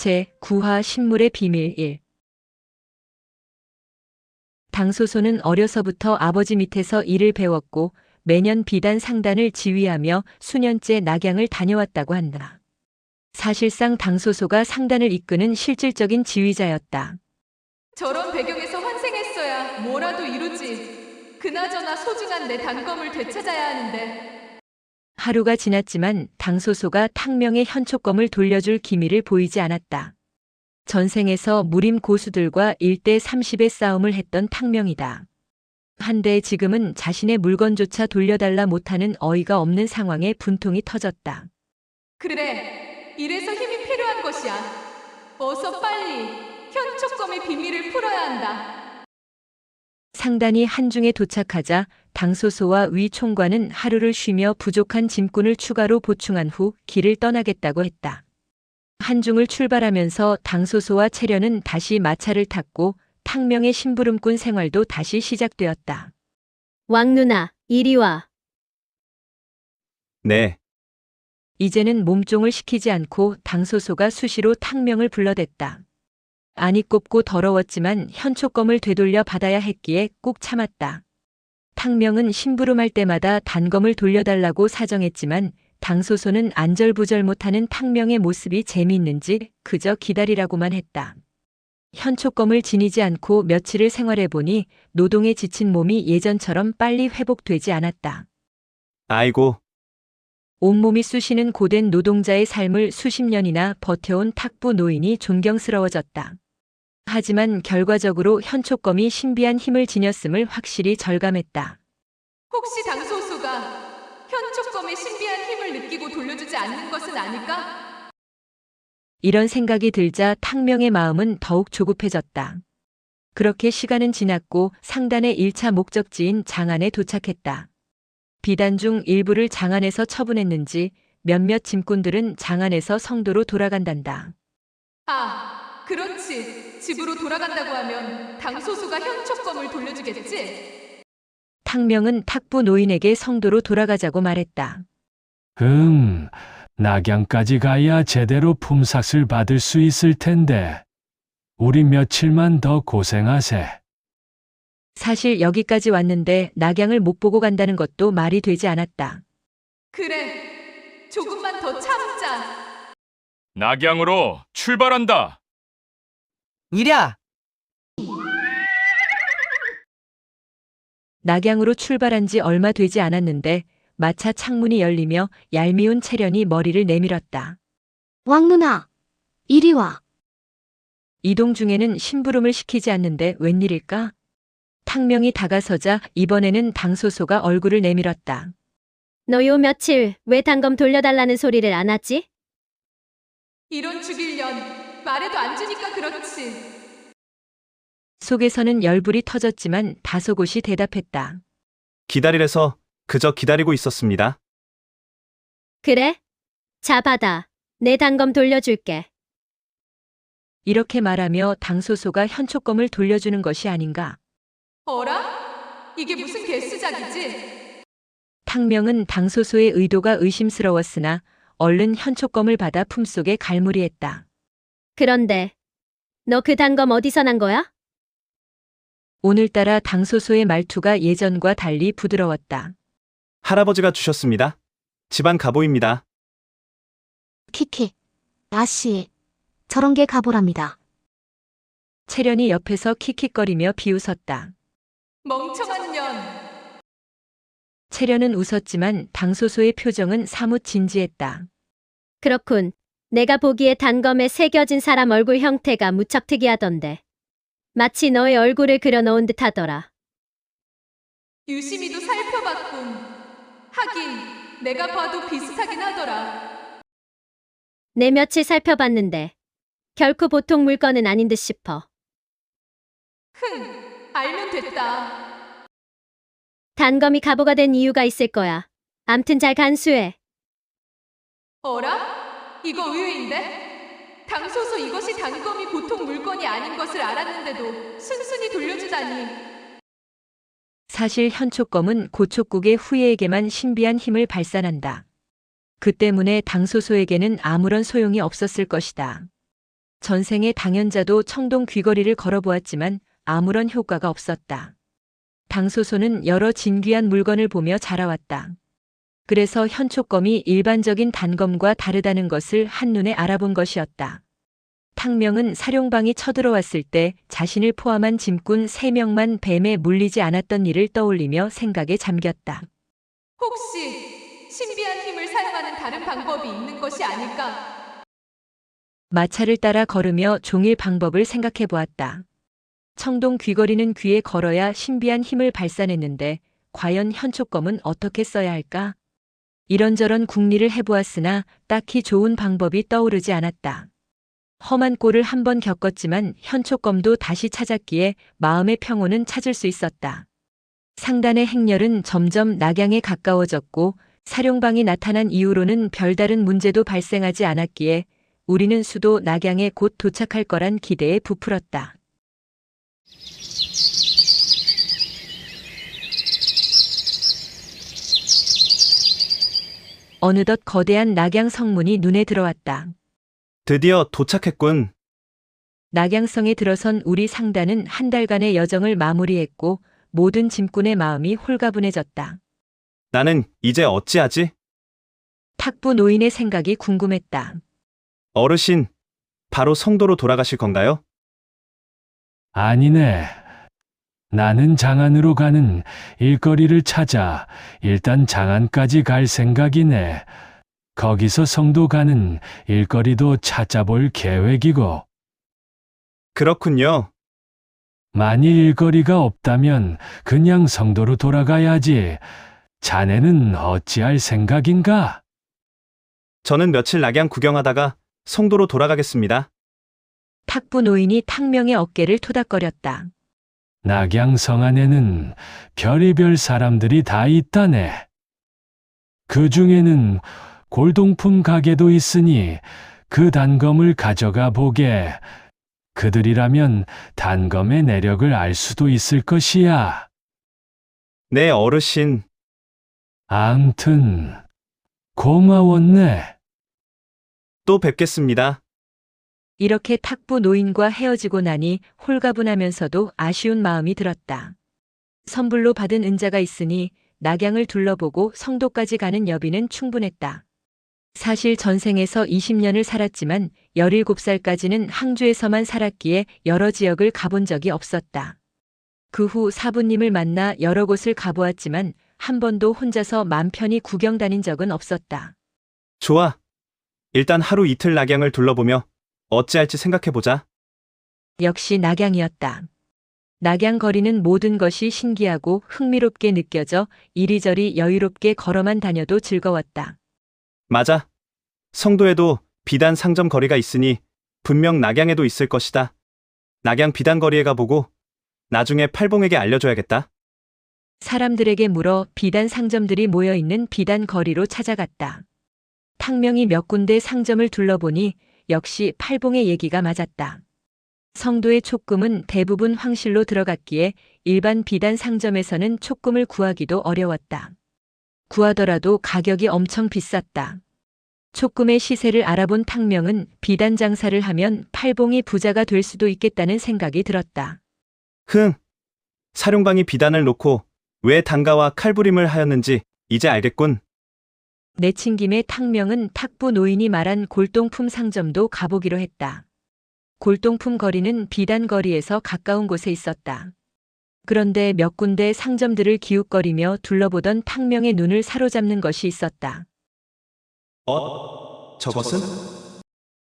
제9화 신물의 비밀 1. 당소소는 어려서부터 아버지 밑에서 일을 배웠고 매년 비단 상단을 지휘하며 수년째 낙양을 다녀왔다고 한다. 사실상 당소소가 상단을 이끄는 실질적인 지휘자였다. 저런 배경에서 환생했어야 뭐라도 이루지. 그나저나 소중한 내 단검을 되찾아야 하는데. 하루가 지났지만 당소소가 탕명의 현촉검을 돌려줄 기미를 보이지 않았다. 전생에서 무림 고수들과 1대 30의 싸움을 했던 탕명이다. 한데 지금은 자신의 물건조차 돌려달라 못하는 어이가 없는 상황에 분통이 터졌다. 그래, 이래서 힘이 필요한 것이야. 어서 빨리 현촉검의 비밀을 풀어야 한다. 상단이 한중에 도착하자 당소소와 위 총관은 하루를 쉬며 부족한 짐꾼을 추가로 보충한 후 길을 떠나겠다고 했다. 한중을 출발하면서 당소소와 채련은 다시 마차를 탔고 탕명의 심부름꾼 생활도 다시 시작되었다. 왕 누나, 이리 와. 네, 이제는 몸종을 시키지 않고 당소소가 수시로 탕명을 불러댔다. 안이 꼽고 더러웠지만 현촉검을 되돌려 받아야 했기에 꾹 참았다. 탕명은 심부름할 때마다 단검을 돌려달라고 사정했지만 당소소는 안절부절 못하는 탕명의 모습이 재미있는지 그저 기다리라고만 했다. 현촉검을 지니지 않고 며칠을 생활해보니 노동에 지친 몸이 예전처럼 빨리 회복되지 않았다. 아이고, 온몸이 쑤시는 고된 노동자의 삶을 수십 년이나 버텨온 탁부 노인이 존경스러워졌다. 하지만 결과적으로 현촉검이 신비한 힘을 지녔음을 확실히 절감했다. 혹시 당소수가 현촉검의 신비한 힘을 느끼고 돌려주지 않는 것은 아닐까? 이런 생각이 들자 탕명의 마음은 더욱 조급해졌다. 그렇게 시간은 지났고 상단의 1차 목적지인 장안에 도착했다. 비단 중 일부를 장안에서 처분했는지 몇몇 짐꾼들은 장안에서 성도로 돌아간단다. 아, 그렇지. 집으로 돌아간다고 하면 당소수가 현촉검을 돌려주겠지? 탕명은 탁부 노인에게 성도로 돌아가자고 말했다. 낙양까지 가야 제대로 품삯을 받을 수 있을 텐데. 우리 며칠만 더 고생하세. 사실 여기까지 왔는데 낙양을 못 보고 간다는 것도 말이 되지 않았다. 그래, 조금만 더 참자. 낙양으로 출발한다. 이랴! 낙양으로 출발한 지 얼마 되지 않았는데 마차 창문이 열리며 얄미운 채련이 머리를 내밀었다. 왕 누나, 이리 와. 이동 중에는 심부름을 시키지 않는데 웬일일까? 탕명이 다가서자 이번에는 당소소가 얼굴을 내밀었다. 너 요 며칠 왜 단검 돌려달라는 소리를 안 하지? 이런 죽일년 말해도 안 주니까 그렇지. 속에서는 열불이 터졌지만 다소곳이 대답했다. 기다리래서 그저 기다리고 있었습니다. 그래? 자, 받아. 내 단검 돌려줄게. 이렇게 말하며 당소소가 현촉검을 돌려주는 것이 아닌가. 어라? 이게 무슨 개수작이지? 탕명은 당소소의 의도가 의심스러웠으나 얼른 현촉검을 받아 품속에 갈무리했다. 그런데 너 그 단검 어디서 난 거야? 오늘따라 당소소의 말투가 예전과 달리 부드러웠다. 할아버지가 주셨습니다. 집안 가보입니다. 키키, 아씨, 저런 게 가보랍니다. 채련이 옆에서 킥킥거리며 비웃었다. 멍청한 년. 채련은 웃었지만 당소소의 표정은 사뭇 진지했다. 그렇군. 내가 보기에 단검에 새겨진 사람 얼굴 형태가 무척 특이하던데. 마치 너의 얼굴을 그려놓은 듯 하더라. 유심히도 살펴봤군. 하긴 내가 봐도 비슷하긴 하더라. 내 며칠 살펴봤는데 결코 보통 물건은 아닌 듯 싶어. 알면 됐다. 단검이 갑오가 된 이유가 있을 거야. 암튼 잘 간수해. 어라? 이거 의외인데? 당소소 이것이 단검이 보통 물건이 아닌 것을 알았는데도 순순히 돌려주다니. 사실 현촉검은 고촉국의 후예에게만 신비한 힘을 발산한다. 그 때문에 당소소에게는 아무런 소용이 없었을 것이다. 전생의 당연자도 청동 귀걸이를 걸어보았지만 아무런 효과가 없었다. 당소소는 여러 진귀한 물건을 보며 자라왔다. 그래서 현촉검이 일반적인 단검과 다르다는 것을 한눈에 알아본 것이었다. 탕명은 사룡방이 쳐들어왔을 때 자신을 포함한 짐꾼 3명만 뱀에 물리지 않았던 일을 떠올리며 생각에 잠겼다. 혹시 신비한 힘을 사용하는 다른 방법이 있는 것이 아닐까? 마차를 따라 걸으며 종일 방법을 생각해 보았다. 청동 귀걸이는 귀에 걸어야 신비한 힘을 발산했는데 과연 현촉검은 어떻게 써야 할까? 이런저런 궁리를 해보았으나 딱히 좋은 방법이 떠오르지 않았다. 험한 꼴을 한 번 겪었지만 현촉검도 다시 찾았기에 마음의 평온은 찾을 수 있었다. 상단의 행렬은 점점 낙양에 가까워졌고 사룡방이 나타난 이후로는 별다른 문제도 발생하지 않았기에 우리는 수도 낙양에 곧 도착할 거란 기대에 부풀었다. 어느덧 거대한 낙양 성문이 눈에 들어왔다. 드디어 도착했군. 낙양성에 들어선 우리 상단은 한 달간의 여정을 마무리했고 모든 짐꾼의 마음이 홀가분해졌다. 나는 이제 어찌하지? 탁부 노인의 생각이 궁금했다. 어르신, 바로 성도로 돌아가실 건가요? 아니네. 나는 장안으로 가는 일거리를 찾아 일단 장안까지 갈 생각이네. 거기서 성도 가는 일거리도 찾아볼 계획이고, 그렇군요. 만일 일거리가 없다면 그냥 성도로 돌아가야지. 자네는 어찌할 생각인가? 저는 며칠 낙양 구경하다가 성도로 돌아가겠습니다. 탁부 노인이 탕명의 어깨를 토닥거렸다. 낙양성 안에는 별의별 사람들이 다 있다네. 그 중에는 골동품 가게도 있으니 그 단검을 가져가 보게. 그들이라면 단검의 내력을 알 수도 있을 것이야. 네, 어르신. 암튼 고마웠네. 또 뵙겠습니다. 이렇게 탁부 노인과 헤어지고 나니 홀가분하면서도 아쉬운 마음이 들었다. 선불로 받은 은자가 있으니 낙양을 둘러보고 성도까지 가는 여비는 충분했다. 사실 전생에서 20년을 살았지만 17살까지는 항주에서만 살았기에 여러 지역을 가본 적이 없었다. 그 후 사부님을 만나 여러 곳을 가보았지만 한 번도 혼자서 맘 편히 구경 다닌 적은 없었다. 좋아. 일단 하루 이틀 낙양을 둘러보며 어찌할지 생각해보자. 역시 낙양이었다. 낙양 거리는 모든 것이 신기하고 흥미롭게 느껴져 이리저리 여유롭게 걸어만 다녀도 즐거웠다. 맞아. 성도에도 비단 상점 거리가 있으니 분명 낙양에도 있을 것이다. 낙양 비단 거리에 가보고 나중에 팔봉에게 알려줘야겠다. 사람들에게 물어 비단 상점들이 모여있는 비단 거리로 찾아갔다. 탕명이 몇 군데 상점을 둘러보니 역시 팔봉의 얘기가 맞았다. 성도의 촉금은 대부분 황실로 들어갔기에 일반 비단 상점에서는 촉금을 구하기도 어려웠다. 구하더라도 가격이 엄청 비쌌다. 촉금의 시세를 알아본 탕명은 비단 장사를 하면 팔봉이 부자가 될 수도 있겠다는 생각이 들었다. 사룡방이 비단을 놓고 왜 단가와 칼부림을 하였는지 이제 알겠군. 내친 김에 탕명은 탁부 노인이 말한 골동품 상점도 가보기로 했다. 골동품 거리는 비단 거리에서 가까운 곳에 있었다. 그런데 몇 군데 상점들을 기웃거리며 둘러보던 탕명의 눈을 사로잡는 것이 있었다. 저것은?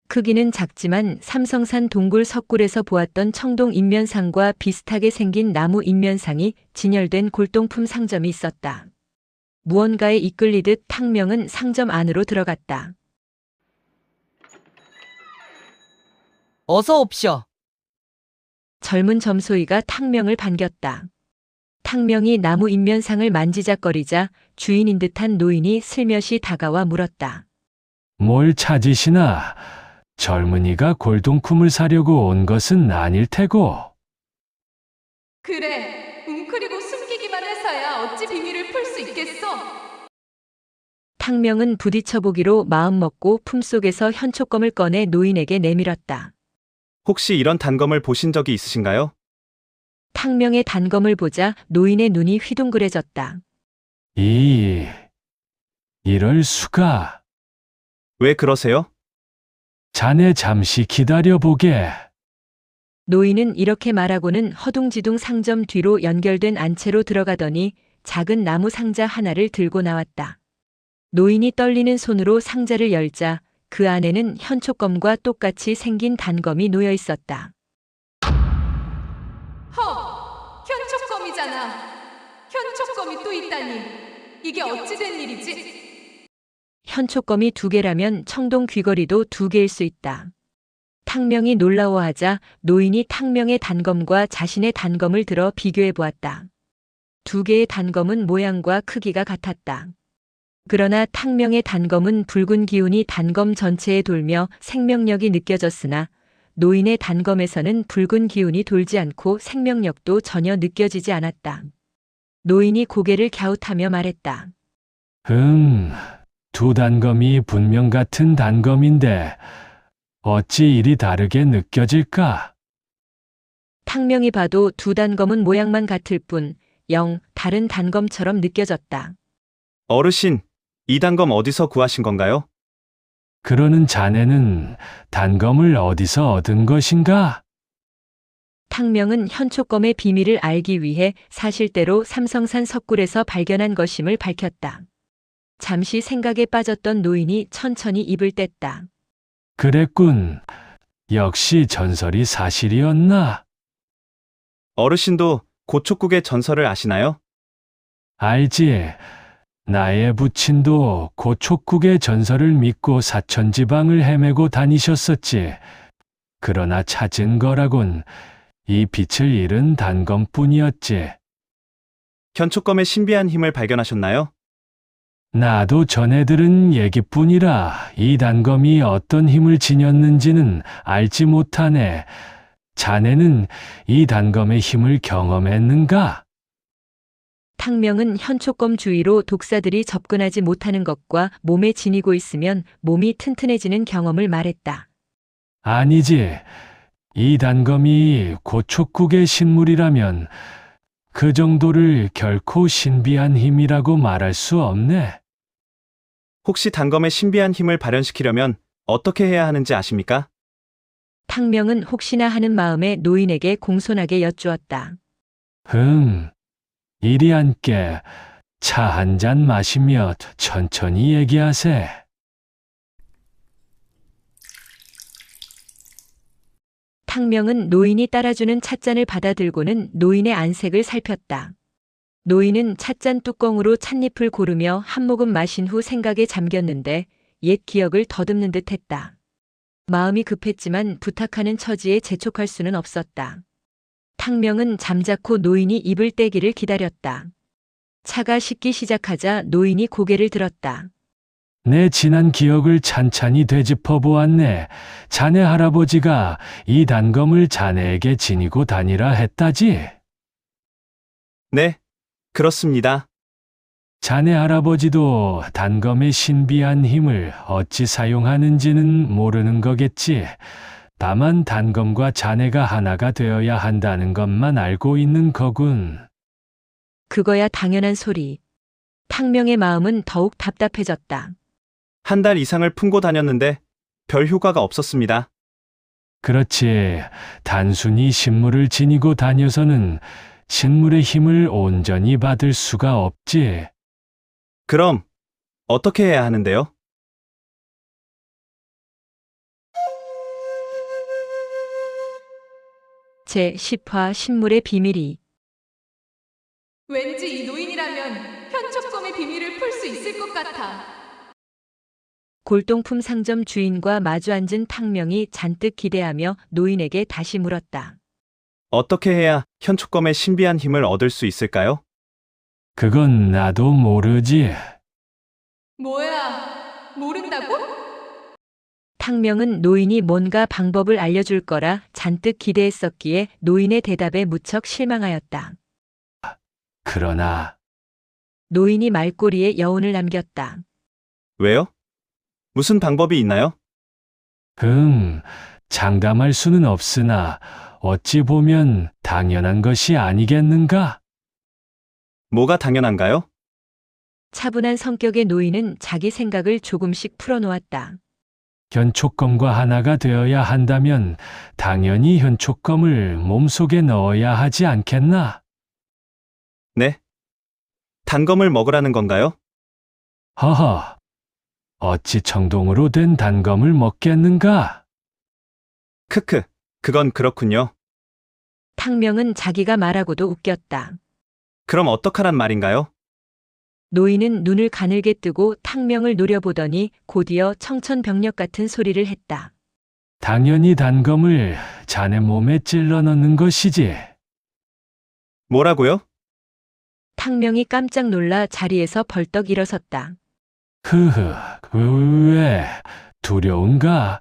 크기는 작지만 삼성산 동굴 석굴에서 보았던 청동 인면상과 비슷하게 생긴 나무 인면상이 진열된 골동품 상점이 있었다. 무언가에 이끌리듯 탕명은 상점 안으로 들어갔다. 어서 옵쇼. 젊은 점소이가 탕명을 반겼다. 탕명이 나무 인면상을 만지작거리자 주인인 듯한 노인이 슬며시 다가와 물었다. 뭘 찾으시나? 젊은이가 골동품을 사려고 온 것은 아닐 테고. 그래, 웅크리고 숨기기만 해서야 어찌 비밀을 풀 수 있겠어? 탕명은 부딪혀보기로 마음먹고 품속에서 현촉검을 꺼내 노인에게 내밀었다. 혹시 이런 단검을 보신 적이 있으신가요? 탕명의 단검을 보자 노인의 눈이 휘둥그레졌다. 이럴 수가. 왜 그러세요? 자네 잠시 기다려보게. 노인은 이렇게 말하고는 허둥지둥 상점 뒤로 연결된 안채로 들어가더니 작은 나무 상자 하나를 들고 나왔다. 노인이 떨리는 손으로 상자를 열자 그 안에는 현촉검과 똑같이 생긴 단검이 놓여 있었다. 현촉검이잖아. 현촉검이 또 있다니. 이게 어찌 된 일이지? 현촉검이 2개라면 청동 귀걸이도 2개일 수 있다. 탕명이 놀라워하자 노인이 탕명의 단검과 자신의 단검을 들어 비교해 보았다. 2개의 단검은 모양과 크기가 같았다. 그러나 탕명의 단검은 붉은 기운이 단검 전체에 돌며 생명력이 느껴졌으나 노인의 단검에서는 붉은 기운이 돌지 않고 생명력도 전혀 느껴지지 않았다. 노인이 고개를 갸웃하며 말했다. 두 단검이 분명 같은 단검인데 어찌 이리 다르게 느껴질까? 탕명이 봐도 2 단검은 모양만 같을 뿐 영 다른 단검처럼 느껴졌다. 어르신, 이 단검 어디서 구하신 건가요? 그러는 자네는 단검을 어디서 얻은 것인가? 탕명은 현촉검의 비밀을 알기 위해 사실대로 삼성산 석굴에서 발견한 것임을 밝혔다. 잠시 생각에 빠졌던 노인이 천천히 입을 뗐다. 그랬군. 역시 전설이 사실이었나? 어르신도 고촉국의 전설을 아시나요? 알지. 나의 부친도 고촉국의 전설을 믿고 사천지방을 헤매고 다니셨었지. 그러나 찾은 거라곤 이 빛을 잃은 단검뿐이었지. 현촉검의 신비한 힘을 발견하셨나요? 나도 전해 들은 얘기뿐이라 이 단검이 어떤 힘을 지녔는지는 알지 못하네. 자네는 이 단검의 힘을 경험했는가? 탕명은 현촉검 주위로 독사들이 접근하지 못하는 것과 몸에 지니고 있으면 몸이 튼튼해지는 경험을 말했다. 아니지. 이 단검이 고촉국의 신물이라면 그 정도를 결코 신비한 힘이라고 말할 수 없네. 혹시 단검의 신비한 힘을 발현시키려면 어떻게 해야 하는지 아십니까? 탕명은 혹시나 하는 마음에 노인에게 공손하게 여쭈었다. 이리 앉게. 차 한 잔 마시며 천천히 얘기하세. 탕명은 노인이 따라주는 찻잔을 받아들고는 노인의 안색을 살폈다. 노인은 찻잔 뚜껑으로 찻잎을 고르며 한 모금 마신 후 생각에 잠겼는데 옛 기억을 더듬는 듯 했다. 마음이 급했지만 부탁하는 처지에 재촉할 수는 없었다. 탕명은 잠자코 노인이 입을 떼기를 기다렸다. 차가 식기 시작하자 노인이 고개를 들었다. 내 지난 기억을 찬찬히 되짚어 보았네. 자네 할아버지가 이 단검을 자네에게 지니고 다니라 했다지? 네, 그렇습니다. 자네 할아버지도 단검의 신비한 힘을 어찌 사용하는지는 모르는 거겠지. 다만 단검과 자네가 하나가 되어야 한다는 것만 알고 있는 거군. 그거야 당연한 소리. 탕명의 마음은 더욱 답답해졌다. 1달 이상을 품고 다녔는데 별 효과가 없었습니다. 그렇지. 단순히 신물을 지니고 다녀서는 신물의 힘을 온전히 받을 수가 없지. 그럼 어떻게 해야 하는데요? 제10화 신물의 비밀이. 왠지 이 노인이라면 현촉검의 비밀을 풀 수 있을 것 같아. 골동품 상점 주인과 마주 앉은 탕명이 잔뜩 기대하며 노인에게 다시 물었다. 어떻게 해야 현촉검의 신비한 힘을 얻을 수 있을까요? 그건 나도 모르지. 뭐야, 모른다고? 탕명은 노인이 뭔가 방법을 알려줄 거라 잔뜩 기대했었기에 노인의 대답에 무척 실망하였다. 그러나 노인이 말꼬리에 여운을 남겼다. 왜요? 무슨 방법이 있나요? 장담할 수는 없으나 어찌 보면 당연한 것이 아니겠는가? 뭐가 당연한가요? 차분한 성격의 노인은 자기 생각을 조금씩 풀어놓았다. 현촉검과 하나가 되어야 한다면 당연히 현촉검을 몸속에 넣어야 하지 않겠나? 네. 단검을 먹으라는 건가요? 허허, 어찌 청동으로 된 단검을 먹겠는가? 크크, 그건 그렇군요. 탕명은 자기가 말하고도 웃겼다. 그럼 어떡하란 말인가요? 노인은 눈을 가늘게 뜨고 탕명을 노려보더니 곧이어 청천벽력 같은 소리를 했다. 당연히 단검을 자네 몸에 찔러 넣는 것이지. 뭐라고요? 탕명이 깜짝 놀라 자리에서 벌떡 일어섰다. 왜 두려운가?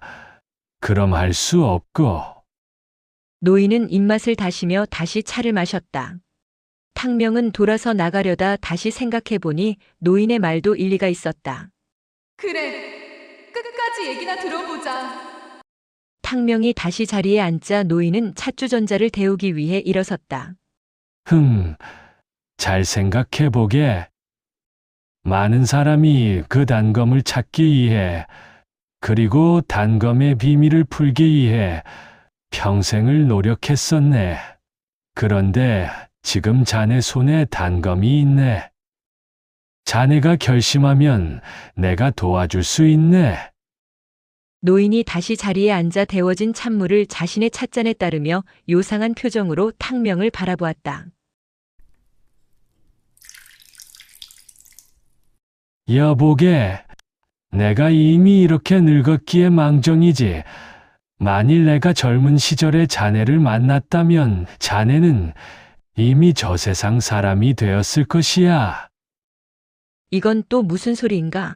그럼 할 수 없고. 노인은 입맛을 다시며 다시 차를 마셨다. 탕명은 돌아서 나가려다 다시 생각해보니 노인의 말도 일리가 있었다. 그래, 끝까지 얘기나 들어보자. 탕명이 다시 자리에 앉자 노인은 찻주전자를 데우기 위해 일어섰다. 잘 생각해 보게. 많은 사람이 그 단검을 찾기 위해, 그리고 단검의 비밀을 풀기 위해 평생을 노력했었네. 그런데 지금 자네 손에 단검이 있네. 자네가 결심하면 내가 도와줄 수 있네. 노인이 다시 자리에 앉아 데워진 찬물을 자신의 찻잔에 따르며 요상한 표정으로 탕명을 바라보았다. 여보게, 내가 이미 이렇게 늙었기에 망정이지. 만일 내가 젊은 시절에 자네를 만났다면 자네는 이미 저 세상 사람이 되었을 것이야. 이건 또 무슨 소리인가?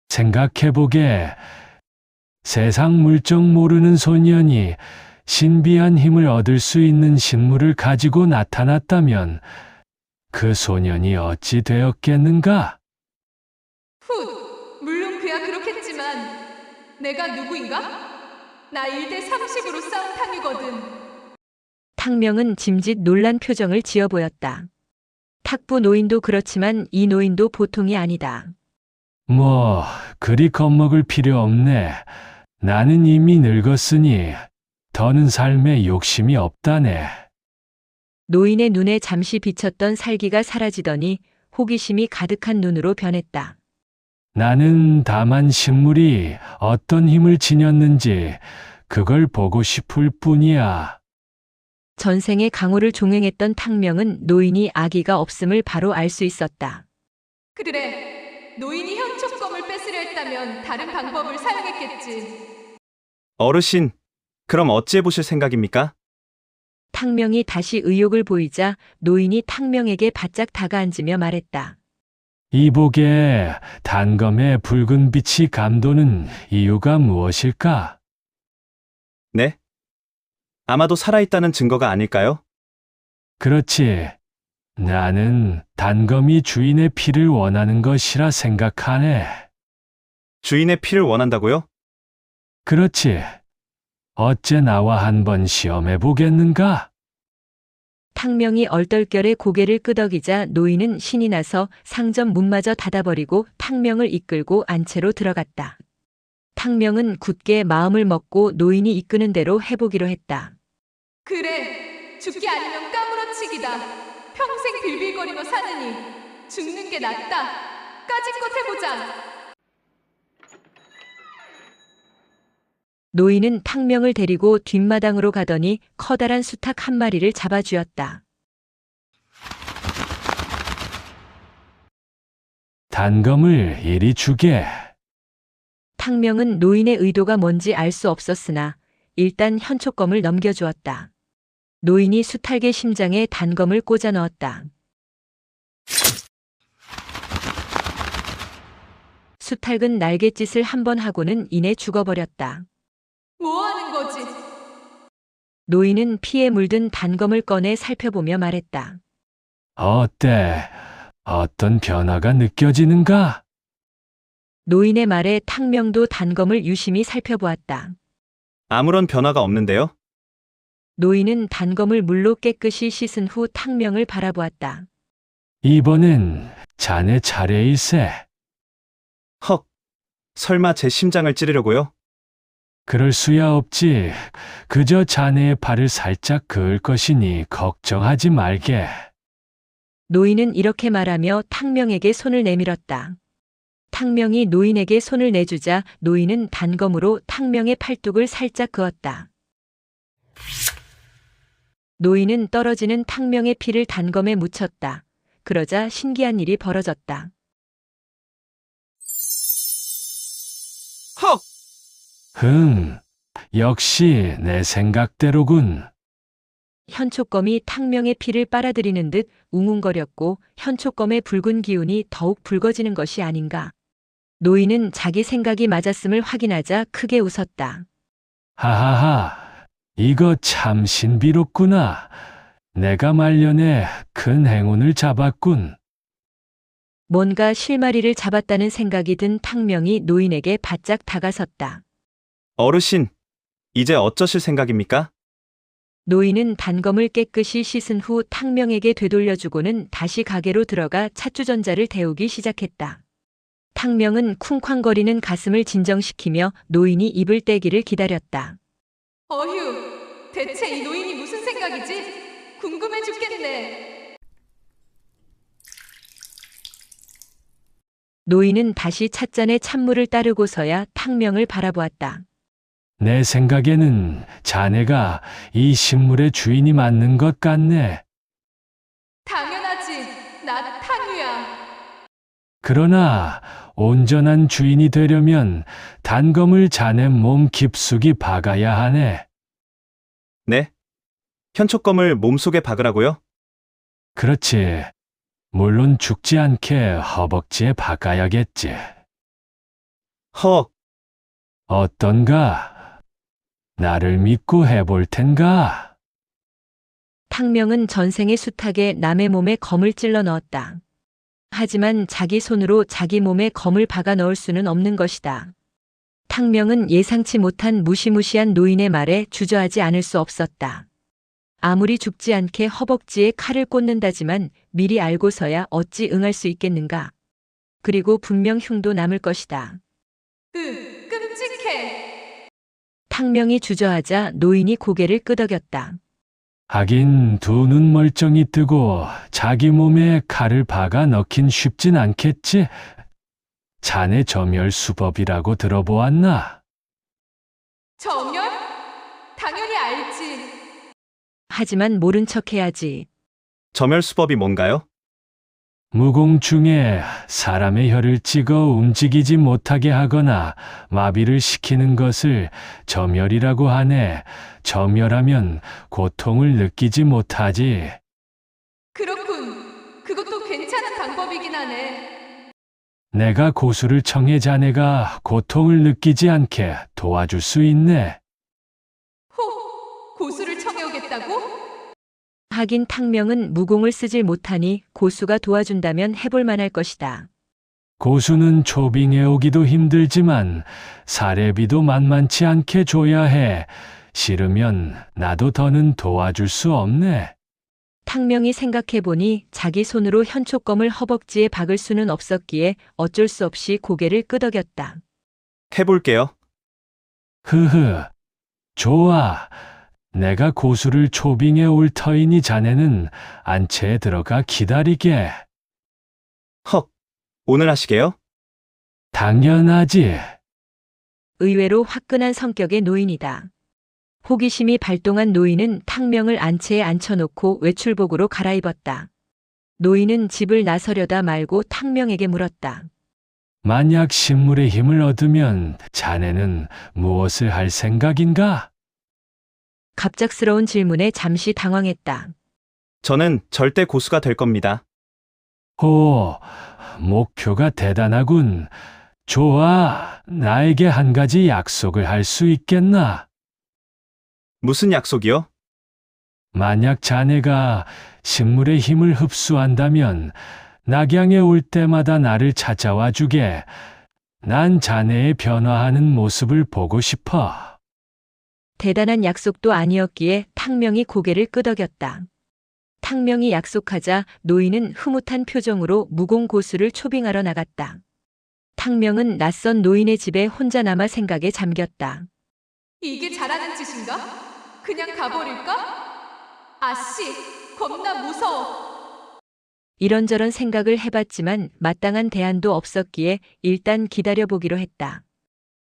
생각해보게. 세상 물정 모르는 소년이 신비한 힘을 얻을 수 있는 신물을 가지고 나타났다면 그 소년이 어찌 되었겠는가? 물론 그야 그렇겠지만 내가 누구인가? 나 1대 30으로 싸운 탕이거든. 탕명은 짐짓 놀란 표정을 지어 보였다. 탁부 노인도 그렇지만 이 노인도 보통이 아니다. 뭐 그리 겁먹을 필요 없네. 나는 이미 늙었으니 더는 삶에 욕심이 없다네. 노인의 눈에 잠시 비쳤던 살기가 사라지더니 호기심이 가득한 눈으로 변했다. 나는 다만 식물이 어떤 힘을 지녔는지 그걸 보고 싶을 뿐이야. 전생에 강호를 종행했던 탕명은 노인이 아기가 없음을 바로 알 수 있었다. 그래, 노인이 현촉검을 뺏으려 했다면 다른 방법을 사용했겠지. 어르신, 그럼 어찌 해보실 생각입니까? 탕명이 다시 의욕을 보이자 노인이 탕명에게 바짝 다가앉으며 말했다. 이복에 단검의 붉은 빛이 감도는 이유가 무엇일까? 네? 아마도 살아있다는 증거가 아닐까요? 그렇지. 나는 단검이 주인의 피를 원하는 것이라 생각하네. 주인의 피를 원한다고요? 그렇지. 어째 나와 한번 시험해 보겠는가? 탕명이 얼떨결에 고개를 끄덕이자 노인은 신이 나서 상점 문마저 닫아버리고 탕명을 이끌고 안채로 들어갔다. 탕명은 굳게 마음을 먹고 노인이 이끄는 대로 해보기로 했다. 그래, 죽기 아니면 까무러치기다. 평생 빌빌거리며 사느니 죽는 게 낫다. 까짓것 해보자. 노인은 탕명을 데리고 뒷마당으로 가더니 커다란 수탉 한 마리를 잡아쥐었다. 단검을 이리 주게. 탕명은 노인의 의도가 뭔지 알 수 없었으나 일단 현촉검을 넘겨주었다. 노인이 수탉의 심장에 단검을 꽂아 넣었다. 수탉은 날갯짓을 한 번 하고는 이내 죽어버렸다. 뭐 하는 거지? 노인은 피에 물든 단검을 꺼내 살펴보며 말했다. 어때? 어떤 변화가 느껴지는가? 노인의 말에 탕명도 단검을 유심히 살펴보았다. 아무런 변화가 없는데요? 노인은 단검을 물로 깨끗이 씻은 후 탕명을 바라보았다. 이번엔 자네 차례일세. 헉, 설마 제 심장을 찌르려고요? 그럴 수야 없지. 그저 자네의 발을 살짝 그을 것이니 걱정하지 말게. 노인은 이렇게 말하며 탕명에게 손을 내밀었다. 탕명이 노인에게 손을 내주자 노인은 단검으로 탕명의 팔뚝을 살짝 그었다. 노인은 떨어지는 탕명의 피를 단검에 묻혔다. 그러자 신기한 일이 벌어졌다. 헉! 역시 내 생각대로군. 현초검이 탕명의 피를 빨아들이는 듯 웅웅거렸고 현초검의 붉은 기운이 더욱 붉어지는 것이 아닌가. 노인은 자기 생각이 맞았음을 확인하자 크게 웃었다. 하하하, 이거 참 신비롭구나. 내가 말년에 큰 행운을 잡았군. 뭔가 실마리를 잡았다는 생각이 든 탕명이 노인에게 바짝 다가섰다. 어르신, 이제 어쩌실 생각입니까? 노인은 단검을 깨끗이 씻은 후 탕명에게 되돌려주고는 다시 가게로 들어가 찻주전자를 데우기 시작했다. 탕명은 쿵쾅거리는 가슴을 진정시키며 노인이 입을 떼기를 기다렸다. 어휴, 대체 이 노인이 무슨 생각이지? 궁금해 죽겠네. 노인은 다시 찻잔에 찬물을 따르고서야 탕명을 바라보았다. 내 생각에는 자네가 이 식물의 주인이 맞는 것 같네. 당연하지. 나 탕유야. 그러나 온전한 주인이 되려면 단검을 자네 몸 깊숙이 박아야 하네. 네? 현초검을 몸속에 박으라고요? 그렇지. 물론 죽지 않게 허벅지에 박아야겠지. 헉, 어떤가? 나를 믿고 해볼 텐가? 탕명은 전생의 수탉에 남의 몸에 검을 찔러 넣었다. 하지만 자기 손으로 자기 몸에 검을 박아 넣을 수는 없는 것이다. 탕명은 예상치 못한 무시무시한 노인의 말에 주저하지 않을 수 없었다. 아무리 죽지 않게 허벅지에 칼을 꽂는다지만 미리 알고서야 어찌 응할 수 있겠는가. 그리고 분명 흉도 남을 것이다. 끔찍해. 탕명이 주저하자 노인이 고개를 끄덕였다. 하긴 두 눈 멀쩡히 뜨고 자기 몸에 칼을 박아 넣긴 쉽진 않겠지? 자네 점혈수법이라고 들어보았나? 점열? 당연히 알지. 하지만 모른 척 해야지. 점혈수법이 뭔가요? 무공중에 사람의 혀를 찍어 움직이지 못하게 하거나 마비를 시키는 것을 점혈이라고 하네. 점혈하면 고통을 느끼지 못하지. 그렇군. 그것도 괜찮은 방법이긴 하네. 내가 고수를 청해 자네가 고통을 느끼지 않게 도와줄 수 있네. 고수를 청해오겠다고? 하긴 탕명은 무공을 쓰질 못하니 고수가 도와준다면 해볼 만할 것이다. 고수는 초빙해 오기도 힘들지만 사례비도 만만치 않게 줘야 해. 싫으면 나도 더는 도와줄 수 없네. 탕명이 생각해보니 자기 손으로 현초검을 허벅지에 박을 수는 없었기에 어쩔 수 없이 고개를 끄덕였다. 해볼게요. 흐흐, 좋아. 내가 고수를 초빙해 올 터이니 자네는 안채에 들어가 기다리게. 헉, 오늘 하시게요? 당연하지. 의외로 화끈한 성격의 노인이다. 호기심이 발동한 노인은 탕명을 안채에 앉혀놓고 외출복으로 갈아입었다. 노인은 집을 나서려다 말고 탕명에게 물었다. 만약 식물의 힘을 얻으면 자네는 무엇을 할 생각인가? 갑작스러운 질문에 잠시 당황했다. 저는 절대 고수가 될 겁니다. 오, 목표가 대단하군. 좋아, 나에게 한 가지 약속을 할 수 있겠나? 무슨 약속이요? 만약 자네가 식물의 힘을 흡수한다면 낙양에 올 때마다 나를 찾아와 주게. 난 자네의 변화하는 모습을 보고 싶어. 대단한 약속도 아니었기에 탕명이 고개를 끄덕였다. 탕명이 약속하자 노인은 흐뭇한 표정으로 무공고수를 초빙하러 나갔다. 탕명은 낯선 노인의 집에 혼자 남아 생각에 잠겼다. 이게 잘하는 짓인가? 그냥 가버릴까? 아씨, 겁나 무서워. 이런저런 생각을 해봤지만 마땅한 대안도 없었기에 일단 기다려보기로 했다.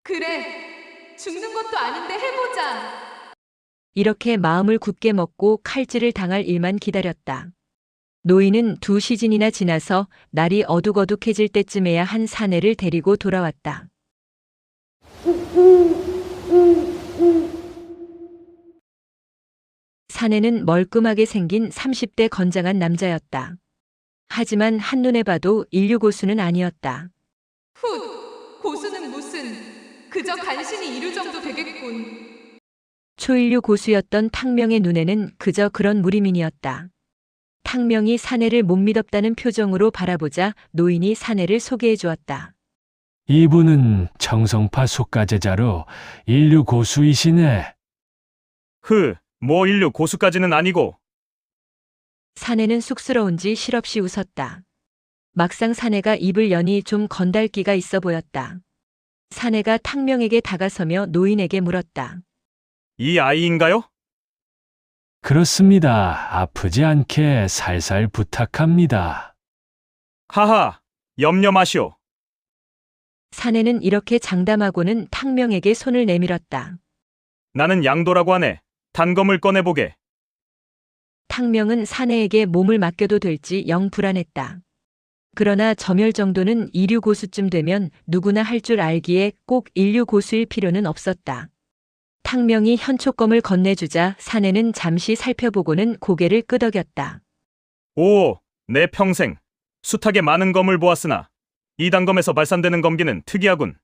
그래, 죽는 것도 아닌데 해보자. 이렇게 마음을 굳게 먹고 칼질을 당할 일만 기다렸다. 노인은 2시즌이나 지나서 날이 어둑어둑해질 때쯤에야 한 사내를 데리고 돌아왔다. 사내는 멀끔하게 생긴 30대 건장한 남자였다. 하지만 한눈에 봐도 인류 고수는 아니었다. 훗, 고수는 무슨, 그저 간신히 이루 정도 되겠군. 초인류 고수였던 탕명의 눈에는 그저 그런 무리민이었다. 탕명이 사내를 못 믿었다는 표정으로 바라보자 노인이 사내를 소개해 주었다. 이분은 청성파 속가제자로 인류 고수이시네. 뭐 인류 고수까지는 아니고. 사내는 쑥스러운지 실없이 웃었다. 막상 사내가 입을 여니 좀 건달기가 있어 보였다. 사내가 탕명에게 다가서며 노인에게 물었다. 이 아이인가요? 그렇습니다. 아프지 않게 살살 부탁합니다. 하하, 염려 마시오. 사내는 이렇게 장담하고는 탕명에게 손을 내밀었다. 나는 양도라고 하네. 단검을 꺼내보게. 탕명은 사내에게 몸을 맡겨도 될지 영 불안했다. 그러나 점열 정도는 이류 고수쯤 되면 누구나 할 줄 알기에 꼭 인류 고수일 필요는 없었다. 탕명이 현초검을 건네주자 사내는 잠시 살펴보고는 고개를 끄덕였다. 오, 내 평생 숱하게 많은 검을 보았으나 이 단검에서 발산되는 검기는 특이하군.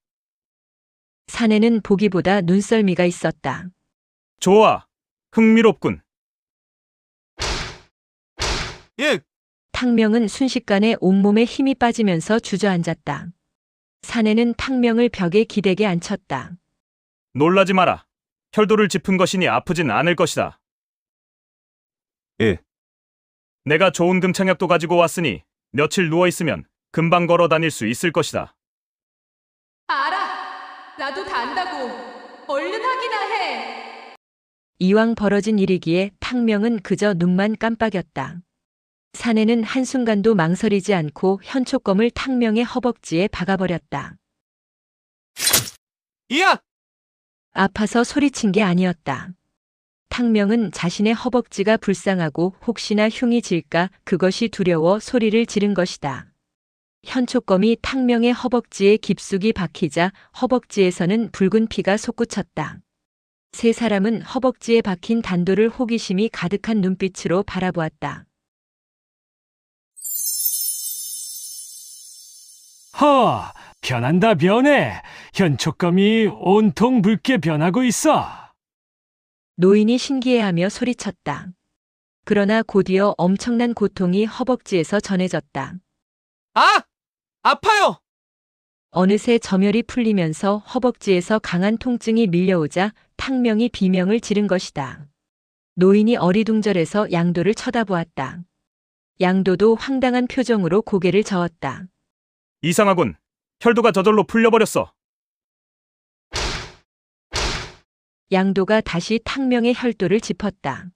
사내는 보기보다 눈썰미가 있었다. 좋아, 흥미롭군. 예, 탕명은 순식간에 온몸에 힘이 빠지면서 주저앉았다. 사내는 탕명을 벽에 기대게 앉혔다. 놀라지 마라. 혈도를 짚은 것이니 아프진 않을 것이다. 예. 내가 좋은 금창약도 가지고 왔으니 며칠 누워있으면 금방 걸어 다닐 수 있을 것이다. 알아. 나도 다 안다고. 얼른 하기나 해. 이왕 벌어진 일이기에 탕명은 그저 눈만 깜빡였다. 사내는 한순간도 망설이지 않고 현초검을 탕명의 허벅지에 박아버렸다. 이야! 아파서 소리친 게 아니었다. 탕명은 자신의 허벅지가 불쌍하고 혹시나 흉이 질까 그것이 두려워 소리를 지른 것이다. 현초검이 탕명의 허벅지에 깊숙이 박히자 허벅지에서는 붉은 피가 솟구쳤다. 세 사람은 허벅지에 박힌 단도를 호기심이 가득한 눈빛으로 바라보았다. 변한다 변해. 현촉검이 온통 붉게 변하고 있어. 노인이 신기해하며 소리쳤다. 그러나 곧이어 엄청난 고통이 허벅지에서 전해졌다. 아! 아파요! 어느새 점열이 풀리면서 허벅지에서 강한 통증이 밀려오자 탕명이 비명을 지른 것이다. 노인이 어리둥절해서 양도를 쳐다보았다. 양도도 황당한 표정으로 고개를 저었다. 이상하군. 혈도가 저절로 풀려버렸어. 양도가 다시 탕명의 혈도를 짚었다.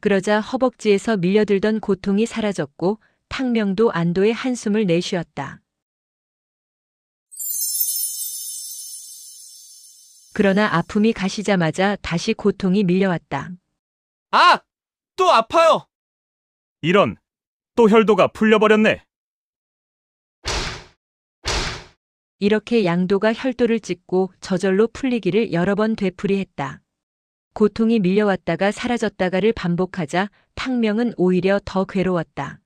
그러자 허벅지에서 밀려들던 고통이 사라졌고 탕명도 안도의 한숨을 내쉬었다. 그러나 아픔이 가시자마자 다시 고통이 밀려왔다. 아! 또 아파요! 이런, 또 혈도가 풀려버렸네. 이렇게 양도가 혈도를 찍고 저절로 풀리기를 여러 번 되풀이했다. 고통이 밀려왔다가 사라졌다가를 반복하자 탕명은 오히려 더 괴로웠다.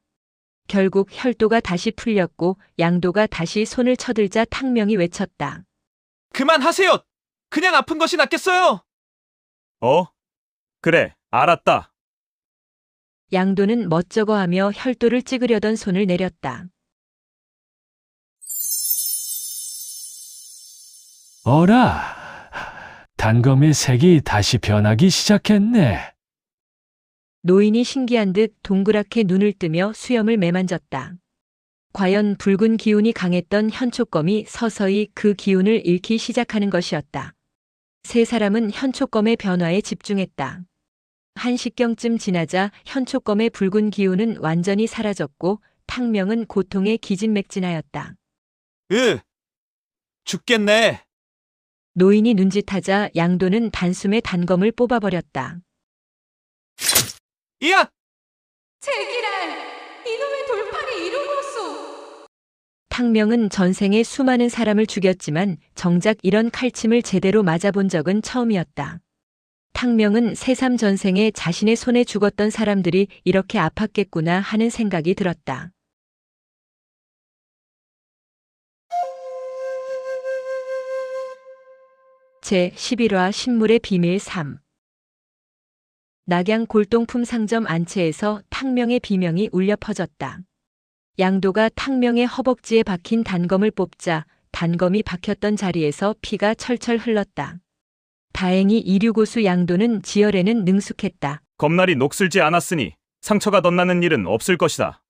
결국 혈도가 다시 풀렸고 양도가 다시 손을 쳐들자 탕명이 외쳤다. 그만하세요! 그냥 아픈 것이 낫겠어요! 그래, 알았다. 양도는 멋쩍어하며 혈도를 찍으려던 손을 내렸다. 어라, 단검의 색이 다시 변하기 시작했네. 노인이 신기한 듯 동그랗게 눈을 뜨며 수염을 매만졌다. 과연 붉은 기운이 강했던 현촉검이 서서히 그 기운을 잃기 시작하는 것이었다. 세 사람은 현촉검의 변화에 집중했다. 1시경쯤 지나자 현촉검의 붉은 기운은 완전히 사라졌고 탕명은 고통에 기진맥진하였다. 죽겠네. 노인이 눈짓하자 양도는 단숨에 단검을 뽑아버렸다. 이야! 제기랄! 이놈의 돌팔이 이루고소! 탕명은 전생에 수많은 사람을 죽였지만 정작 이런 칼침을 제대로 맞아본 적은 처음이었다. 탕명은 새삼 전생에 자신의 손에 죽었던 사람들이 이렇게 아팠겠구나 하는 생각이 들었다. 제11화 신물의 비밀 3. 낙양 골동품 상점 안채에서 탕명의 비명이 울려 퍼졌다. 양도가 탕명의 허벅지에 박힌 단검을 뽑자 단검이 박혔던 자리에서 피가 철철 흘렀다. 다행히 이류고수 양도는 지혈에는 능숙했다. 검날이 녹슬지 않았으니 상처가 덧나는 일은 없을 것이다.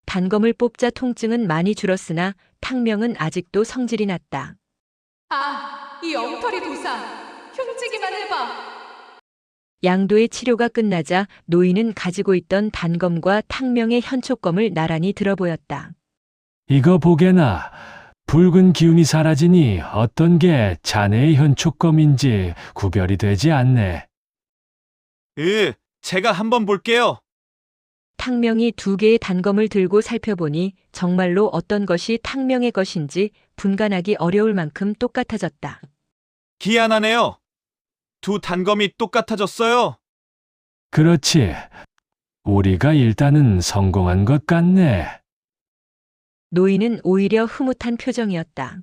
단검을 뽑자 통증은 많이 줄었으나 탕명은 아직도 성질이 났다. 아, 이 엉터리 도사! 흉지기만 해봐! 양도의 치료가 끝나자 노인은 가지고 있던 단검과 탕명의 현촉검을 나란히 들어보였다. 이거 보게나. 붉은 기운이 사라지니 어떤 게 자네의 현촉검인지 구별이 되지 않네. 제가 한번 볼게요. 탕명이 2개의 단검을 들고 살펴보니 정말로 어떤 것이 탕명의 것인지 분간하기 어려울 만큼 똑같아졌다. 기안하네요. 두 단검이 똑같아졌어요. 그렇지. 우리가 일단은 성공한 것 같네. 노인은 오히려 흐뭇한 표정이었다.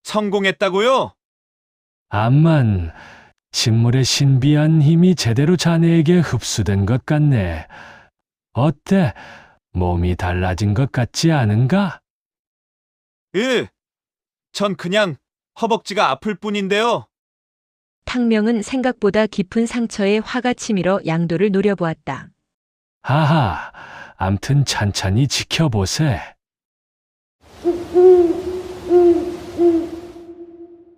성공했다고요? 암만 식물의 신비한 힘이 제대로 자네에게 흡수된 것 같네. 어때? 몸이 달라진 것 같지 않은가? 전 그냥 허벅지가 아플 뿐인데요. 탕명은 생각보다 깊은 상처에 화가 치밀어 양도를 노려보았다. 하하, 암튼 찬찬히 지켜보세.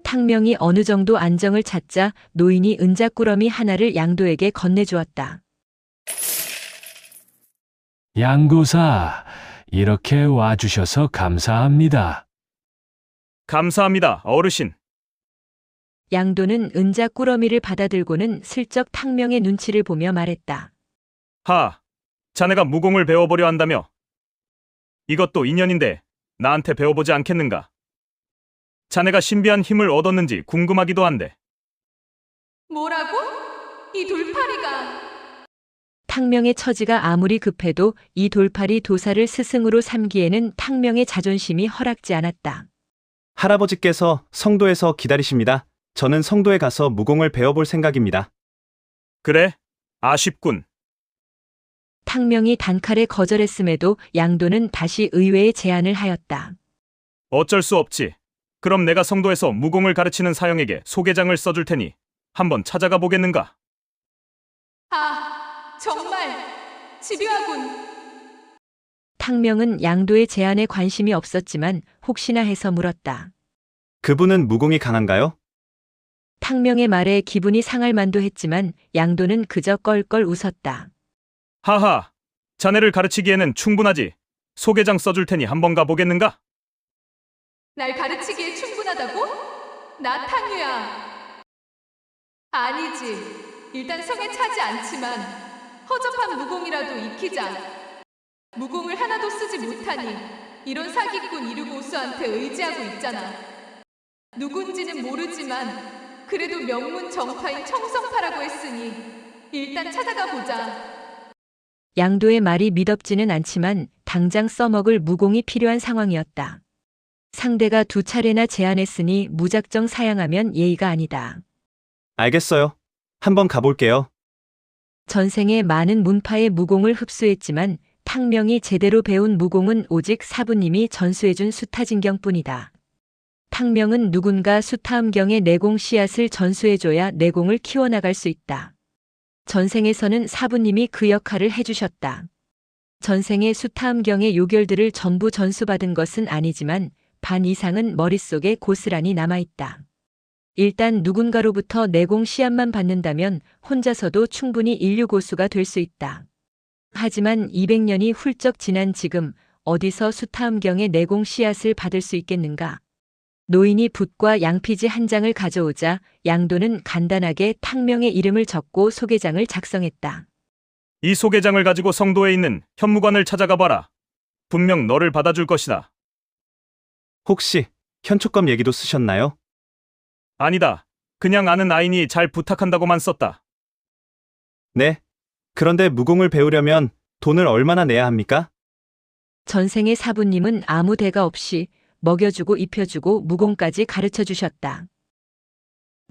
탕명이 어느 정도 안정을 찾자 노인이 은자꾸러미 하나를 양도에게 건네주었다. 양도사, 이렇게 와주셔서 감사합니다. 감사합니다, 어르신. 양도는 은자꾸러미를 받아들고는 슬쩍 탕명의 눈치를 보며 말했다. 자네가 무공을 배워보려 한다며? 이것도 인연인데 나한테 배워보지 않겠는가? 자네가 신비한 힘을 얻었는지 궁금하기도 한데. 뭐라고? 이 돌팔이가... 탕명의 처지가 아무리 급해도 이 돌팔이 도사를 스승으로 삼기에는 탕명의 자존심이 허락지 않았다. 할아버지께서 성도에서 기다리십니다. 저는 성도에 가서 무공을 배워볼 생각입니다. 그래? 아쉽군. 탕명이 단칼에 거절했음에도 양도는 다시 의외의 제안을 하였다. 어쩔 수 없지. 그럼 내가 성도에서 무공을 가르치는 사형에게 소개장을 써줄 테니 한번 찾아가 보겠는가? 아, 정말 집요하군. 탕명은 양도의 제안에 관심이 없었지만 혹시나 해서 물었다. 그분은 무공이 강한가요? 탕명의 말에 기분이 상할 만도 했지만 양도는 그저 껄껄 웃었다. 하하, 자네를 가르치기에는 충분하지. 소개장 써줄 테니 한번 가보겠는가? 날 가르치기에 충분하다고? 나 탕유야. 아니지. 일단 성에 차지 않지만 허접한 무공이라도 익히자. 무공을 하나도 쓰지 못하니 이런 사기꾼 이르고수한테 의지하고 있잖아. 누군지는 모르지만 그래도 명문 정파인 청성파라고 했으니 일단 찾아가 보자. 양도의 말이 미덥지는 않지만 당장 써먹을 무공이 필요한 상황이었다. 상대가 2차례나 제안했으니 무작정 사양하면 예의가 아니다. 알겠어요. 한번 가볼게요. 전생에 많은 문파의 무공을 흡수했지만 탕명이 제대로 배운 무공은 오직 사부님이 전수해준 수타진경뿐이다. 탕명은 누군가 수타음경의 내공 씨앗을 전수해줘야 내공을 키워나갈 수 있다. 전생에서는 사부님이 그 역할을 해주셨다. 전생의 수타음경의 요결들을 전부 전수받은 것은 아니지만 반 이상은 머릿속에 고스란히 남아있다. 일단 누군가로부터 내공 씨앗만 받는다면 혼자서도 충분히 인류 고수가 될 수 있다. 하지만 200년이 훌쩍 지난 지금 어디서 수타음경의 내공 씨앗을 받을 수 있겠는가? 노인이 붓과 양피지 한 장을 가져오자 양도는 간단하게 탕명의 이름을 적고 소개장을 작성했다. 이 소개장을 가지고 성도에 있는 현무관을 찾아가 봐라. 분명 너를 받아줄 것이다. 혹시 현촉검 얘기도 쓰셨나요? 아니다. 그냥 아는 아이니 잘 부탁한다고만 썼다. 네. 그런데 무공을 배우려면 돈을 얼마나 내야 합니까? 전생의 사부님은 아무 대가 없이 먹여주고 입혀주고 무공까지 가르쳐 주셨다.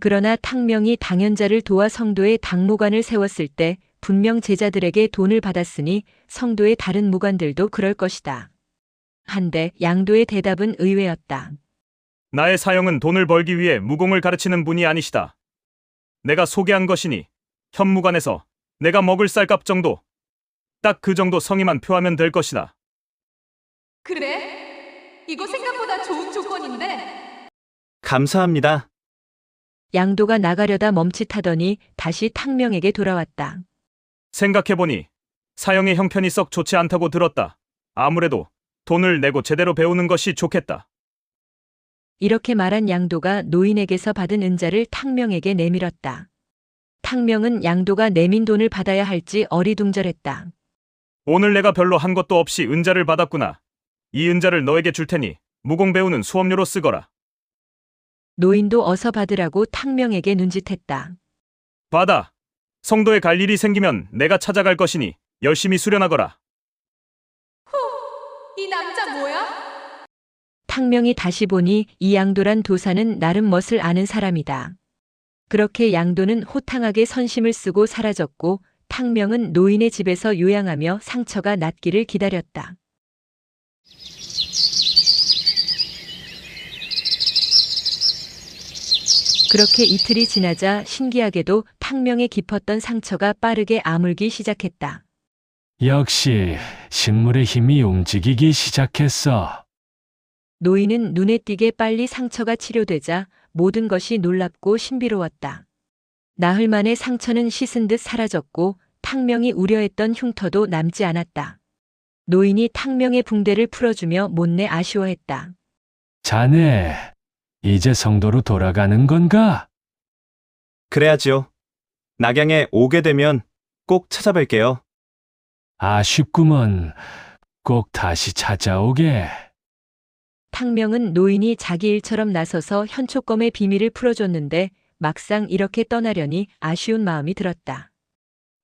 그러나 탕명이 당연자를 도와 성도의 당무관을 세웠을 때 분명 제자들에게 돈을 받았으니 성도의 다른 무관들도 그럴 것이다. 한데 양도의 대답은 의외였다. 나의 사형은 돈을 벌기 위해 무공을 가르치는 분이 아니시다. 내가 소개한 것이니 현무관에서 내가 먹을 쌀값 정도, 딱 그 정도 성의만 표하면 될 것이다. 그래? 이거 생각보다 좋은 조건인데? 감사합니다. 양도가 나가려다 멈칫하더니 다시 탕명에게 돌아왔다. 생각해보니 사형의 형편이 썩 좋지 않다고 들었다. 아무래도 돈을 내고 제대로 배우는 것이 좋겠다. 이렇게 말한 양도가 노인에게서 받은 은자를 탕명에게 내밀었다. 탕명은 양도가 내민 돈을 받아야 할지 어리둥절했다. 오늘 내가 별로 한 것도 없이 은자를 받았구나. 이 은자를 너에게 줄 테니 무공 배우는 수업료로 쓰거라. 노인도 어서 받으라고 탕명에게 눈짓했다. 받아. 성도에 갈 일이 생기면 내가 찾아갈 것이니 열심히 수련하거라. 이 남자 뭐야? 탕명이 다시 보니 이 양도란 도사는 나름 멋을 아는 사람이다. 그렇게 양도는 호탕하게 선심을 쓰고 사라졌고 탕명은 노인의 집에서 요양하며 상처가 낫기를 기다렸다. 그렇게 이틀이 지나자 신기하게도 탕명에 깊었던 상처가 빠르게 아물기 시작했다. 역시 식물의 힘이 움직이기 시작했어. 노인은 눈에 띄게 빨리 상처가 치료되자 모든 것이 놀랍고 신비로웠다. 나흘 만에 상처는 씻은 듯 사라졌고 탕명이 우려했던 흉터도 남지 않았다. 노인이 탕명의 붕대를 풀어주며 못내 아쉬워했다. 자네, 이제 성도로 돌아가는 건가? 그래야지요. 낙양에 오게 되면 꼭 찾아뵐게요. 아쉽구먼. 꼭 다시 찾아오게. 탕명은 노인이 자기 일처럼 나서서 현촉검의 비밀을 풀어줬는데 막상 이렇게 떠나려니 아쉬운 마음이 들었다.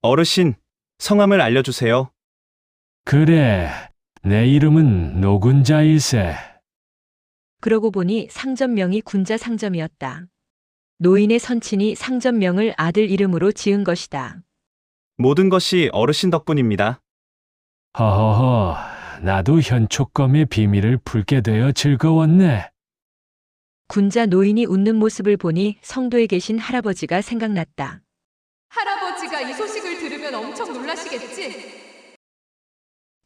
어르신, 성함을 알려주세요. 그래, 내 이름은 노군자일세. 그러고 보니 상점명이 군자 상점이었다. 노인의 선친이 상점명을 아들 이름으로 지은 것이다. 모든 것이 어르신 덕분입니다. 허허허, 나도 현촉검의 비밀을 풀게 되어 즐거웠네. 군자 노인이 웃는 모습을 보니 성도에 계신 할아버지가 생각났다. 할아버지가 이 소식을 들으면 엄청 놀라시겠지?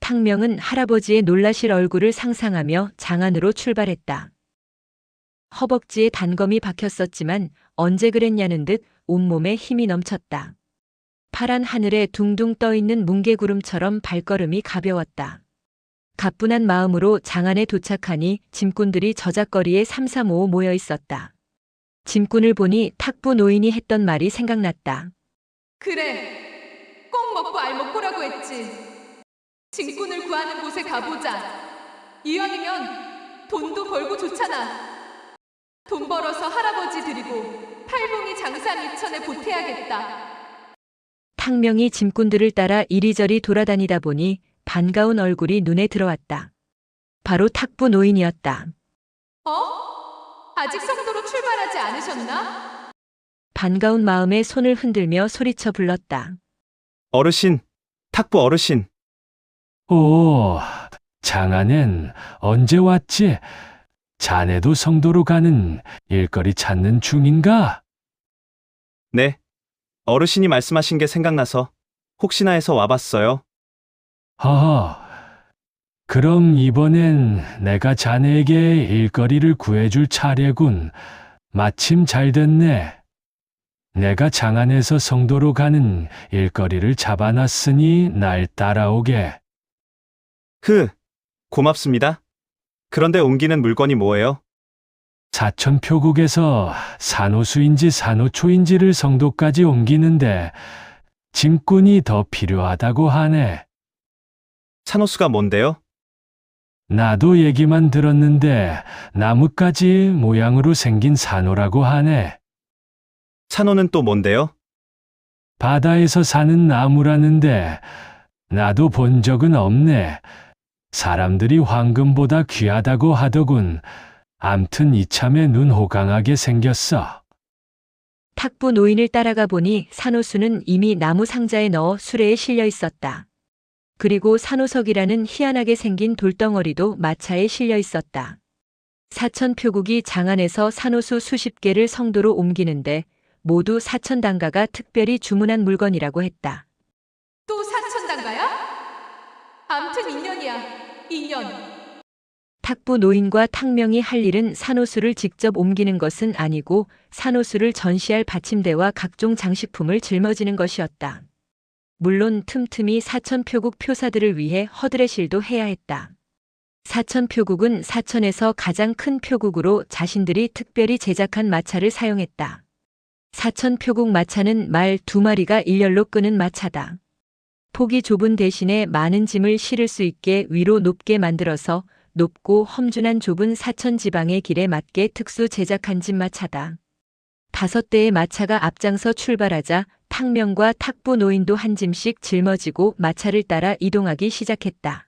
탕명은 할아버지의 놀라실 얼굴을 상상하며 장안으로 출발했다. 허벅지에 단검이 박혔었지만 언제 그랬냐는 듯 온몸에 힘이 넘쳤다. 파란 하늘에 둥둥 떠있는 뭉게구름처럼 발걸음이 가벼웠다. 가뿐한 마음으로 장안에 도착하니 짐꾼들이 저작거리에 삼삼오오 모여 있었다. 짐꾼을 보니 탁부 노인이 했던 말이 생각났다. 그래, 꼭 먹고 알먹고라고 했지. 짐꾼을 구하는 곳에 가보자. 이왕이면 돈도 벌고 좋잖아. 돈 벌어서 할아버지 드리고 팔봉이 장사 미천에 보태야겠다. 탕명이 짐꾼들을 따라 이리저리 돌아다니다 보니 반가운 얼굴이 눈에 들어왔다. 바로 탁부 노인이었다. 아직 성도로 출발하지 않으셨나? 반가운 마음에 손을 흔들며 소리쳐 불렀다. 어르신, 탁부 어르신. 오, 장안엔 언제 왔지? 자네도 성도로 가는 일거리 찾는 중인가? 네. 어르신이 말씀하신 게 생각나서 혹시나 해서 와봤어요. 허허. 그럼 이번엔 내가 자네에게 일거리를 구해줄 차례군. 마침 잘 됐네. 내가 장안에서 성도로 가는 일거리를 잡아놨으니 날 따라오게. 고맙습니다. 그런데 옮기는 물건이 뭐예요? 사천표국에서 산호수인지 산호초인지를 성도까지 옮기는데 짐꾼이 더 필요하다고 하네. 산호수가 뭔데요? 나도 얘기만 들었는데 나뭇가지 모양으로 생긴 산호라고 하네. 산호는 또 뭔데요? 바다에서 사는 나무라는데 나도 본 적은 없네. 사람들이 황금보다 귀하다고 하더군. 암튼 이참에 눈 호강하게 생겼어. 탁부 노인을 따라가 보니 산호수는 이미 나무 상자에 넣어 수레에 실려 있었다. 그리고 산호석이라는 희한하게 생긴 돌덩어리도 마차에 실려 있었다. 사천표국이 장안에서 산호수 수십 개를 성도로 옮기는데 모두 사천당가가 특별히 주문한 물건이라고 했다. 또 사천단가야? 암튼 인연이야. 인연. 탁부 노인과 탕명이 할 일은 산호수를 직접 옮기는 것은 아니고 산호수를 전시할 받침대와 각종 장식품을 짊어지는 것이었다. 물론 틈틈이 사천표국 표사들을 위해 허드렛일도 해야 했다. 사천표국은 사천에서 가장 큰 표국으로 자신들이 특별히 제작한 마차를 사용했다. 사천표국 마차는 말 2마리가 일렬로 끄는 마차다. 폭이 좁은 대신에 많은 짐을 실을 수 있게 위로 높게 만들어서 높고 험준한 좁은 사천 지방의 길에 맞게 특수 제작한 짐마차다. 5대의 마차가 앞장서 출발하자 탕명과 탁부 노인도 한 짐씩 짊어지고 마차를 따라 이동하기 시작했다.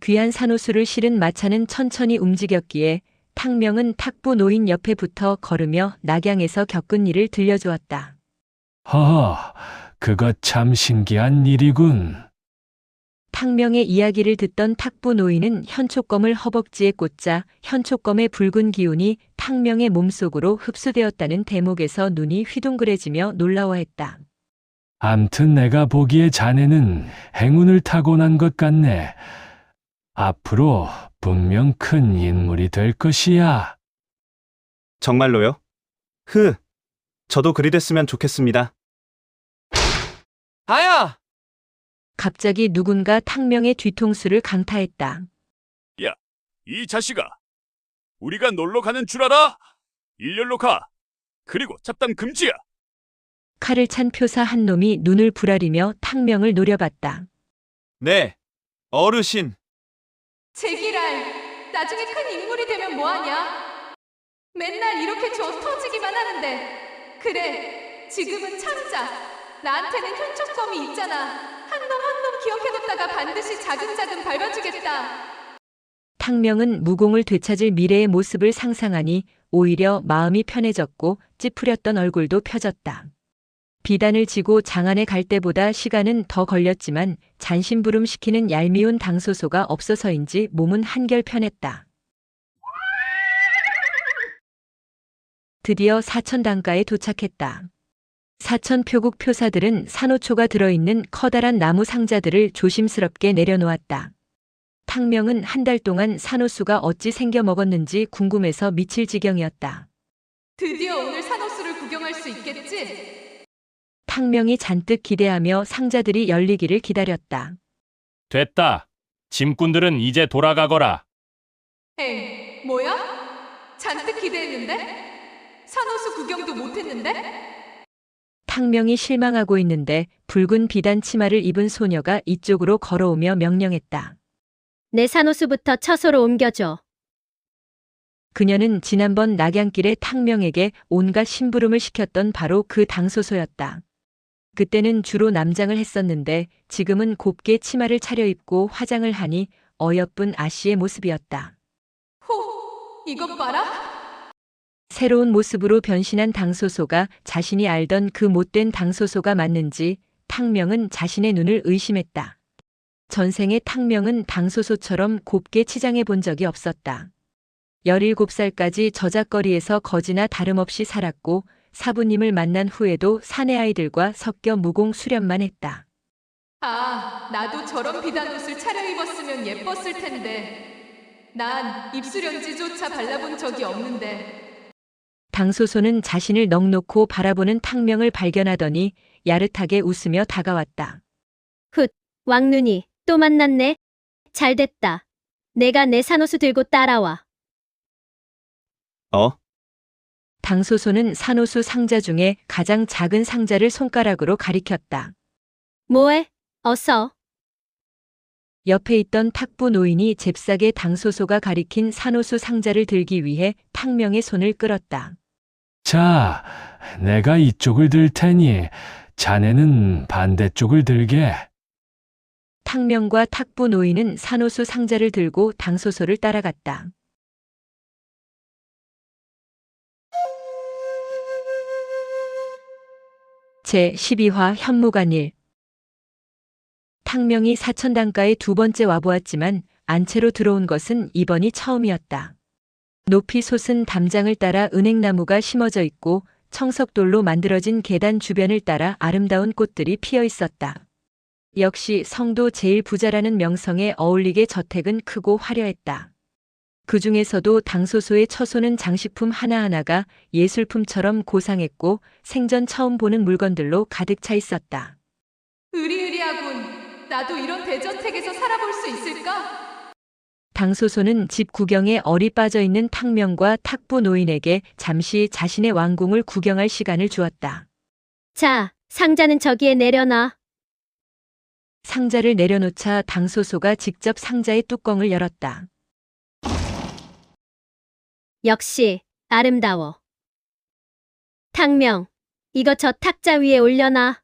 귀한 산호수를 실은 마차는 천천히 움직였기에 탕명은 탁부 노인 옆에 붙어 걸으며 낙양에서 겪은 일을 들려주었다. 허허, 그거 참 신기한 일이군. 탕명의 이야기를 듣던 탁부 노인은 현촉검을 허벅지에 꽂자 현촉검의 붉은 기운이 탕명의 몸속으로 흡수되었다는 대목에서 눈이 휘둥그레지며 놀라워했다. 암튼 내가 보기에 자네는 행운을 타고난 것 같네. 앞으로 분명 큰 인물이 될 것이야. 정말로요? 저도 그리 됐으면 좋겠습니다. 아야! 갑자기 누군가 탕명의 뒤통수를 강타했다. 이 자식아, 우리가 놀러 가는 줄 알아? 일렬로 가. 그리고 잡담 금지야. 칼을 찬 표사 한 놈이 눈을 부라리며 탕명을 노려봤다. 네, 어르신. 제기랄. 나중에 큰 인물이 되면 뭐하냐? 맨날 이렇게 저 터지기만 하는데. 그래, 지금은 참자. 나한테는 현촉검이 있잖아. 한 놈 한 놈 기억해뒀다가 반드시 자근자근 밟아주겠다. 탕명은 무공을 되찾을 미래의 모습을 상상하니 오히려 마음이 편해졌고 찌푸렸던 얼굴도 펴졌다. 비단을 지고 장안에 갈 때보다 시간은 더 걸렸지만 잔심부름시키는 얄미운 당소소가 없어서인지 몸은 한결 편했다. 드디어 사천당가에 도착했다. 사천표국 표사들은 산호초가 들어있는 커다란 나무 상자들을 조심스럽게 내려놓았다. 탕명은 한 달 동안 산호수가 어찌 생겨 먹었는지 궁금해서 미칠 지경이었다. 드디어 오늘 산호수를 구경할 수 있겠지? 탕명이 잔뜩 기대하며 상자들이 열리기를 기다렸다. 됐다. 짐꾼들은 이제 돌아가거라. 에이, 뭐야? 잔뜩 기대했는데? 산호수 구경도 못했는데? 탕명이 실망하고 있는데 붉은 비단 치마를 입은 소녀가 이쪽으로 걸어오며 명령했다. 내 산호수부터 처소로 옮겨줘. 그녀는 지난번 낙양길에 탕명에게 온갖 심부름을 시켰던 바로 그 당소소였다. 그때는 주로 남장을 했었는데 지금은 곱게 치마를 차려입고 화장을 하니 어여쁜 아씨의 모습이었다. 호, 이것 봐라. 새로운 모습으로 변신한 당소소가 자신이 알던 그 못된 당소소가 맞는지 탕명은 자신의 눈을 의심했다. 전생에 탕명은 당소소처럼 곱게 치장해 본 적이 없었다. 17살까지 저작거리에서 거지나 다름없이 살았고 사부님을 만난 후에도 사내 아이들과 섞여 무공 수련만 했다. 아, 나도 저런 비단 옷을 차려입었으면 예뻤을 텐데. 난 입수련지조차 발라본 적이 없는데. 당소소는 자신을 넋놓고 바라보는 탕명을 발견하더니 야릇하게 웃으며 다가왔다. 훗, 왕눈이 또 만났네. 잘됐다. 내가 내 산호수 들고 따라와. 당소소는 산호수 상자 중에 가장 작은 상자를 손가락으로 가리켰다. 뭐해? 어서. 옆에 있던 탁부 노인이 잽싸게 당소소가 가리킨 산호수 상자를 들기 위해 탕명의 손을 끌었다. 자, 내가 이쪽을 들 테니 자네는 반대쪽을 들게. 탕명과 탁부 노인은 산호수 상자를 들고 당소소를 따라갔다. 제12화 현무간일. 탕명이 사천단가에 두 번째 와보았지만 안채로 들어온 것은 이번이 처음이었다. 높이 솟은 담장을 따라 은행나무가 심어져 있고 청석돌로 만들어진 계단 주변을 따라 아름다운 꽃들이 피어 있었다. 역시 성도 제일 부자라는 명성에 어울리게 저택은 크고 화려했다. 그 중에서도 당소소의 처소는 장식품 하나하나가 예술품처럼 고상했고 생전 처음 보는 물건들로 가득 차 있었다. 으리으리하군. 나도 이런 대저택에서 살아볼 수 있을까? 당소소는 집 구경에 얼이 빠져 있는 탕명과 탁부 노인에게 잠시 자신의 왕궁을 구경할 시간을 주었다. 자, 상자는 저기에 내려놔. 상자를 내려놓자 당소소가 직접 상자의 뚜껑을 열었다. 역시 아름다워. 탕명, 이거 저 탁자 위에 올려놔.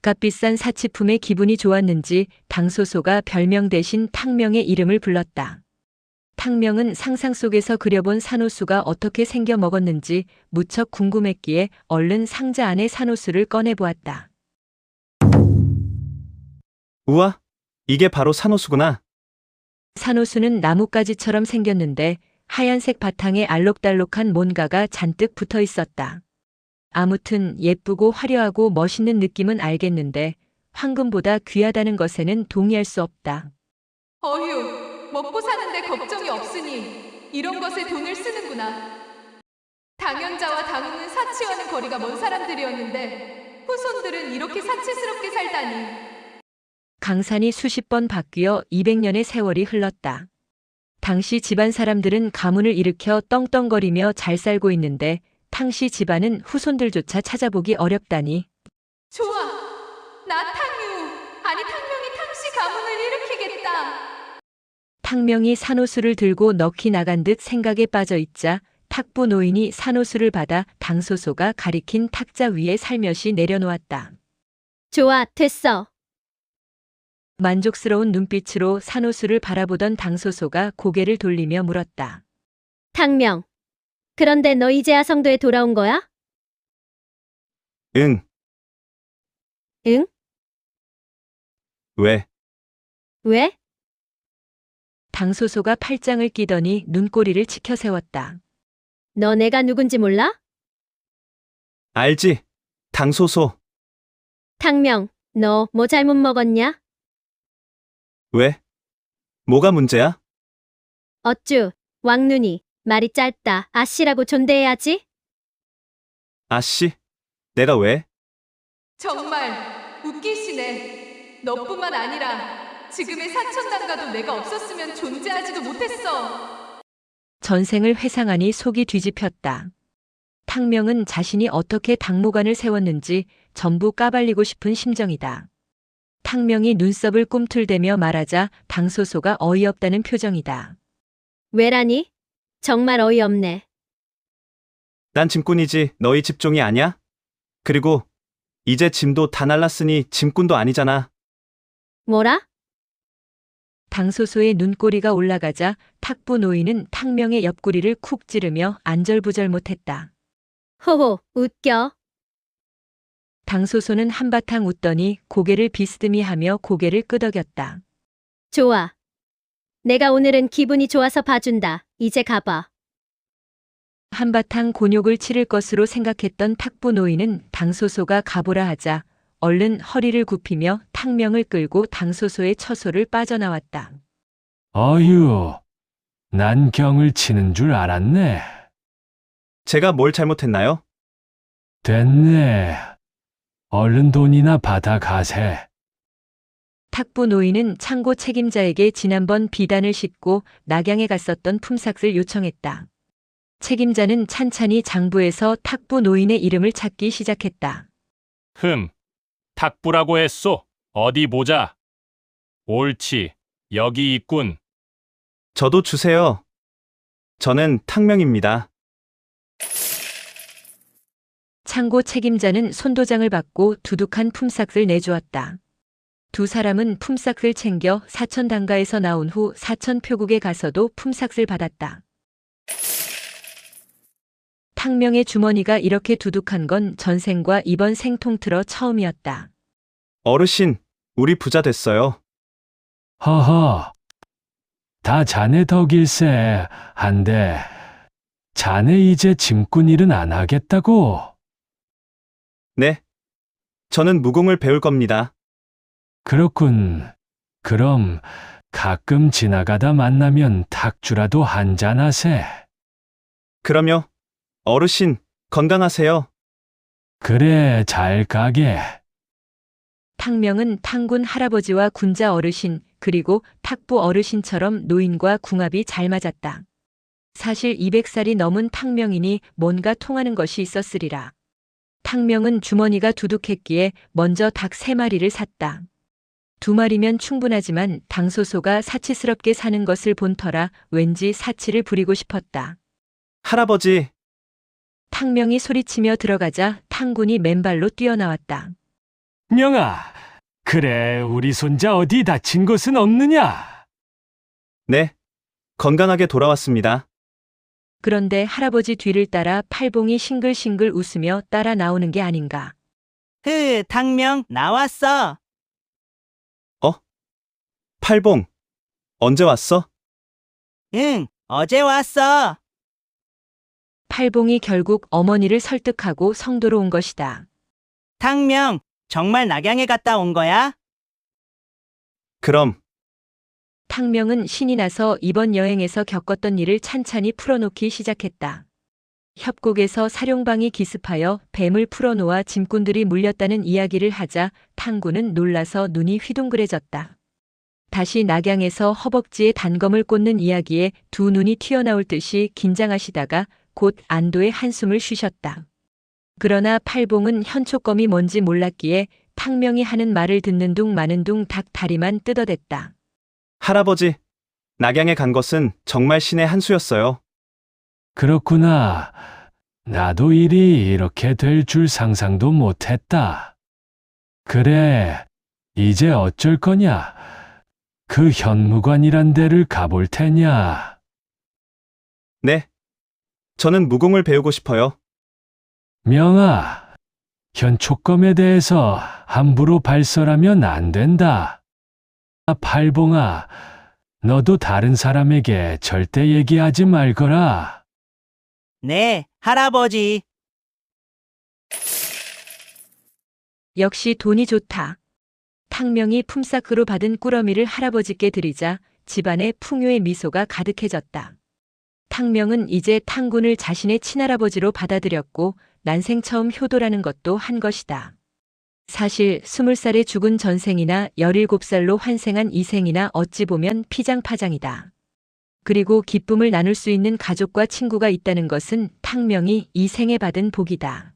값비싼 사치품에 기분이 좋았는지 당소소가 별명 대신 탕명의 이름을 불렀다. 탕명은 상상 속에서 그려본 산호수가 어떻게 생겨 먹었는지 무척 궁금했기에 얼른 상자 안의 산호수를 꺼내보았다. 우와, 이게 바로 산호수구나. 산호수는 나뭇가지처럼 생겼는데 하얀색 바탕에 알록달록한 뭔가가 잔뜩 붙어 있었다. 아무튼 예쁘고 화려하고 멋있는 느낌은 알겠는데 황금보다 귀하다는 것에는 동의할 수 없다. 어휴, 먹고 사는데 걱정이 없으니 이런 것에 돈을 쓰는구나. 당연자와 당후는 사치와는 거리가 먼 사람들이었는데 후손들은 이렇게 사치스럽게 살다니. 강산이 수십 번 바뀌어 200년의 세월이 흘렀다. 당시 집안 사람들은 가문을 일으켜 떵떵거리며 잘 살고 있는데 탕씨 집안은 후손들조차 찾아보기 어렵다니. 좋아. 나 탕유. 아니 탕명이 탕씨 가문을 일으키겠다. 탕명이 산호수를 들고 넋이 나간 듯 생각에 빠져 있자 탁부 노인이 산호수를 받아 당소소가 가리킨 탁자 위에 살며시 내려놓았다. 좋아, 됐어. 만족스러운 눈빛으로 산호수를 바라보던 당소소가 고개를 돌리며 물었다. 탕명, 그런데 너 이제야 성도에 돌아온 거야? 응, 응? 왜? 왜? 당소소가 팔짱을 끼더니 눈꼬리를 치켜 세웠다. 너 내가 누군지 몰라? 알지? 당소소. 탕명, 너 뭐 잘못 먹었냐? 왜? 뭐가 문제야? 어쭈, 왕눈이 말이 짧다. 아씨라고 존대해야지. 아씨, 내가 왜? 정말 웃기시네. 너뿐만 아니라 지금의 사천당가도 내가 없었으면 존재하지도 못했어. 전생을 회상하니 속이 뒤집혔다. 탕명은 자신이 어떻게 당무관을 세웠는지 전부 까발리고 싶은 심정이다. 탕명이 눈썹을 꿈틀대며 말하자 당소소가 어이없다는 표정이다. 왜라니? 정말 어이없네. 난 짐꾼이지 너희 집종이 아니야? 그리고 이제 짐도 다 날랐으니 짐꾼도 아니잖아. 뭐라? 당소소의 눈꼬리가 올라가자 탁부 노인은 탕명의 옆구리를 쿡 찌르며 안절부절 못했다. 호호, 웃겨. 당소소는 한바탕 웃더니 고개를 비스듬히 하며 고개를 끄덕였다. 좋아. 내가 오늘은 기분이 좋아서 봐준다. 이제 가봐. 한바탕 곤욕을 치를 것으로 생각했던 탁부 노인은 당소소가 가보라 하자 얼른 허리를 굽히며 탕명을 끌고 당소소의 처소를 빠져나왔다. 어휴, 난 경을 치는 줄 알았네. 제가 뭘 잘못했나요? 됐네. 얼른 돈이나 받아 가세. 탁부 노인은 창고 책임자에게 지난번 비단을 싣고 낙양에 갔었던 품삯을 요청했다. 책임자는 찬찬히 장부에서 탁부 노인의 이름을 찾기 시작했다. 탁부라고 했소. 어디 보자. 옳지, 여기 있군. 저도 주세요. 저는 탕명입니다. 창고 책임자는 손도장을 받고 두둑한 품삯을 내주었다. 두 사람은 품삯을 챙겨 사천단가에서 나온 후 사천표국에 가서도 품삯을 받았다. 탕명의 주머니가 이렇게 두둑한 건 전생과 이번 생 통틀어 처음이었다. 어르신, 우리 부자 됐어요. 허허. 다 자네 덕일세. 한데, 자네 이제 짐꾼 일은 안 하겠다고? 네. 저는 무공을 배울 겁니다. 그렇군. 그럼 가끔 지나가다 만나면 탁주라도 한잔 하세. 그럼요. 어르신, 건강하세요. 그래, 잘 가게. 탕명은 탕군 할아버지와 군자 어르신 그리고 탁부 어르신처럼 노인과 궁합이 잘 맞았다. 사실 200살이 넘은 탕명이니 뭔가 통하는 것이 있었으리라. 탕명은 주머니가 두둑했기에 먼저 닭 3마리를 샀다. 2마리면 충분하지만 당소소가 사치스럽게 사는 것을 본 터라 왠지 사치를 부리고 싶었다. 할아버지, 탕명이 소리치며 들어가자 탕군이 맨발로 뛰어나왔다. 명아, 그래, 우리 손자 어디 다친 곳은 없느냐? 네. 건강하게 돌아왔습니다. 그런데 할아버지 뒤를 따라 팔봉이 싱글싱글 웃으며 따라 나오는 게 아닌가. 탕명 나왔어. 팔봉, 언제 왔어? 응, 어제 왔어. 팔봉이 결국 어머니를 설득하고 성도로 온 것이다. 탕명, 정말 낙양에 갔다 온 거야? 그럼, 탕명은 신이 나서 이번 여행에서 겪었던 일을 찬찬히 풀어놓기 시작했다. 협곡에서 사룡방이 기습하여 뱀을 풀어놓아 짐꾼들이 물렸다는 이야기를 하자 탕군은 놀라서 눈이 휘둥그레졌다. 다시 낙양에서 허벅지에 단검을 꽂는 이야기에 두 눈이 튀어나올 듯이 긴장하시다가 곧 안도의 한숨을 쉬셨다. 그러나 팔봉은 현초검이 뭔지 몰랐기에 탕명이 하는 말을 듣는 둥 마는 둥 닭 다리만 뜯어댔다. 할아버지, 낙양에 간 것은 정말 신의 한 수였어요. 그렇구나. 나도 일이 이렇게 될 줄 상상도 못했다. 그래, 이제 어쩔 거냐? 그 현무관이란 데를 가볼 테냐? 네. 저는 무공을 배우고 싶어요. 명아, 현촉검에 대해서 함부로 발설하면 안 된다. 팔봉아, 너도 다른 사람에게 절대 얘기하지 말거라. 네, 할아버지. 역시 돈이 좋다. 탕명이 품삯으로 받은 꾸러미를 할아버지께 드리자 집안에 풍요의 미소가 가득해졌다. 탕명은 이제 탕군을 자신의 친할아버지로 받아들였고 난생 처음 효도라는 것도 한 것이다. 사실 20살에 죽은 전생이나 17살로 환생한 이생이나 어찌 보면 피장파장이다. 그리고 기쁨을 나눌 수 있는 가족과 친구가 있다는 것은 탕명이 이 생에 받은 복이다.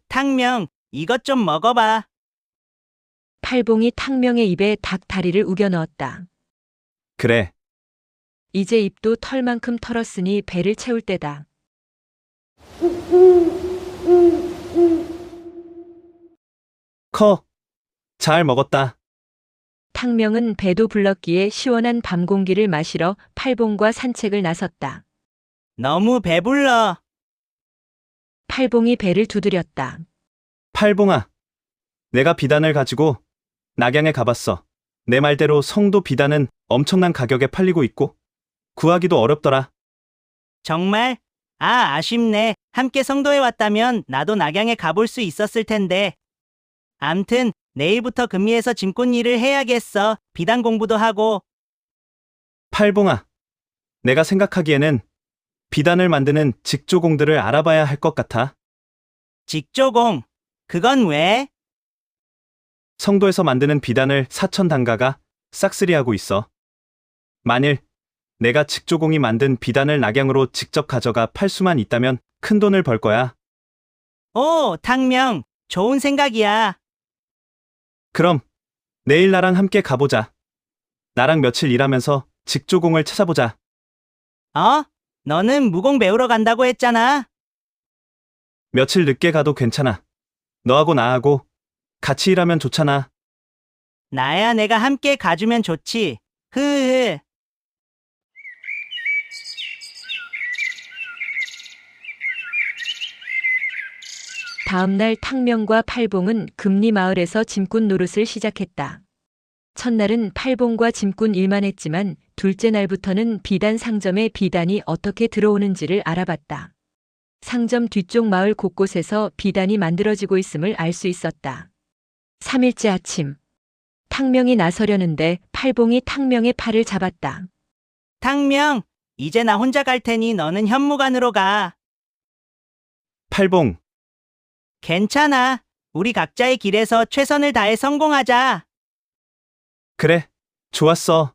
탕명, 이것 좀 먹어봐. 팔봉이 탕명의 입에 닭 다리를 우겨 넣었다. 그래. 이제 입도 털만큼 털었으니 배를 채울 때다. 커. 잘 먹었다. 탕명은 배도 불렀기에 시원한 밤 공기를 마시러 팔봉과 산책을 나섰다. 너무 배불러. 팔봉이 배를 두드렸다. 팔봉아, 내가 비단을 가지고 낙양에 가봤어. 내 말대로 성도 비단은 엄청난 가격에 팔리고 있고 구하기도 어렵더라. 정말? 아쉽네. 함께 성도에 왔다면 나도 낙양에 가볼 수 있었을 텐데. 암튼 내일부터 금리에서 짐꾼 일을 해야겠어. 비단 공부도 하고. 팔봉아, 내가 생각하기에는 비단을 만드는 직조공들을 알아봐야 할 것 같아. 직조공. 그건 왜? 성도에서 만드는 비단을 사천단가가 싹쓸이하고 있어. 만일 내가 직조공이 만든 비단을 낙양으로 직접 가져가 팔 수만 있다면 큰 돈을 벌 거야. 오, 탕명. 좋은 생각이야. 그럼 내일 나랑 함께 가보자. 나랑 며칠 일하면서 직조공을 찾아보자. 너는 무공 배우러 간다고 했잖아. 며칠 늦게 가도 괜찮아. 너하고 나하고 같이 일하면 좋잖아. 나야 내가 함께 가주면 좋지. 흐흐. 다음 날 탕명과 팔봉은 금리 마을에서 짐꾼 노릇을 시작했다. 첫날은 팔봉과 짐꾼 일만 했지만 둘째 날부터는 비단 상점에 비단이 어떻게 들어오는지를 알아봤다. 상점 뒤쪽 마을 곳곳에서 비단이 만들어지고 있음을 알 수 있었다. 3일째 아침, 탕명이 나서려는데 팔봉이 탕명의 팔을 잡았다. 탕명, 이제 나 혼자 갈 테니 너는 현무관으로 가. 팔봉, 괜찮아. 우리 각자의 길에서 최선을 다해 성공하자. 그래, 좋았어.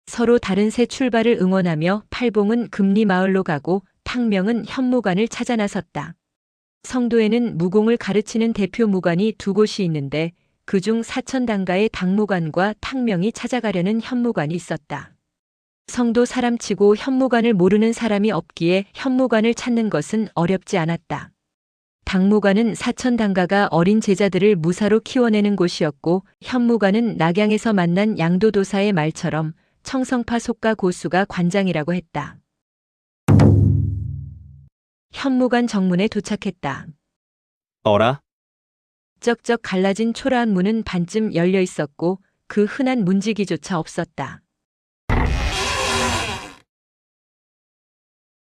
서로 다른 새 출발을 응원하며 팔봉은 금리 마을로 가고 탕명은 현무관을 찾아 나섰다. 성도에는 무공을 가르치는 대표 무관이 두 곳이 있는데 그중 사천단가의 당무관과 탕명이 찾아가려는 현무관이 있었다. 성도 사람치고 현무관을 모르는 사람이 없기에 현무관을 찾는 것은 어렵지 않았다. 당무관은 사천단가가 어린 제자들을 무사로 키워내는 곳이었고 현무관은 낙양에서 만난 양도도사의 말처럼 청성파 속가 고수가 관장이라고 했다. 현무관 정문에 도착했다. 어라? 쩍쩍 갈라진 초라한 문은 반쯤 열려 있었고 그 흔한 문지기조차 없었다.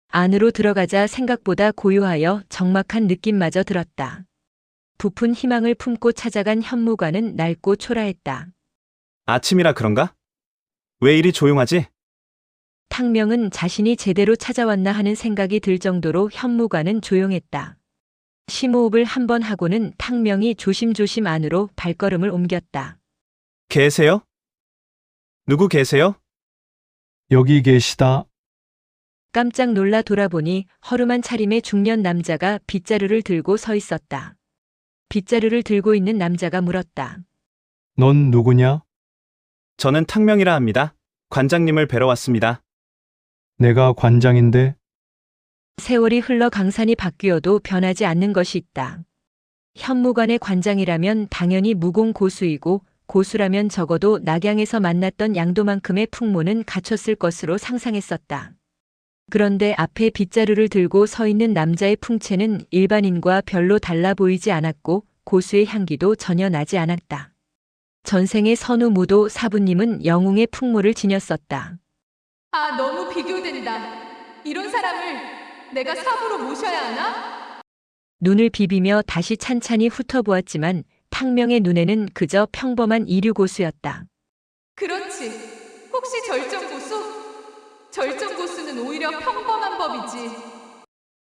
안으로 들어가자 생각보다 고요하여 적막한 느낌마저 들었다. 부푼 희망을 품고 찾아간 현무관은 낡고 초라했다. 아침이라 그런가? 왜 이리 조용하지? 탕명은 자신이 제대로 찾아왔나 하는 생각이 들 정도로 현무관은 조용했다. 심호흡을 한 번 하고는 탕명이 조심조심 안으로 발걸음을 옮겼다. 계세요? 누구 계세요? 여기 계시다. 깜짝 놀라 돌아보니 허름한 차림의 중년 남자가 빗자루를 들고 서 있었다. 빗자루를 들고 있는 남자가 물었다. 넌 누구냐? 저는 탕명이라 합니다. 관장님을 뵈러 왔습니다. 내가 관장인데. 세월이 흘러 강산이 바뀌어도 변하지 않는 것이 있다. 현무관의 관장이라면 당연히 무공 고수이고 고수라면 적어도 낙양에서 만났던 양도만큼의 풍모는 갖췄을 것으로 상상했었다. 그런데 앞에 빗자루를 들고 서 있는 남자의 풍채는 일반인과 별로 달라 보이지 않았고 고수의 향기도 전혀 나지 않았다. 전생의 선우 무도 사부님은 영웅의 풍모를 지녔었다. 너무 비교된다. 이런 사람을 내가 사부로 모셔야 하나? 눈을 비비며 다시 찬찬히 훑어보았지만 탕명의 눈에는 그저 평범한 이류 고수였다. 그렇지. 혹시 절정고수? 절정고수는 오히려 평범한 법이지.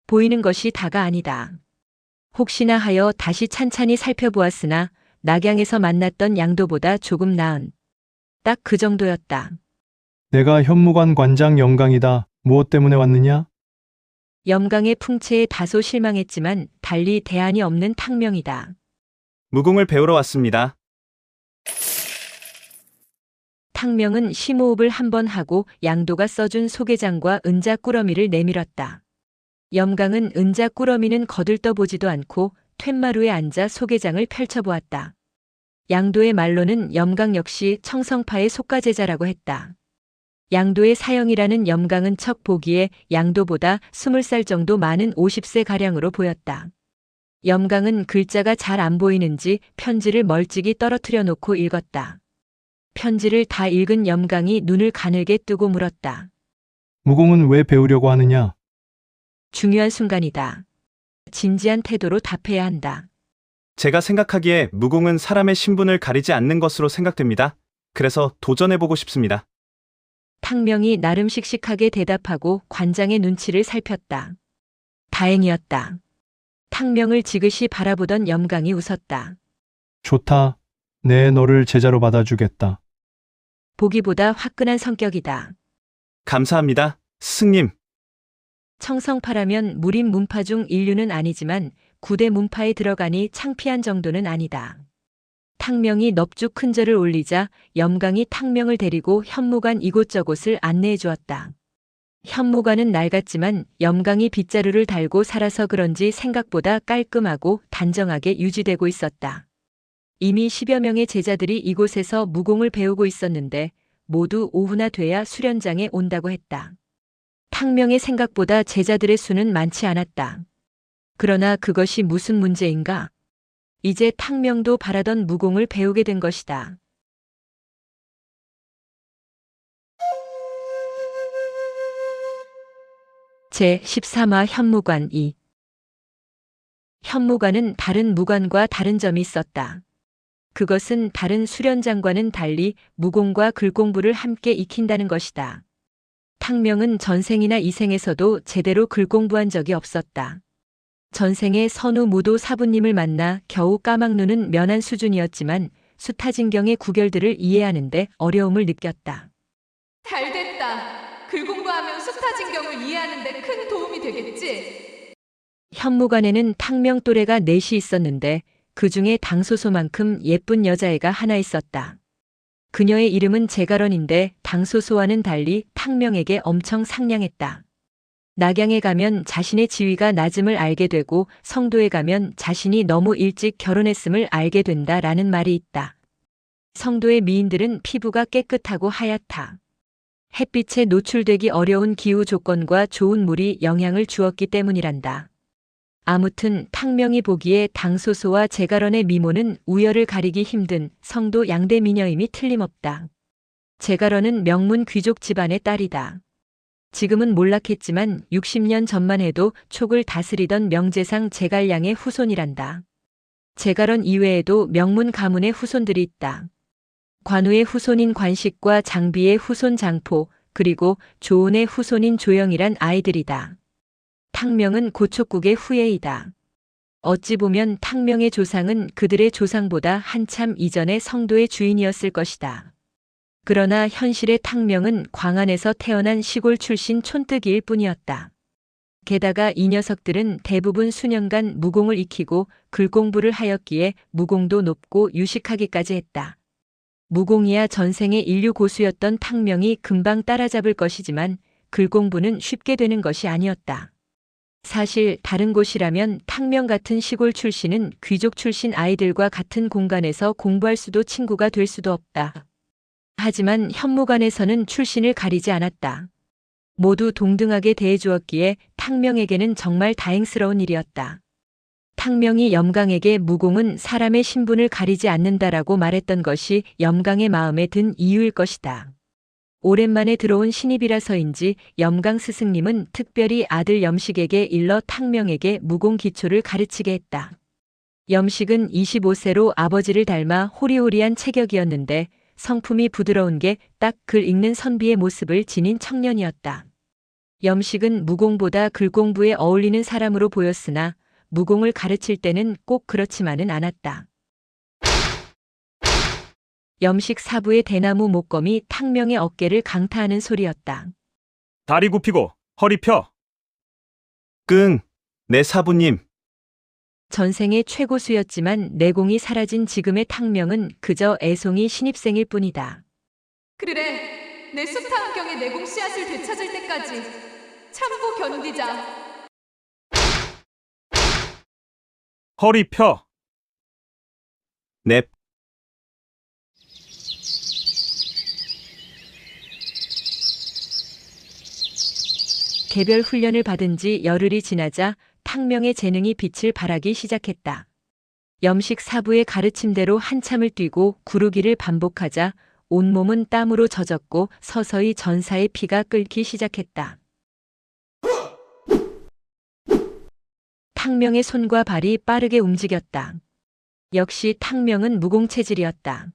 보이는 것이 다가 아니다. 혹시나 하여 다시 찬찬히 살펴보았으나 낙양에서 만났던 양도보다 조금 나은. 딱 그 정도였다. 내가 현무관 관장 영강이다. 무엇 때문에 왔느냐? 염강의 풍채에 다소 실망했지만 달리 대안이 없는 탕명이다. 무공을 배우러 왔습니다. 탕명은 심호흡을 한 번 하고 양도가 써준 소개장과 은자 꾸러미를 내밀었다. 염강은 은자 꾸러미는 거들떠보지도 않고 툇마루에 앉아 소개장을 펼쳐보았다. 양도의 말로는 염강 역시 청성파의 속가제자라고 했다. 양도의 사형이라는 염강은 척 보기에 양도보다 20살 정도 많은 50세가량으로 보였다. 염강은 글자가 잘 안 보이는지 편지를 멀찍이 떨어뜨려 놓고 읽었다. 편지를 다 읽은 염강이 눈을 가늘게 뜨고 물었다. 무공은 왜 배우려고 하느냐? 중요한 순간이다. 진지한 태도로 답해야 한다. 제가 생각하기에 무공은 사람의 신분을 가리지 않는 것으로 생각됩니다. 그래서 도전해보고 싶습니다. 탕명이 나름 씩씩하게 대답하고 관장의 눈치를 살폈다. 다행이었다. 탕명을 지그시 바라보던 염강이 웃었다. 좋다. 내 너를 제자로 받아주겠다. 보기보다 화끈한 성격이다. 감사합니다, 스승님. 청성파라면 무림 문파 중 인류는 아니지만 구대 문파에 들어가니 창피한 정도는 아니다. 탕명이 넙죽 큰절을 올리자 염강이 탕명을 데리고 현무관 이곳저곳을 안내해 주었다. 현무관은 낡았지만 염강이 빗자루를 달고 살아서 그런지 생각보다 깔끔하고 단정하게 유지되고 있었다. 이미 10여 명의 제자들이 이곳에서 무공을 배우고 있었는데 모두 오후나 돼야 수련장에 온다고 했다. 탕명의 생각보다 제자들의 수는 많지 않았다. 그러나 그것이 무슨 문제인가? 이제 탕명도 바라던 무공을 배우게 된 것이다. 제13화 현무관 2. 현무관은 다른 무관과 다른 점이 있었다. 그것은 다른 수련장과는 달리 무공과 글공부를 함께 익힌다는 것이다. 탕명은 전생이나 이생에서도 제대로 글공부한 적이 없었다. 전생에 선우 무도 사부님을 만나 겨우 까막눈은 면한 수준이었지만 수타진경의 구결들을 이해하는데 어려움을 느꼈다. 잘 됐다. 글 공부하면 수타진경을 이해하는 데 큰 도움이 되겠지? 현무관에는 탕명 또래가 넷이 있었는데 그 중에 당소소만큼 예쁜 여자애가 하나 있었다. 그녀의 이름은 제가런인데 당소소와는 달리 탕명에게 엄청 상냥했다. 낙양에 가면 자신의 지위가 낮음을 알게 되고 성도에 가면 자신이 너무 일찍 결혼했음을 알게 된다라는 말이 있다. 성도의 미인들은 피부가 깨끗하고 하얗다. 햇빛에 노출되기 어려운 기후 조건과 좋은 물이 영향을 주었기 때문이란다. 아무튼 탕명이 보기에 당소소와 제가런의 미모는 우열을 가리기 힘든 성도 양대 미녀임이 틀림없다. 제가런은 명문 귀족 집안의 딸이다. 지금은 몰락했지만 60년 전만 해도 촉을 다스리던 명재상 제갈량의 후손이란다. 제가런 이외에도 명문 가문의 후손들이 있다. 관우의 후손인 관식과 장비의 후손 장포, 그리고 조은의 후손인 조영이란 아이들이다. 탕명은 고촉국의 후예이다. 어찌 보면 탕명의 조상은 그들의 조상보다 한참 이전의 성도의 주인이었을 것이다. 그러나 현실의 탕명은 광안에서 태어난 시골 출신 촌뜨기일 뿐이었다. 게다가 이 녀석들은 대부분 수년간 무공을 익히고 글공부를 하였기에 무공도 높고 유식하기까지 했다. 무공이야 전생의 인류 고수였던 탕명이 금방 따라잡을 것이지만 글공부는 쉽게 되는 것이 아니었다. 사실 다른 곳이라면 탕명 같은 시골 출신은 귀족 출신 아이들과 같은 공간에서 공부할 수도 친구가 될 수도 없다. 하지만 현무관에서는 출신을 가리지 않았다. 모두 동등하게 대해주었기에 탕명에게는 정말 다행스러운 일이었다. 탕명이 염강에게 무공은 사람의 신분을 가리지 않는다라고 말했던 것이 염강의 마음에 든 이유일 것이다. 오랜만에 들어온 신입이라서인지 염강 스승님은 특별히 아들 염식에게 일러 탕명에게 무공 기초를 가르치게 했다. 염식은 25세로 아버지를 닮아 호리호리한 체격이었는데 성품이 부드러운 게 딱 글 읽는 선비의 모습을 지닌 청년이었다. 염식은 무공보다 글공부에 어울리는 사람으로 보였으나 무공을 가르칠 때는 꼭 그렇지만은 않았다. 염식 사부의 대나무 목검이 탕명의 어깨를 강타하는 소리였다. 다리 굽히고 허리 펴. 끙, 내 사부님. 전생의 최고수였지만 내공이 사라진 지금의 탕명은 그저 애송이 신입생일 뿐이다. 그래, 내 수타안경의 내공 씨앗을 되찾을 때까지 참고 견디자. 허리 펴. 넵. 개별 훈련을 받은 지 열흘이 지나자 탕명의 재능이 빛을 발하기 시작했다. 염식 사부의 가르침대로 한참을 뛰고 구르기를 반복하자 온몸은 땀으로 젖었고 서서히 전사의 피가 끓기 시작했다. 탕명의 손과 발이 빠르게 움직였다. 역시 탕명은 무공체질이었다.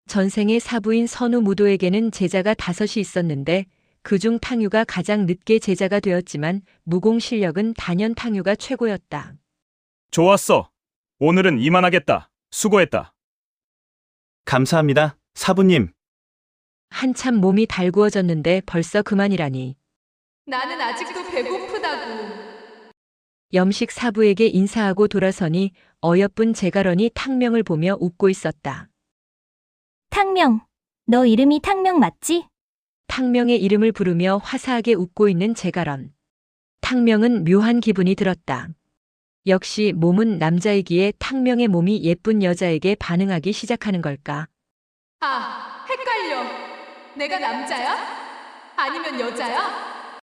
전생의 사부인 선우 무도에게는 제자가 5이 있었는데 그중 탕유가 가장 늦게 제자가 되었지만 무공 실력은 단연 탕유가 최고였다. 좋았어. 오늘은 이만하겠다. 수고했다. 감사합니다, 사부님. 한참 몸이 달구어졌는데 벌써 그만이라니. 나는 아직도 배고프다고. 염식 사부에게 인사하고 돌아서니 어여쁜 제가런이 탕명을 보며 웃고 있었다. 탕명, 너 이름이 탕명 맞지? 탕명의 이름을 부르며 화사하게 웃고 있는 제가런. 탕명은 묘한 기분이 들었다. 역시 몸은 남자이기에 탕명의 몸이 예쁜 여자에게 반응하기 시작하는 걸까? 아, 헷갈려. 내가 남자야? 아니면 여자야?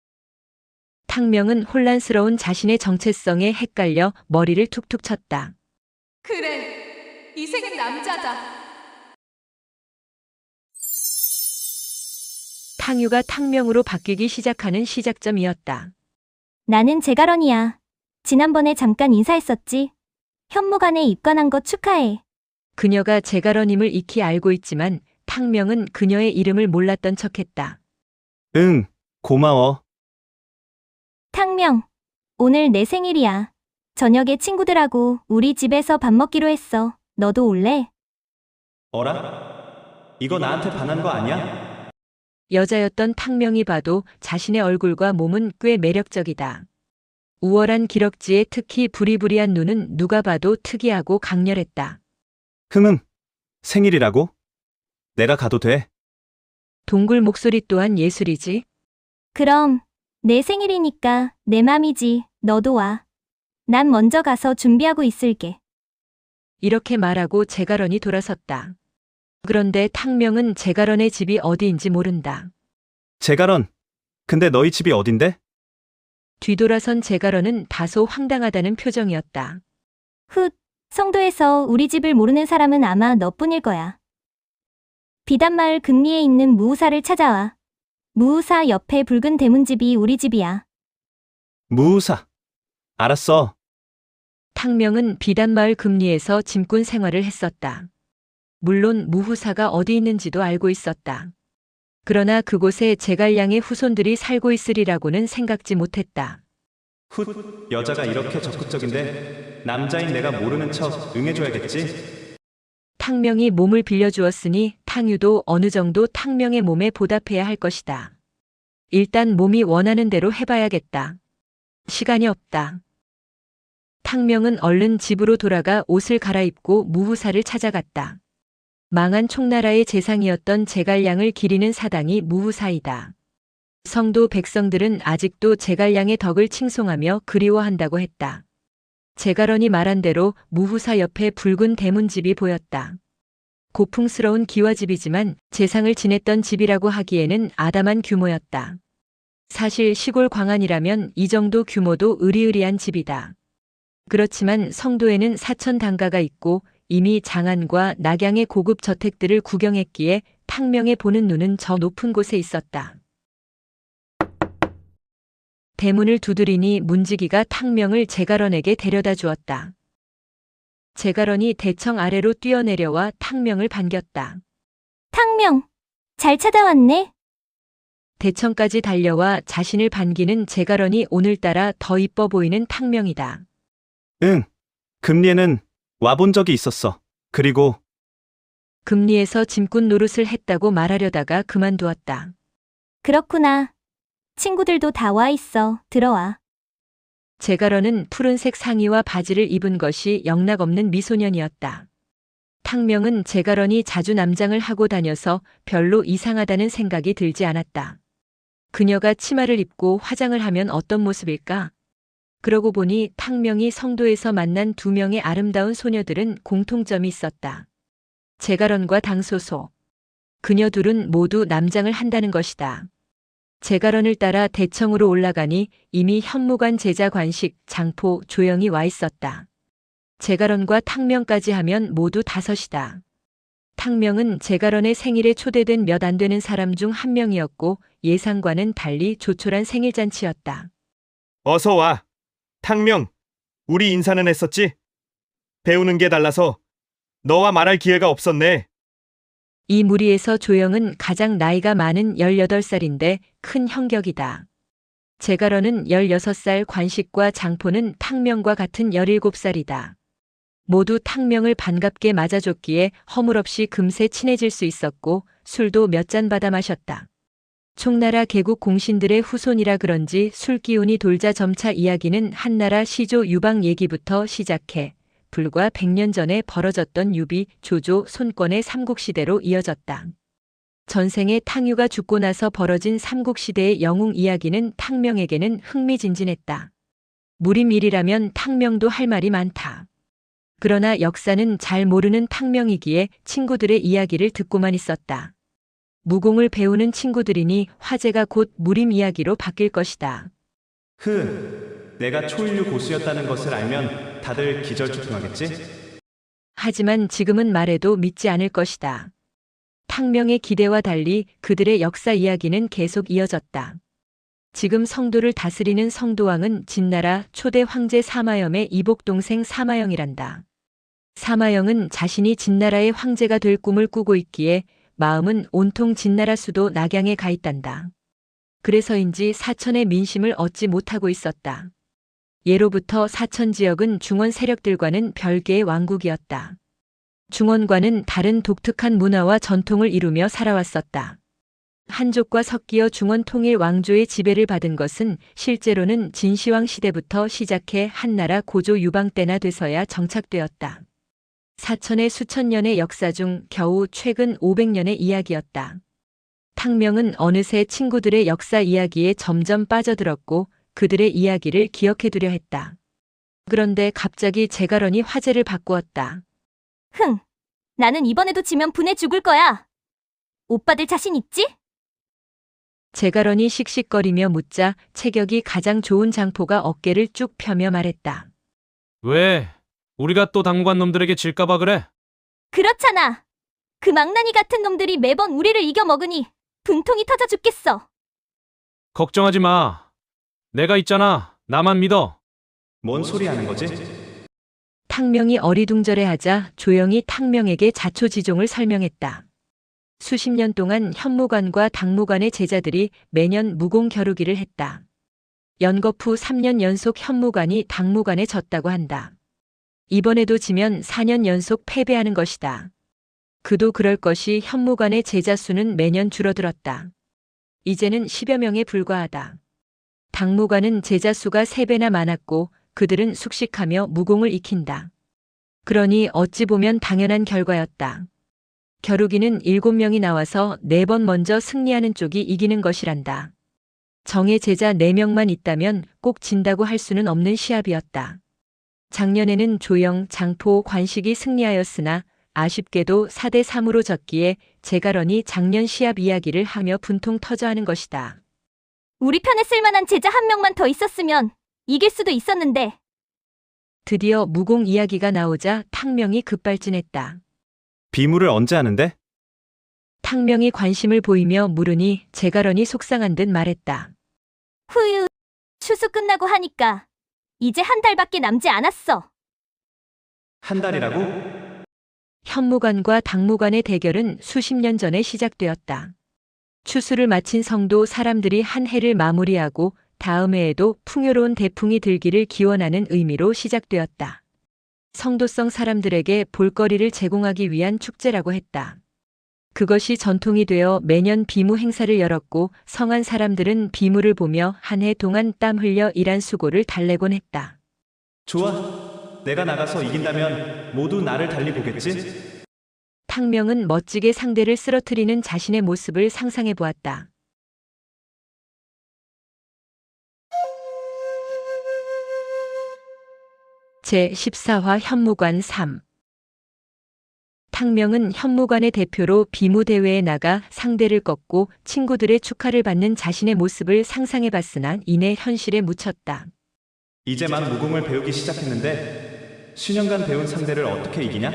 탕명은 혼란스러운 자신의 정체성에 헷갈려 머리를 툭툭 쳤다. 그래, 이 생은 남자다. 탕유가 탕명으로 바뀌기 시작하는 시작점이었다. 나는 제가런이야. 지난번에 잠깐 인사했었지. 현무관에 입관한 거 축하해. 그녀가 제가런임을 익히 알고 있지만 탕명은 그녀의 이름을 몰랐던 척했다. 응, 고마워. 탕명, 오늘 내 생일이야. 저녁에 친구들하고 우리 집에서 밥 먹기로 했어. 너도 올래? 어라? 이거 나한테 반한 거 아니야? 여자였던 탕명이 봐도 자신의 얼굴과 몸은 꽤 매력적이다. 우월한 기럭지에 특히 부리부리한 눈은 누가 봐도 특이하고 강렬했다. 생일이라고? 내가 가도 돼? 동굴 목소리 또한 예술이지. 그럼 내 생일이니까 내 맘이지. 너도 와. 난 먼저 가서 준비하고 있을게. 이렇게 말하고 제가런이 돌아섰다. 그런데 탕명은 제가런의 집이 어디인지 모른다. 제가런, 근데 너희 집이 어딘데? 뒤돌아선 제가런은 다소 황당하다는 표정이었다. 훗, 성도에서 우리 집을 모르는 사람은 아마 너뿐일 거야. 비단마을 금리에 있는 무우사를 찾아와. 무우사 옆에 붉은 대문집이 우리 집이야. 무우사. 알았어. 탕명은 비단마을 금리에서 짐꾼 생활을 했었다. 물론 무후사가 어디 있는지도 알고 있었다. 그러나 그곳에 제갈량의 후손들이 살고 있으리라고는 생각지 못했다. 여자가 이렇게 적극적인데 남자인 내가 모르는 척 응해줘야겠지? 탕명이 몸을 빌려주었으니 탕유도 어느 정도 탕명의 몸에 보답해야 할 것이다. 일단 몸이 원하는 대로 해봐야겠다. 시간이 없다. 탕명은 얼른 집으로 돌아가 옷을 갈아입고 무후사를 찾아갔다. 망한 총나라의 재상이었던 제갈량을 기리는 사당이 무후사이다. 성도 백성들은 아직도 제갈량의 덕을 칭송하며 그리워한다고 했다. 제가런이 말한 대로 무후사 옆에 붉은 대문집이 보였다. 고풍스러운 기와집이지만 재상을 지냈던 집이라고 하기에는 아담한 규모였다. 사실 시골 광안이라면 이 정도 규모도 으리으리한 집이다. 그렇지만 성도에는 사천 당가가 있고 이미 장안과 낙양의 고급 저택들을 구경했기에 탕명의 보는 눈은 저 높은 곳에 있었다. 대문을 두드리니 문지기가 탕명을 제가런에게 데려다 주었다. 제가런이 대청 아래로 뛰어내려와 탕명을 반겼다. 탕명, 잘 찾아왔네. 대청까지 달려와 자신을 반기는 제가런이 오늘따라 더 이뻐 보이는 탕명이다. 응, 금리에는 와본 적이 있었어. 그리고 금리에서 짐꾼 노릇을 했다고 말하려다가 그만두었다. 그렇구나. 친구들도 다 와 있어. 들어와. 제가런은 푸른색 상의와 바지를 입은 것이 영락없는 미소년이었다. 탕명은 제가런이 자주 남장을 하고 다녀서 별로 이상하다는 생각이 들지 않았다. 그녀가 치마를 입고 화장을 하면 어떤 모습일까? 그러고 보니 탕명이 성도에서 만난 2명의 아름다운 소녀들은 공통점이 있었다. 제가런과 당소소. 그녀 둘은 모두 남장을 한다는 것이다. 제가런을 따라 대청으로 올라가니 이미 현무관 제자 관식, 장포, 조영이 와 있었다. 제가런과 탕명까지 하면 모두 5이다. 탕명은 제가런의 생일에 초대된 몇 안 되는 사람 중 한 명이었고 예상과는 달리 조촐한 생일잔치였다. 어서 와. 탕명, 우리 인사는 했었지? 배우는 게 달라서 너와 말할 기회가 없었네. 이 무리에서 조영은 가장 나이가 많은 18살인데 큰 형격이다. 제가런은 16살, 관식과 장포는 탕명과 같은 17살이다. 모두 탕명을 반갑게 맞아줬기에 허물없이 금세 친해질 수 있었고 술도 몇 잔 받아 마셨다. 총나라 개국 공신들의 후손이라 그런지 술 기운이 돌자 점차 이야기는 한나라 시조 유방 얘기부터 시작해 불과 100년 전에 벌어졌던 유비, 조조, 손권의 삼국시대로 이어졌다. 전생에 탕유가 죽고 나서 벌어진 삼국시대의 영웅 이야기는 탕명에게는 흥미진진했다. 무림일이라면 탕명도 할 말이 많다. 그러나 역사는 잘 모르는 탕명이기에 친구들의 이야기를 듣고만 있었다. 무공을 배우는 친구들이니 화제가 곧 무림 이야기로 바뀔 것이다. 내가 초일류 고수였다는 것을 알면 다들 기절초풍하겠지? 하지만 지금은 말해도 믿지 않을 것이다. 탕명의 기대와 달리 그들의 역사 이야기는 계속 이어졌다. 지금 성도를 다스리는 성도왕은 진나라 초대 황제 사마염의 이복동생 사마영이란다. 사마영은 자신이 진나라의 황제가 될 꿈을 꾸고 있기에 마음은 온통 진나라 수도 낙양에 가 있단다. 그래서인지 사천의 민심을 얻지 못하고 있었다. 예로부터 사천 지역은 중원 세력들과는 별개의 왕국이었다. 중원과는 다른 독특한 문화와 전통을 이루며 살아왔었다. 한족과 섞이어 중원 통일 왕조의 지배를 받은 것은 실제로는 진시황 시대부터 시작해 한나라 고조 유방 때나 돼서야 정착되었다. 사천의 수천 년의 역사 중 겨우 최근 500년의 이야기였다. 탕명은 어느새 친구들의 역사 이야기에 점점 빠져들었고 그들의 이야기를 기억해두려 했다. 그런데 갑자기 제가런이 화제를 바꾸었다. 나는 이번에도 지면 분해 죽을 거야. 오빠들 자신 있지? 제가런이 씩씩거리며 묻자 체격이 가장 좋은 장포가 어깨를 쭉 펴며 말했다. 왜? 우리가 또 당무관 놈들에게 질까봐 그래? 그렇잖아. 그 망나니 같은 놈들이 매번 우리를 이겨먹으니 분통이 터져 죽겠어. 걱정하지 마. 내가 있잖아. 나만 믿어. 뭔 소리 하는 거지? 탕명이 어리둥절해하자 조영이 탕명에게 자초지종을 설명했다. 수십 년 동안 현무관과 당무관의 제자들이 매년 무공 겨루기를 했다. 연겁 후 3년 연속 현무관이 당무관에 졌다고 한다. 이번에도 지면 4년 연속 패배하는 것이다. 그도 그럴 것이 현무관의 제자 수는 매년 줄어들었다. 이제는 10여 명에 불과하다. 당무관은 제자 수가 3배나 많았고 그들은 숙식하며 무공을 익힌다. 그러니 어찌 보면 당연한 결과였다. 겨루기는 7명이 나와서 4번 먼저 승리하는 쪽이 이기는 것이란다. 정예 제자 4명만 있다면 꼭 진다고 할 수는 없는 시합이었다. 작년에는 조영, 장포, 관식이 승리하였으나 아쉽게도 4대 3으로 졌기에 제가런이 작년 시합 이야기를 하며 분통 터져하는 것이다. 우리 편에 쓸만한 제자 한 명만 더 있었으면 이길 수도 있었는데. 드디어 무공 이야기가 나오자 탕명이 급발진했다. 비무를 언제 하는데? 탕명이 관심을 보이며 물으니 제가런이 속상한 듯 말했다. 후유, 추수 끝나고 하니까 이제 한 달밖에 남지 않았어. 한 달이라고? 현무관과 당무관의 대결은 수십 년 전에 시작되었다. 추수를 마친 성도 사람들이 한 해를 마무리하고 다음 해에도 풍요로운 대풍이 들기를 기원하는 의미로 시작되었다. 성도성 사람들에게 볼거리를 제공하기 위한 축제라고 했다. 그것이 전통이 되어 매년 비무 행사를 열었고 성한 사람들은 비무를 보며 한 해 동안 땀 흘려 일한 수고를 달래곤 했다. 좋아. 내가 나가서 이긴다면 모두 나를 달리 보겠지? 탕명은 멋지게 상대를 쓰러뜨리는 자신의 모습을 상상해 보았다. 제14화 현무관 3. 탕명은 현무관의 대표로 비무대회에 나가 상대를 꺾고 친구들의 축하를 받는 자신의 모습을 상상해 봤으나 이내 현실에 묻혔다. 이제 막 무공을 배우기 시작했는데 수년간 배운 상대를 어떻게 이기냐?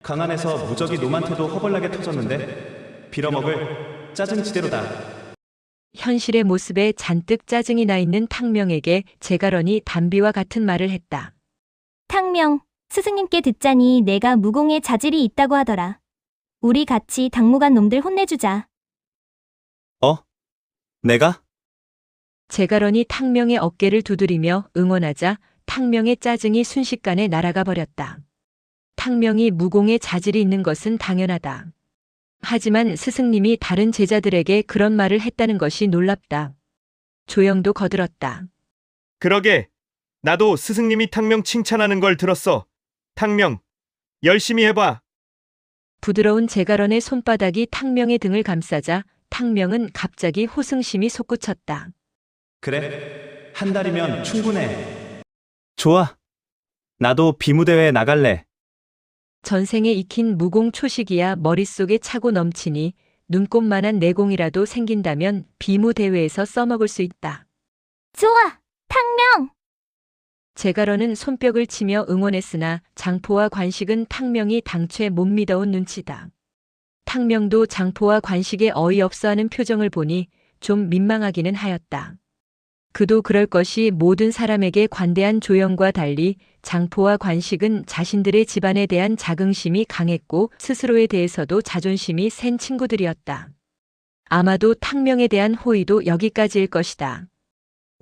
강안에서 무적이 놈한테도 허벌나게 터졌는데 빌어먹을 짜증지대로다. 현실의 모습에 잔뜩 짜증이 나 있는 탕명에게 제가런이 담비와 같은 말을 했다. 탕명, 스승님께 듣자니 내가 무공에 자질이 있다고 하더라. 우리 같이 당무관 놈들 혼내주자. 내가? 제가런이 탕명의 어깨를 두드리며 응원하자 탕명의 짜증이 순식간에 날아가 버렸다. 탕명이 무공에 자질이 있는 것은 당연하다. 하지만 스승님이 다른 제자들에게 그런 말을 했다는 것이 놀랍다. 조영도 거들었다. 그러게. 나도 스승님이 탕명 칭찬하는 걸 들었어. 탕명, 열심히 해봐. 부드러운 제가런의 손바닥이 탕명의 등을 감싸자 탕명은 갑자기 호승심이 솟구쳤다. 그래, 한 달이면 충분해. 좋아. 나도 비무대회에 나갈래. 전생에 익힌 무공 초식이야 머릿속에 차고 넘치니 눈곱만한 내공이라도 생긴다면 비무대회에서 써먹을 수 있다. 좋아, 탕명! 제가런은 손뼉을 치며 응원했으나 장포와 관식은 탕명이 당최 못 믿어온 눈치다. 탕명도 장포와 관식의 어이없어하는 표정을 보니 좀 민망하기는 하였다. 그도 그럴 것이 모든 사람에게 관대한 조영과 달리 장포와 관식은 자신들의 집안에 대한 자긍심이 강했고 스스로에 대해서도 자존심이 센 친구들이었다. 아마도 탕명에 대한 호의도 여기까지일 것이다.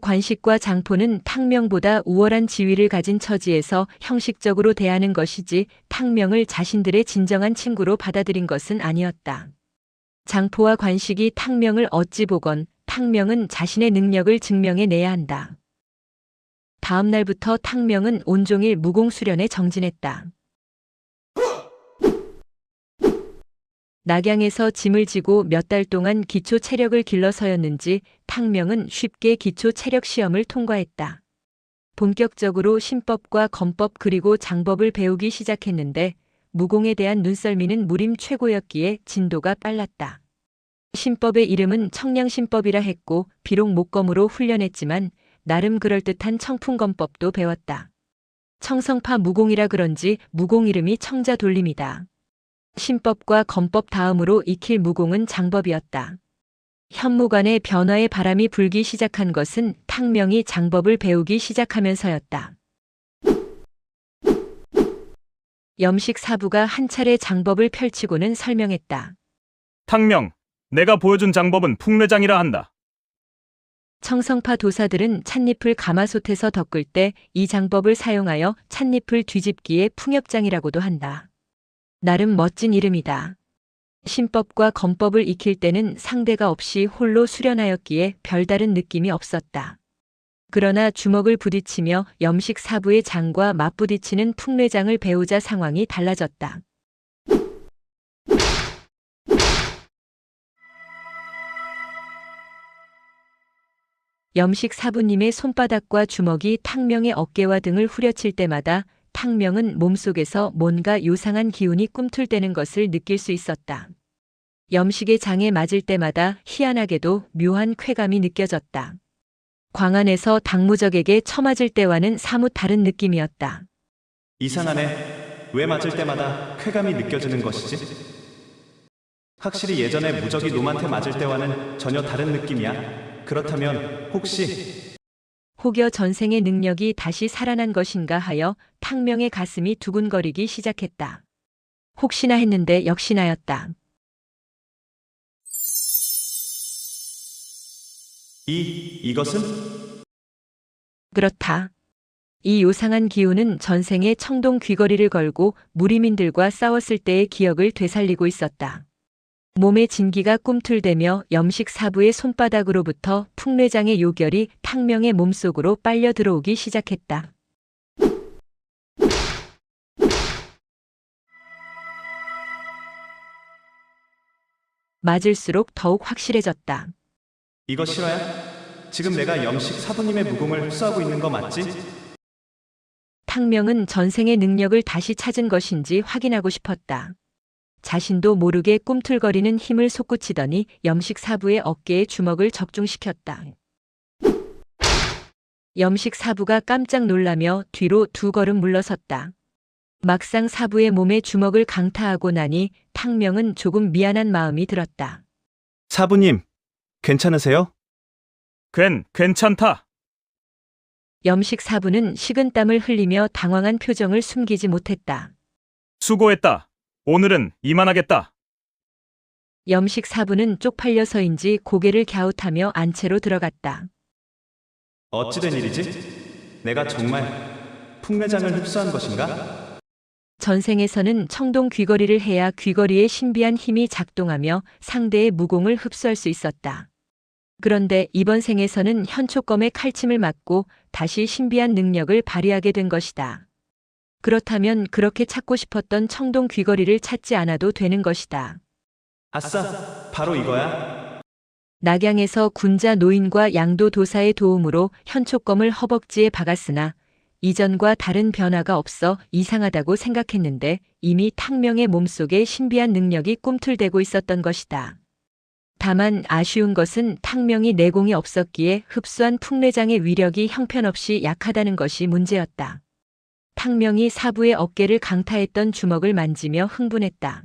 관식과 장포는 탕명보다 우월한 지위를 가진 처지에서 형식적으로 대하는 것이지 탕명을 자신들의 진정한 친구로 받아들인 것은 아니었다. 장포와 관식이 탕명을 어찌 보건 탕명은 자신의 능력을 증명해내야 한다. 다음 날부터 탕명은 온종일 무공수련에 정진했다. 낙양에서 짐을 지고 몇 달 동안 기초 체력을 길러서였는지 탕명은 쉽게 기초 체력 시험을 통과했다. 본격적으로 신법과 건법 그리고 장법을 배우기 시작했는데 무공에 대한 눈썰미는 무림 최고였기에 진도가 빨랐다. 신법의 이름은 청량신법이라 했고 비록 목검으로 훈련했지만 나름 그럴듯한 청풍건법도 배웠다. 청성파 무공이라 그런지 무공 이름이 청자돌림이다. 신법과 건법 다음으로 익힐 무공은 장법이었다. 현무관의 변화의 바람이 불기 시작한 것은 탕명이 장법을 배우기 시작하면서였다. 염식 사부가 한 차례 장법을 펼치고는 설명했다. 탕명, 내가 보여준 장법은 풍례장이라 한다. 청성파 도사들은 찻잎을 가마솥에서 덮을 때 이 장법을 사용하여 찻잎을 뒤집기에 풍엽장이라고도 한다. 나름 멋진 이름이다. 신법과 건법을 익힐 때는 상대가 없이 홀로 수련하였기에 별다른 느낌이 없었다. 그러나 주먹을 부딪히며 염식 사부의 장과 맞부딪히는 풍례장을 배우자 상황이 달라졌다. 염식 사부님의 손바닥과 주먹이 탕명의 어깨와 등을 후려칠 때마다 탕명은 몸속에서 뭔가 요상한 기운이 꿈틀대는 것을 느낄 수 있었다. 염식의 장에 맞을 때마다 희한하게도 묘한 쾌감이 느껴졌다. 광안에서 당무적에게 처맞을 때와는 사뭇 다른 느낌이었다. 이상하네. 왜 맞을 때마다 쾌감이 느껴지는 것이지? 확실히 예전에 무적이 놈한테 맞을 때와는 전혀 다른 느낌이야. 그렇다면 혹시 혹여 전생의 능력이 다시 살아난 것인가 하여 탕명의 가슴이 두근거리기 시작했다. 혹시나 했는데 역시나였다. 이것은? 그렇다. 이 요상한 기운은 전생에 청동 귀걸이를 걸고 무리민들과 싸웠을 때의 기억을 되살리고 있었다. 몸의 진기가 꿈틀대며 염식 사부의 손바닥으로부터 풍례장의 요결이 탕명의 몸속으로 빨려 들어오기 시작했다. 맞을수록 더욱 확실해졌다. 이거 실화야? 지금 내가 염식 사부님의 무공을 흡수하고 있는 거 맞지? 탕명은 전생의 능력을 다시 찾은 것인지 확인하고 싶었다. 자신도 모르게 꿈틀거리는 힘을 솟구치더니 염식 사부의 어깨에 주먹을 적중시켰다. 염식 사부가 깜짝 놀라며 뒤로 두 걸음 물러섰다. 막상 사부의 몸에 주먹을 강타하고 나니 탕명은 조금 미안한 마음이 들었다. 사부님, 괜찮으세요? 괜찮다. 염식 사부는 식은땀을 흘리며 당황한 표정을 숨기지 못했다. 수고했다. 오늘은 이만하겠다. 염식 사부는 쪽팔려서인지 고개를 갸웃하며 안채로 들어갔다. 어찌된 일이지? 내가 정말 풍매장을 흡수한 것인가? 전생에서는 청동 귀걸이를 해야 귀걸이의 신비한 힘이 작동하며 상대의 무공을 흡수할 수 있었다. 그런데 이번 생에서는 현초검의 칼침을 맞고 다시 신비한 능력을 발휘하게 된 것이다. 그렇다면 그렇게 찾고 싶었던 청동 귀걸이를 찾지 않아도 되는 것이다. 아싸, 바로 이거야. 낙양에서 군자 노인과 양도 도사의 도움으로 현초검을 허벅지에 박았으나 이전과 다른 변화가 없어 이상하다고 생각했는데 이미 탕명의 몸속에 신비한 능력이 꿈틀대고 있었던 것이다. 다만 아쉬운 것은 탕명이 내공이 없었기에 흡수한 풍내장의 위력이 형편없이 약하다는 것이 문제였다. 탕명이 사부의 어깨를 강타했던 주먹을 만지며 흥분했다.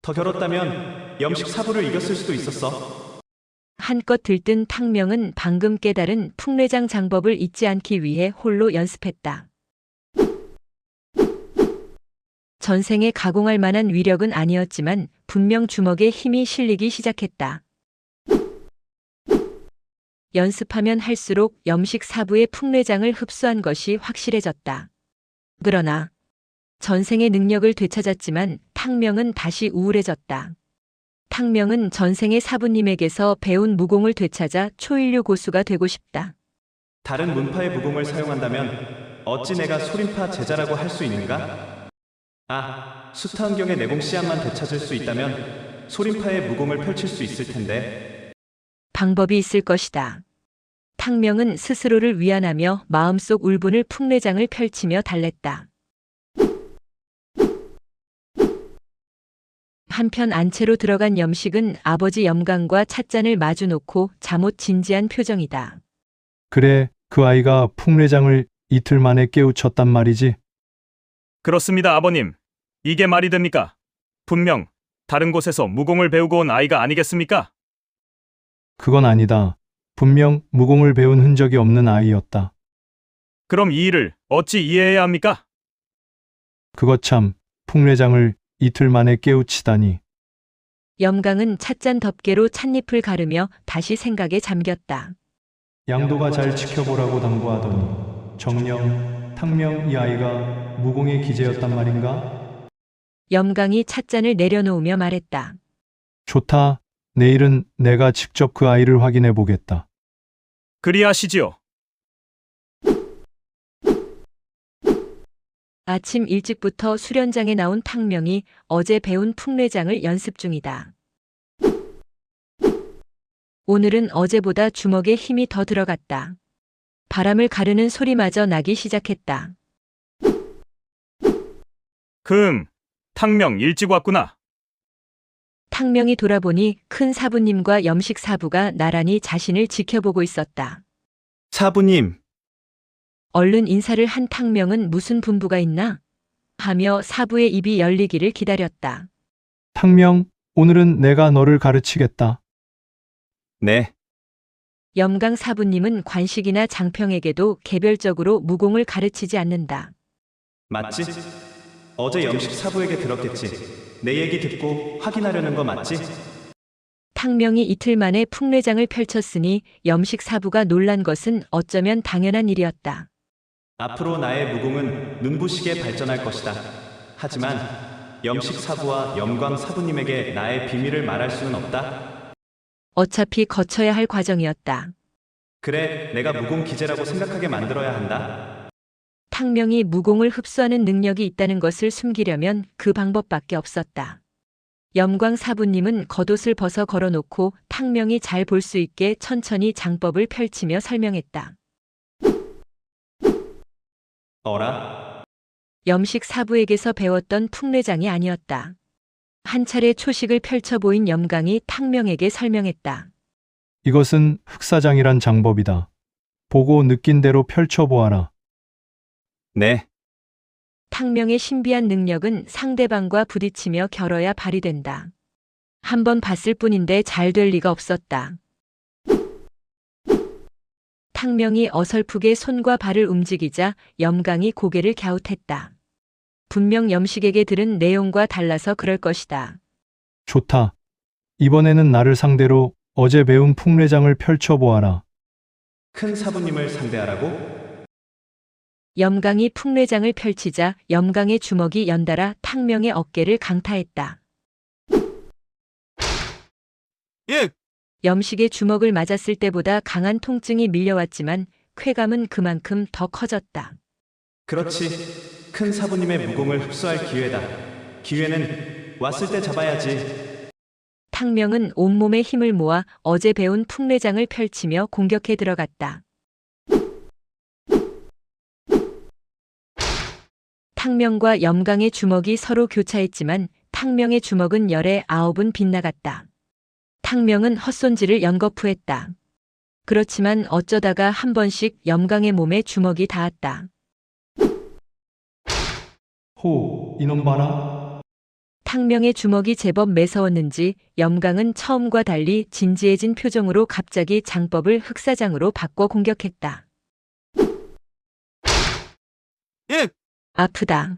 더 겨뤘다면 염식 사부를 이겼을 수도 있었어. 한껏 들뜬 탕명은 방금 깨달은 풍내장 장법을 잊지 않기 위해 홀로 연습했다. 전생에 가공할 만한 위력은 아니었지만 분명 주먹에 힘이 실리기 시작했다. 연습하면 할수록 염식 사부의 풍내장을 흡수한 것이 확실해졌다. 그러나 전생의 능력을 되찾았지만 탕명은 다시 우울해졌다. 탕명은 전생의 사부님에게서 배운 무공을 되찾아 초일류 고수가 되고 싶다. 다른 문파의 무공을 사용한다면 어찌 내가 소림파 제자라고 할 수 있는가? 아, 수타은경의 내공 씨앗만 되찾을 수 있다면 소림파의 무공을 펼칠 수 있을 텐데. 방법이 있을 것이다. 탕명은 스스로를 위안하며 마음속 울분을 풍내장을 펼치며 달랬다. 한편 안채로 들어간 염식은 아버지 염강과 찻잔을 마주놓고 잠옷 진지한 표정이다. 그래, 그 아이가 풍내장을 이틀 만에 깨우쳤단 말이지. 그렇습니다, 아버님. 이게 말이 됩니까? 분명 다른 곳에서 무공을 배우고 온 아이가 아니겠습니까? 그건 아니다. 분명 무공을 배운 흔적이 없는 아이였다. 그럼 이 일을 어찌 이해해야 합니까? 그것 참, 풍내장을 이틀 만에 깨우치다니. 염강은 찻잔 덮개로 찻잎을 가르며 다시 생각에 잠겼다. 양도가 잘 지켜보라고 당부하더니 정녕, 탕명 이 아이가 무공의 기재였단 말인가? 염강이 찻잔을 내려놓으며 말했다. 좋다. 내일은 내가 직접 그 아이를 확인해 보겠다. 그리하시지요. 아침 일찍부터 수련장에 나온 탕명이 어제 배운 풍내장을 연습 중이다. 오늘은 어제보다 주먹에 힘이 더 들어갔다. 바람을 가르는 소리마저 나기 시작했다. 탕명 일찍 왔구나. 탕명이 돌아보니 큰 사부님과 염식 사부가 나란히 자신을 지켜보고 있었다. 사부님, 얼른 인사를 한 탕명은 무슨 분부가 있나? 하며 사부의 입이 열리기를 기다렸다. 탕명, 오늘은 내가 너를 가르치겠다. 네. 염강 사부님은 관식이나 장평에게도 개별적으로 무공을 가르치지 않는다. 맞지? 어제 염식 사부에게 들었겠지. 내 얘기 듣고 확인하려는 거 맞지? 탕명이 이틀 만에 풍내장을 펼쳤으니 염식 사부가 놀란 것은 어쩌면 당연한 일이었다. 앞으로 나의 무공은 눈부시게 발전할 것이다. 하지만 염식 사부와 염광 사부님에게 나의 비밀을 말할 수는 없다. 어차피 거쳐야 할 과정이었다. 그래, 내가 무공 기재라고 생각하게 만들어야 한다. 탕명이 무공을 흡수하는 능력이 있다는 것을 숨기려면 그 방법밖에 없었다. 염광 사부님은 겉옷을 벗어 걸어놓고 탕명이 잘 볼 수 있게 천천히 장법을 펼치며 설명했다. 어라? 염식 사부에게서 배웠던 풍내장이 아니었다. 한 차례 초식을 펼쳐 보인 염강이 탕명에게 설명했다. 이것은 흑사장이란 장법이다. 보고 느낀 대로 펼쳐보아라. 네. 탕명의 신비한 능력은 상대방과 부딪히며 겨뤄야 발휘된다. 한 번 봤을 뿐인데 잘 될 리가 없었다. 탕명이 어설프게 손과 발을 움직이자 염강이 고개를 갸웃했다. 분명 염식에게 들은 내용과 달라서 그럴 것이다. 좋다. 이번에는 나를 상대로 어제 배운 풍래장을 펼쳐보아라. 큰 사부님을 상대하라고? 염강이 풍래장을 펼치자 염강의 주먹이 연달아 탕명의 어깨를 강타했다. 예! 염식의 주먹을 맞았을 때보다 강한 통증이 밀려왔지만 쾌감은 그만큼 더 커졌다. 그렇지. 큰 사부님의 무공을 흡수할 기회다. 기회는 왔을 때 잡아야지. 탕명은 온몸에 힘을 모아 어제 배운 풍래장을 펼치며 공격해 들어갔다. 탕명과 염강의 주먹이 서로 교차했지만 탕명의 주먹은 열에 9은 빗나갔다. 탕명은 헛손질을 연거푸했다. 그렇지만 어쩌다가 한 번씩 염강의 몸에 주먹이 닿았다. 호, 이놈 봐라. 탕명의 주먹이 제법 매서웠는지 염강은 처음과 달리 진지해진 표정으로 갑자기 장법을 흑사장으로 바꿔 공격했다. 예! 아프다.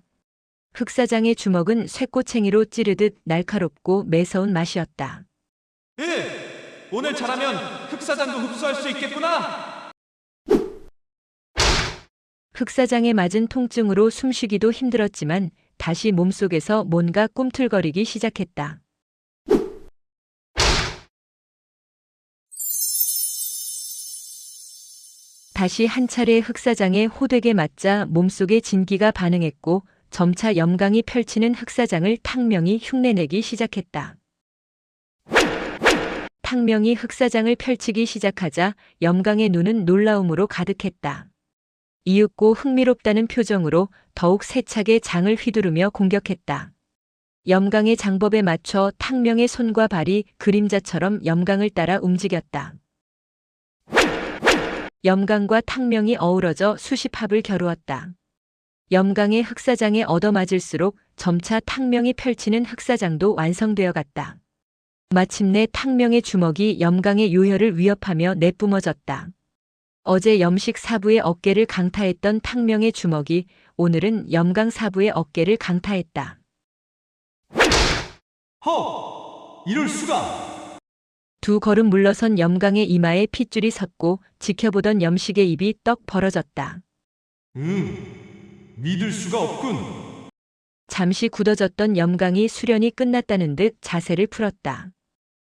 흑사장의 주먹은 쇠꼬챙이로 찌르듯 날카롭고 매서운 맛이었다. 예! 오늘 잘하면 흑사장도 흡수할 수 있겠구나! 흑사장에 맞은 통증으로 숨쉬기도 힘들었지만 다시 몸속에서 뭔가 꿈틀거리기 시작했다. 다시 한 차례 흑사장에 호되게 맞자 몸속의 진기가 반응했고 점차 염강이 펼치는 흑사장을 탕명이 흉내내기 시작했다. 탕명이 흑사장을 펼치기 시작하자 염강의 눈은 놀라움으로 가득했다. 이윽고 흥미롭다는 표정으로 더욱 세차게 장을 휘두르며 공격했다. 염강의 장법에 맞춰 탕명의 손과 발이 그림자처럼 염강을 따라 움직였다. 염강과 탕명이 어우러져 수십합을 겨루었다. 염강의 흑사장에 얻어맞을수록 점차 탕명이 펼치는 흑사장도 완성되어 갔다. 마침내 탕명의 주먹이 염강의 요혈을 위협하며 내뿜어졌다. 어제 염식 사부의 어깨를 강타했던 탕명의 주먹이 오늘은 염강 사부의 어깨를 강타했다. 허! 이럴 수가! 두 걸음 물러선 염강의 이마에 핏줄이 섰고 지켜보던 염식의 입이 떡 벌어졌다. 믿을 수가 없군. 잠시 굳어졌던 염강이 수련이 끝났다는 듯 자세를 풀었다.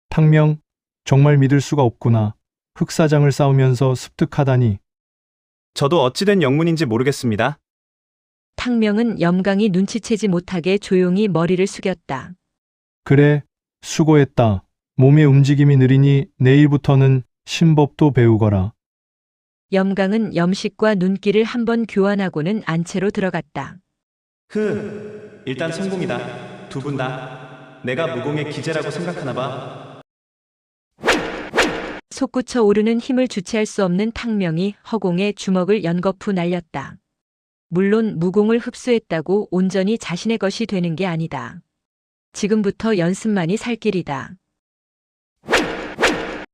탕명, 정말 믿을 수가 없구나. 흑사장을 싸우면서 습득하다니. 저도 어찌된 영문인지 모르겠습니다. 탕명은 염강이 눈치채지 못하게 조용히 머리를 숙였다. 그래, 수고했다. 몸의 움직임이 느리니 내일부터는 신법도 배우거라. 염강은 염식과 눈길을 한번 교환하고는 안채로 들어갔다. 일단 성공이다. 두 분 다. 내가 무공의 기재라고 생각하나 봐. 솟구쳐 오르는 힘을 주체할 수 없는 탕명이 허공에 주먹을 연거푸 날렸다. 물론 무공을 흡수했다고 온전히 자신의 것이 되는 게 아니다. 지금부터 연습만이 살 길이다.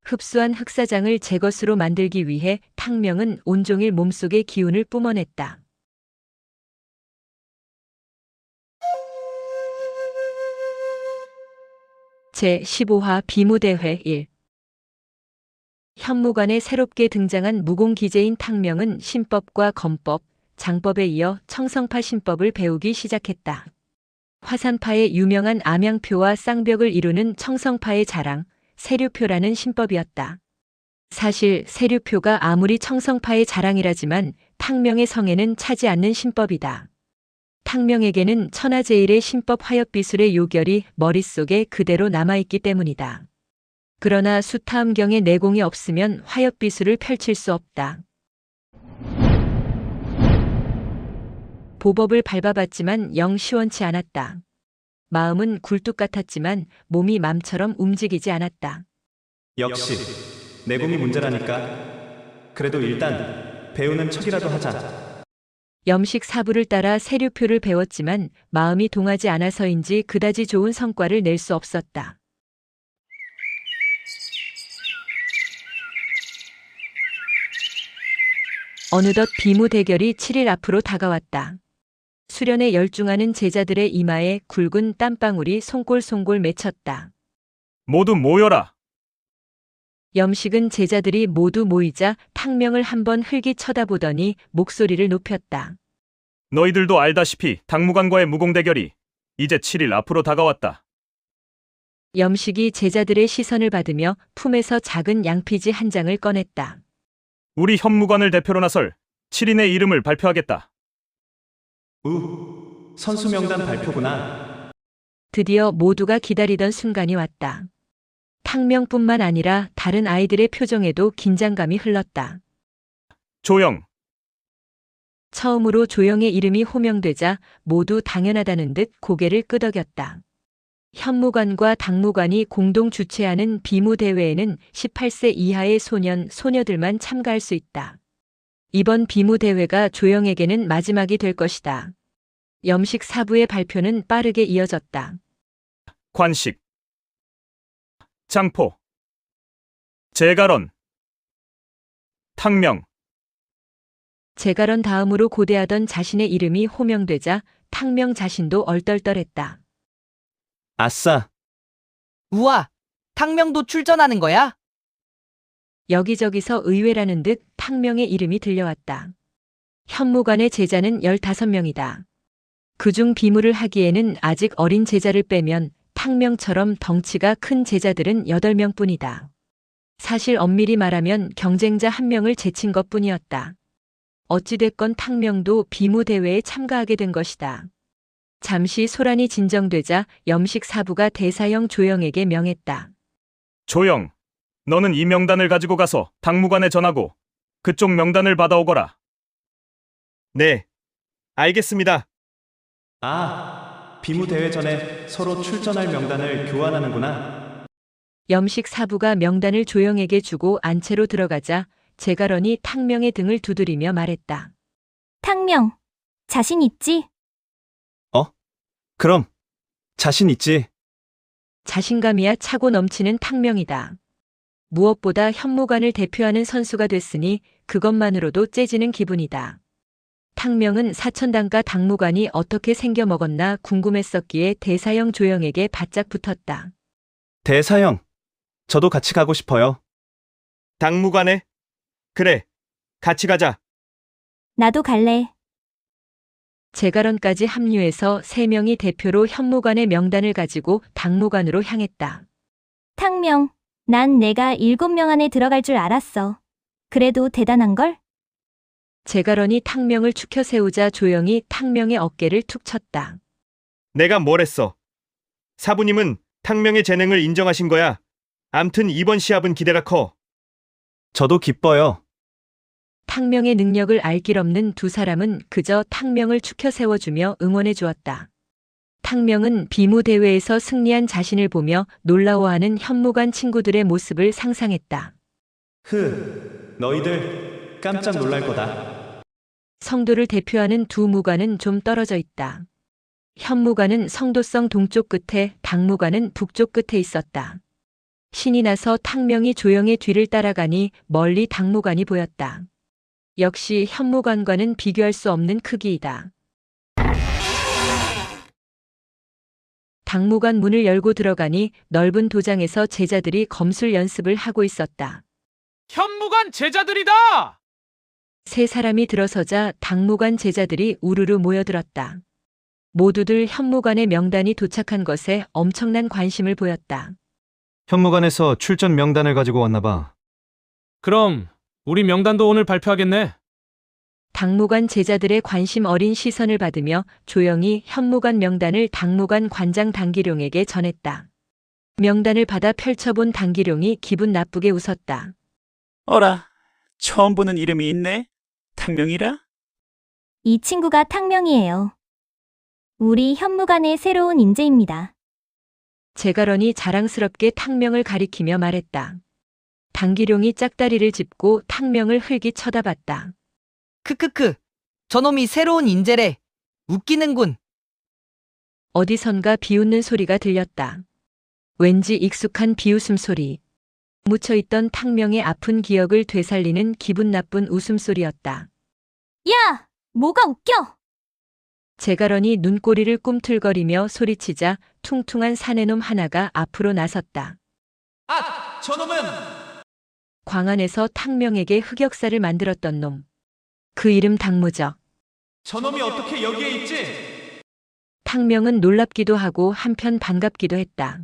흡수한 흑사장을 제 것으로 만들기 위해 탕명은 온종일 몸속의 기운을 뿜어냈다. 제15화 비무대회 1 현무관에 새롭게 등장한 무공기재인 탕명은 신법과 검법, 장법에 이어 청성파 신법을 배우기 시작했다. 화산파의 유명한 암양표와 쌍벽을 이루는 청성파의 자랑, 세류표라는 신법이었다. 사실 세류표가 아무리 청성파의 자랑이라지만 탕명의 성에는 차지 않는 신법이다. 탕명에게는 천하제일의 신법 화엽비술의 요결이 머릿속에 그대로 남아있기 때문이다. 그러나 수타음경의 내공이 없으면 화엽비술을 펼칠 수 없다. 보법을 밟아봤지만 영 시원치 않았다. 마음은 굴뚝 같았지만 몸이 맘처럼 움직이지 않았다. 역시 내공이 문제라니까. 그래도 일단 배우는 척이라도 하자. 염식 사부를 따라 세류표를 배웠지만 마음이 동하지 않아서인지 그다지 좋은 성과를 낼 수 없었다. 어느덧 비무 대결이 7일 앞으로 다가왔다. 수련에 열중하는 제자들의 이마에 굵은 땀방울이 송골송골 맺혔다. 모두 모여라. 염식은 제자들이 모두 모이자 탕명을 한번 흘기 쳐다보더니 목소리를 높였다. 너희들도 알다시피 당무관과의 무공 대결이 이제 7일 앞으로 다가왔다. 염식이 제자들의 시선을 받으며 품에서 작은 양피지 한 장을 꺼냈다. 우리 현무관을 대표로 나설 7인의 이름을 발표하겠다. 선수 명단 발표구나. 드디어 모두가 기다리던 순간이 왔다. 탕명뿐만 아니라 다른 아이들의 표정에도 긴장감이 흘렀다. 조영. 처음으로 조영의 이름이 호명되자 모두 당연하다는 듯 고개를 끄덕였다. 현무관과 당무관이 공동 주최하는 비무대회에는 18세 이하의 소년, 소녀들만 참가할 수 있다. 이번 비무대회가 조영에게는 마지막이 될 것이다. 염식 사부의 발표는 빠르게 이어졌다. 관식. 장포. 제가런. 탕명. 제가런 다음으로 고대하던 자신의 이름이 호명되자 탕명 자신도 얼떨떨했다. 아싸. 우와, 탕명도 출전하는 거야? 여기저기서 의외라는 듯 탕명의 이름이 들려왔다. 현무관의 제자는 15명이다. 그중 비무를 하기에는 아직 어린 제자를 빼면 탕명처럼 덩치가 큰 제자들은 8명뿐이다. 사실 엄밀히 말하면 경쟁자 1명을 제친 것뿐이었다. 어찌됐건 탕명도 비무대회에 참가하게 된 것이다. 잠시 소란이 진정되자 염식 사부가 대사형 조영에게 명했다. 조영, 너는 이 명단을 가지고 가서 당무관에 전하고 그쪽 명단을 받아오거라. 네, 알겠습니다. 비무 대회 전에 서로 출전할 명단을 교환하는구나. 염식 사부가 명단을 조영에게 주고 안채로 들어가자 제가런이 탕명의 등을 두드리며 말했다. 탕명, 자신 있지? 그럼 자신 있지. 자신감이야 차고 넘치는 탕명이다. 무엇보다 현무관을 대표하는 선수가 됐으니 그것만으로도 째지는 기분이다. 탕명은 사천당과 당무관이 어떻게 생겨 먹었나 궁금했었기에 대사형 조영에게 바짝 붙었다. 대사형, 저도 같이 가고 싶어요. 당무관에? 그래, 같이 가자. 나도 갈래. 제가런까지 합류해서 3명이 대표로 현무관의 명단을 가지고 당무관으로 향했다. 탕명, 난 내가 7명 안에 들어갈 줄 알았어. 그래도 대단한걸? 제가런이 탕명을 축혀 세우자 조영이 탕명의 어깨를 툭 쳤다. 내가 뭘 했어? 사부님은 탕명의 재능을 인정하신 거야. 암튼 이번 시합은 기대가 커. 저도 기뻐요. 탕명의 능력을 알 길 없는 두 사람은 그저 탕명을 축혀 세워주며 응원해 주었다. 탕명은 비무대회에서 승리한 자신을 보며 놀라워하는 현무관 친구들의 모습을 상상했다. 너희들 깜짝 놀랄 거다. 성도를 대표하는 두 무관은 좀 떨어져 있다. 현무관은 성도성 동쪽 끝에, 당무관은 북쪽 끝에 있었다. 신이 나서 탕명이 조영의 뒤를 따라가니 멀리 당무관이 보였다. 역시 현무관과는 비교할 수 없는 크기이다. 당무관 문을 열고 들어가니 넓은 도장에서 제자들이 검술 연습을 하고 있었다. 현무관 제자들이다! 3사람이 들어서자 당무관 제자들이 우르르 모여들었다. 모두들 현무관의 명단이 도착한 것에 엄청난 관심을 보였다. 현무관에서 출전 명단을 가지고 왔나 봐. 그럼 우리 명단도 오늘 발표하겠네. 당무관 제자들의 관심 어린 시선을 받으며 조영이 현무관 명단을 당무관 관장 당기룡에게 전했다. 명단을 받아 펼쳐본 당기룡이 기분 나쁘게 웃었다. 어라, 처음 보는 이름이 있네? 탕명이라? 이 친구가 탕명이에요. 우리 현무관의 새로운 인재입니다. 제가런이 자랑스럽게 탕명을 가리키며 말했다. 당기룡이 짝다리를 짚고 탕명을 흘기 쳐다봤다. 크크크, 저놈이 새로운 인재래. 웃기는군. 어디선가 비웃는 소리가 들렸다. 왠지 익숙한 비웃음 소리. 묻혀있던 탕명의 아픈 기억을 되살리는 기분 나쁜 웃음소리였다. 야! 뭐가 웃겨? 제가런이 눈꼬리를 꿈틀거리며 소리치자 퉁퉁한 사내놈 하나가 앞으로 나섰다. 아, 저놈은! 광안에서 탕명에게 흑역사를 만들었던 놈. 그 이름 당무적. 저놈이 어떻게 여기에 있지? 탕명은 놀랍기도 하고 한편 반갑기도 했다.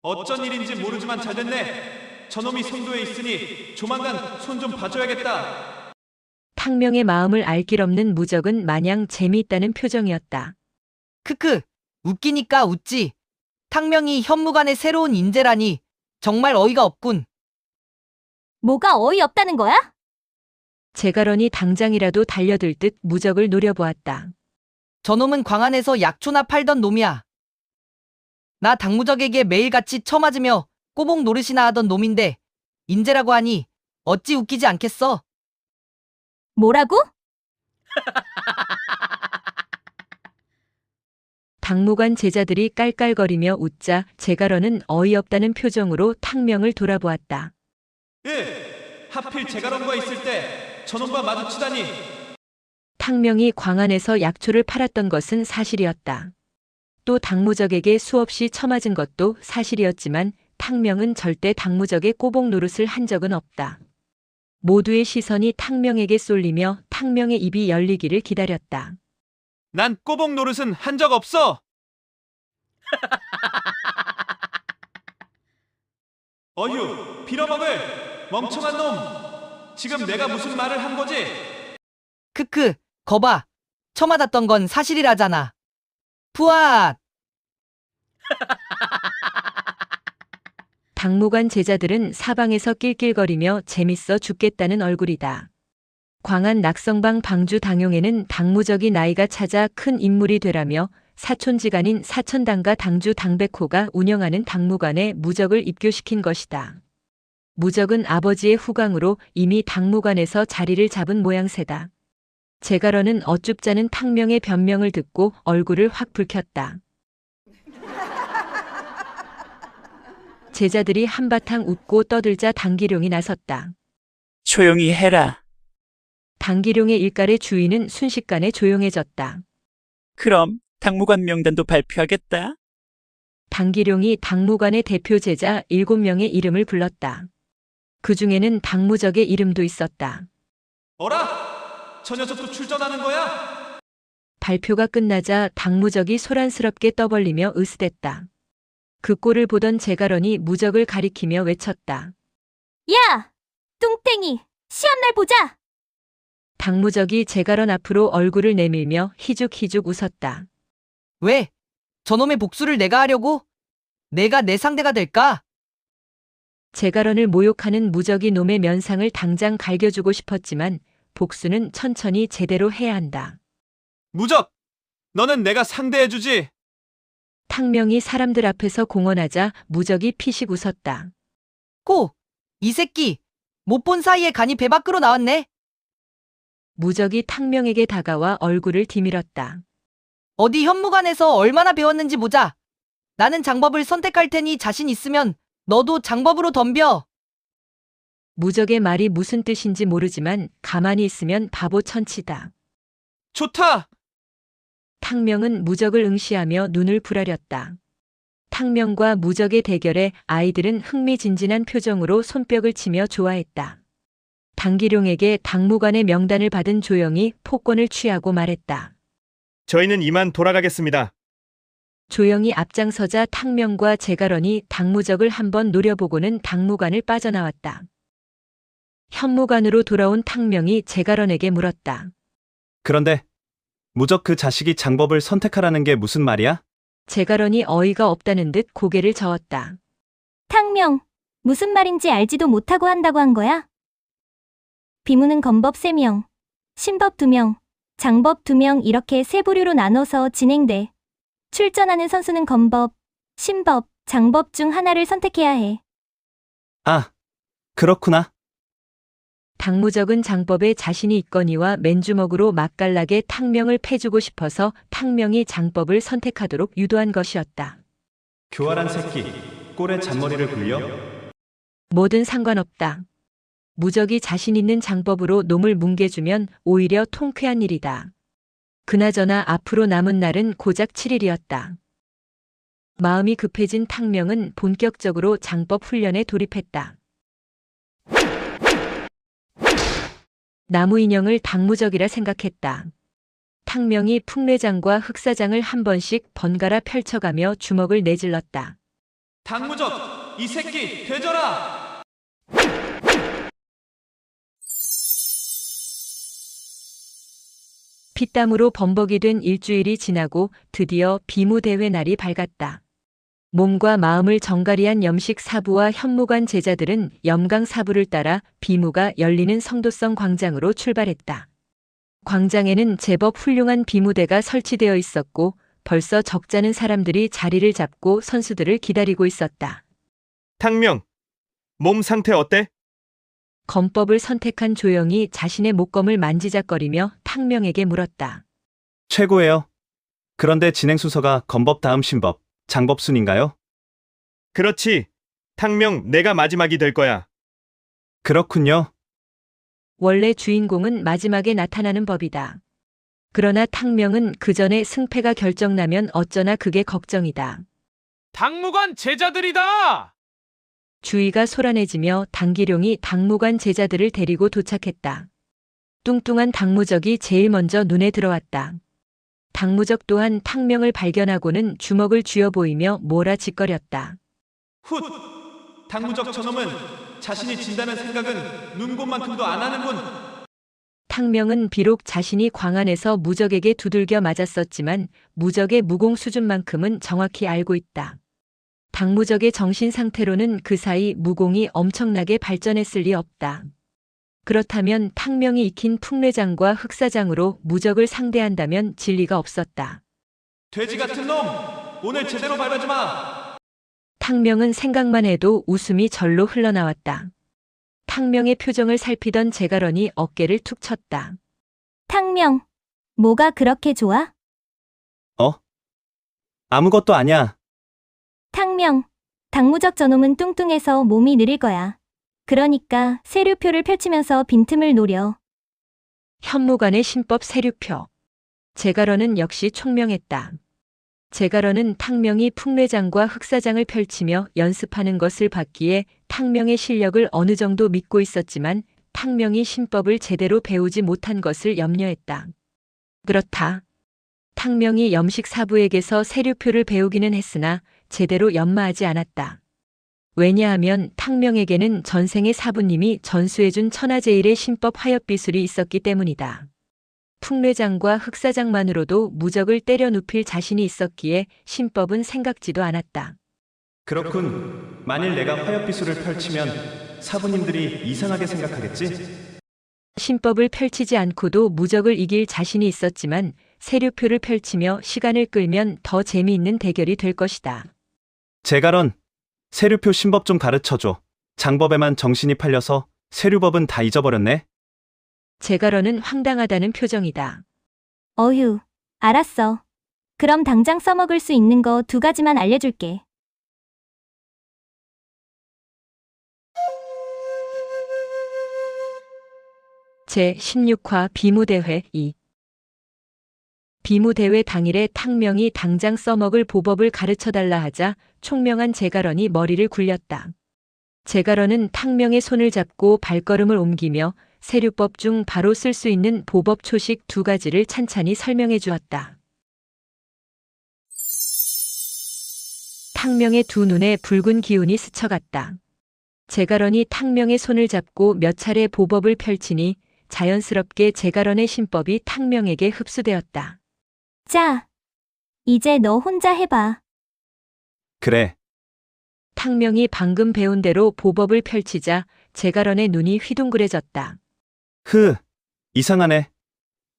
어쩐 일인지 모르지만 잘 됐네. 저놈이 성도에 있으니 조만간 손 좀 봐줘야겠다. 탕명의 마음을 알 길 없는 무적은 마냥 재미있다는 표정이었다. 크크, 웃기니까 웃지. 탕명이 현무관의 새로운 인재라니 정말 어이가 없군. 뭐가 어이없다는 거야? 제가런이 당장이라도 달려들 듯 무적을 노려보았다. 저놈은 광안에서 약초나 팔던 놈이야. 나 당무적에게 매일같이 처맞으며 꼬복 노릇이나 하던 놈인데 인재라고 하니 어찌 웃기지 않겠어? 뭐라고? 당무관 제자들이 깔깔거리며 웃자 제가런은 어이없다는 표정으로 탕명을 돌아보았다. 하필 제가런과 있을 때 저놈과 마주치다니. 탕명이 광안에서 약초를 팔았던 것은 사실이었다. 또 당무적에게 수없이 처맞은 것도 사실이었지만 탕명은 절대 당무적의 꼬복 노릇을 한 적은 없다. 모두의 시선이 탕명에게 쏠리며 탕명의 입이 열리기를 기다렸다. 난 꼬복 노릇은 한 적 없어. 어휴, 빌어먹을 멍청한 놈. 지금 내가 무슨 말을 한 거지? 크크, 거봐. 처맞았던 건 사실이라잖아. 푸앗! 당무관 제자들은 사방에서 낄낄거리며 재밌어 죽겠다는 얼굴이다. 광안 낙성방 방주 당용에는 당무적이 나이가 차자 큰 인물이 되라며 사촌지간인 사천당과 당주 당백호가 운영하는 당무관에 무적을 입교시킨 것이다. 무적은 아버지의 후광으로 이미 당무관에서 자리를 잡은 모양새다. 제가런은 어쭙자는 탕명의 변명을 듣고 얼굴을 확 붉혔다. 제자들이 한바탕 웃고 떠들자 당기룡이 나섰다. 조용히 해라. 당기룡의 일갈의 주인은 순식간에 조용해졌다. 그럼 당무관 명단도 발표하겠다. 당기룡이 당무관의 대표 제자 7명의 이름을 불렀다. 그 중에는 당무적의 이름도 있었다. 어라? 저 녀석도 출전하는 거야? 발표가 끝나자 당무적이 소란스럽게 떠벌리며 으스댔다. 그 꼴을 보던 제가런이 무적을 가리키며 외쳤다. 야! 뚱땡이! 시험날 보자! 당무적이 제가런 앞으로 얼굴을 내밀며 희죽희죽 웃었다. 왜? 저놈의 복수를 내가 하려고? 내가 내 상대가 될까? 제가런을 모욕하는 무적이 놈의 면상을 당장 갈겨주고 싶었지만 복수는 천천히 제대로 해야 한다. 무적! 너는 내가 상대해주지. 탕명이 사람들 앞에서 공언하자 무적이 피식 웃었다. 이 새끼! 못 본 사이에 간이 배 밖으로 나왔네. 무적이 탕명에게 다가와 얼굴을 디밀었다. 어디 현무관에서 얼마나 배웠는지 보자. 나는 장법을 선택할 테니 자신 있으면 너도 장법으로 덤벼. 무적의 말이 무슨 뜻인지 모르지만 가만히 있으면 바보 천치다. 좋다! 탕명은 무적을 응시하며 눈을 부라렸다. 탕명과 무적의 대결에 아이들은 흥미진진한 표정으로 손뼉을 치며 좋아했다. 당기룡에게 당무관의 명단을 받은 조영이 폭권을 취하고 말했다. 저희는 이만 돌아가겠습니다. 조영이 앞장서자 탕명과 제가런이 당무적을 한번 노려보고는 당무관을 빠져나왔다. 현무관으로 돌아온 탕명이 제가런에게 물었다. 그런데 무적 그 자식이 장법을 선택하라는 게 무슨 말이야? 제가런이 어이가 없다는 듯 고개를 저었다. 탕명, 무슨 말인지 알지도 못하고 한다고 한 거야? 비무는 건법 3명, 신법 2명, 장법 2명 이렇게 세 부류로 나눠서 진행돼. 출전하는 선수는 건법, 신법, 장법 중 하나를 선택해야 해. 아, 그렇구나. 당무적은 장법에 자신이 있거니와 맨주먹으로 맛깔나게 탕명을 패주고 싶어서 탕명이 장법을 선택하도록 유도한 것이었다. 교활한 새끼, 꼴에 잔머리를 굴려? 뭐든 상관없다. 무적이 자신 있는 장법으로 놈을 뭉개주면 오히려 통쾌한 일이다. 그나저나 앞으로 남은 날은 고작 7일이었다. 마음이 급해진 탕명은 본격적으로 장법 훈련에 돌입했다. 나무 인형을 당무적이라 생각했다. 탕명이 풍례장과 흑사장을 한 번씩 번갈아 펼쳐가며 주먹을 내질렀다. 당무적, 이 새끼 되져라! 피땀으로 범벅이 된 일주일이 지나고 드디어 비무대회 날이 밝았다. 몸과 마음을 정갈이한 염식 사부와 현무관 제자들은 염강 사부를 따라 비무가 열리는 성도성 광장으로 출발했다. 광장에는 제법 훌륭한 비무대가 설치되어 있었고 벌써 적잖은 사람들이 자리를 잡고 선수들을 기다리고 있었다. 탕명, 몸 상태 어때? 검법을 선택한 조영이 자신의 목검을 만지작거리며 탕명에게 물었다. 최고예요. 그런데 진행 순서가 검법 다음 신법, 장법 순인가요? 그렇지. 탕명, 내가 마지막이 될 거야. 그렇군요. 원래 주인공은 마지막에 나타나는 법이다. 그러나 탕명은 그 전에 승패가 결정나면 어쩌나 그게 걱정이다. 당무관 제자들이다! 주위가 소란해지며 당기룡이 당무관 제자들을 데리고 도착했다. 뚱뚱한 당무적이 제일 먼저 눈에 들어왔다. 당무적 또한 탕명을 발견하고는 주먹을 쥐어 보이며 몰아짓거렸다. 훗! 당무적 저놈은 자신이 진다는 생각은 눈곱만큼도 안 하는군. 탕명은 비록 자신이 광안에서 무적에게 두들겨 맞았었지만 무적의 무공 수준만큼은 정확히 알고 있다. 당무적의 정신 상태로는 그 사이 무공이 엄청나게 발전했을 리 없다. 그렇다면 탕명이 익힌 풍례장과 흑사장으로 무적을 상대한다면 진리가 없었다. 돼지 같은 놈! 오늘 제대로 밟아주마! 탕명은 생각만 해도 웃음이 절로 흘러나왔다. 탕명의 표정을 살피던 제가런이 어깨를 툭 쳤다. 탕명, 뭐가 그렇게 좋아? 아무것도 아냐. 탕명, 당무적 저놈은 뚱뚱해서 몸이 느릴 거야. 그러니까 세류표를 펼치면서 빈틈을 노려. 현무관의 신법 세류표. 제가런은 역시 총명했다. 제가런은 탕명이 풍례장과 흑사장을 펼치며 연습하는 것을 봤기에 탕명의 실력을 어느 정도 믿고 있었지만 탕명이 신법을 제대로 배우지 못한 것을 염려했다. 그렇다. 탕명이 염식 사부에게서 세류표를 배우기는 했으나 제대로 연마하지 않았다. 왜냐하면 탕명에게는 전생의 사부님이 전수해준 천하제일의 신법 화엽비술이 있었기 때문이다. 풍례장과 흑사장만으로도 무적을 때려 눕힐 자신이 있었기에 신법은 생각지도 않았다. 그렇군. 만일 내가 화엽비술을 펼치면 사부님들이 이상하게 생각하겠지? 신법을 펼치지 않고도 무적을 이길 자신이 있었지만 세류표를 펼치며 시간을 끌면 더 재미있는 대결이 될 것이다. 제가런, 세류표 신법 좀 가르쳐줘. 장법에만 정신이 팔려서 세류법은 다 잊어버렸네. 제가런은 황당하다는 표정이다. 어휴, 알았어. 그럼 당장 써먹을 수 있는 거 2가지만 알려줄게. 제16화 비무대회 2. 비무대회 당일에 탕명이 당장 써먹을 보법을 가르쳐달라 하자 총명한 제가런이 머리를 굴렸다. 제가런은 탕명의 손을 잡고 발걸음을 옮기며 세류법 중 바로 쓸 수 있는 보법 초식 2가지를 찬찬히 설명해 주었다. 탕명의 두 눈에 붉은 기운이 스쳐갔다. 제가런이 탕명의 손을 잡고 몇 차례 보법을 펼치니 자연스럽게 제가런의 신법이 탕명에게 흡수되었다. 자, 이제 너 혼자 해봐. 그래. 탕명이 방금 배운 대로 보법을 펼치자 제가런의 눈이 휘둥그레졌다. 이상하네.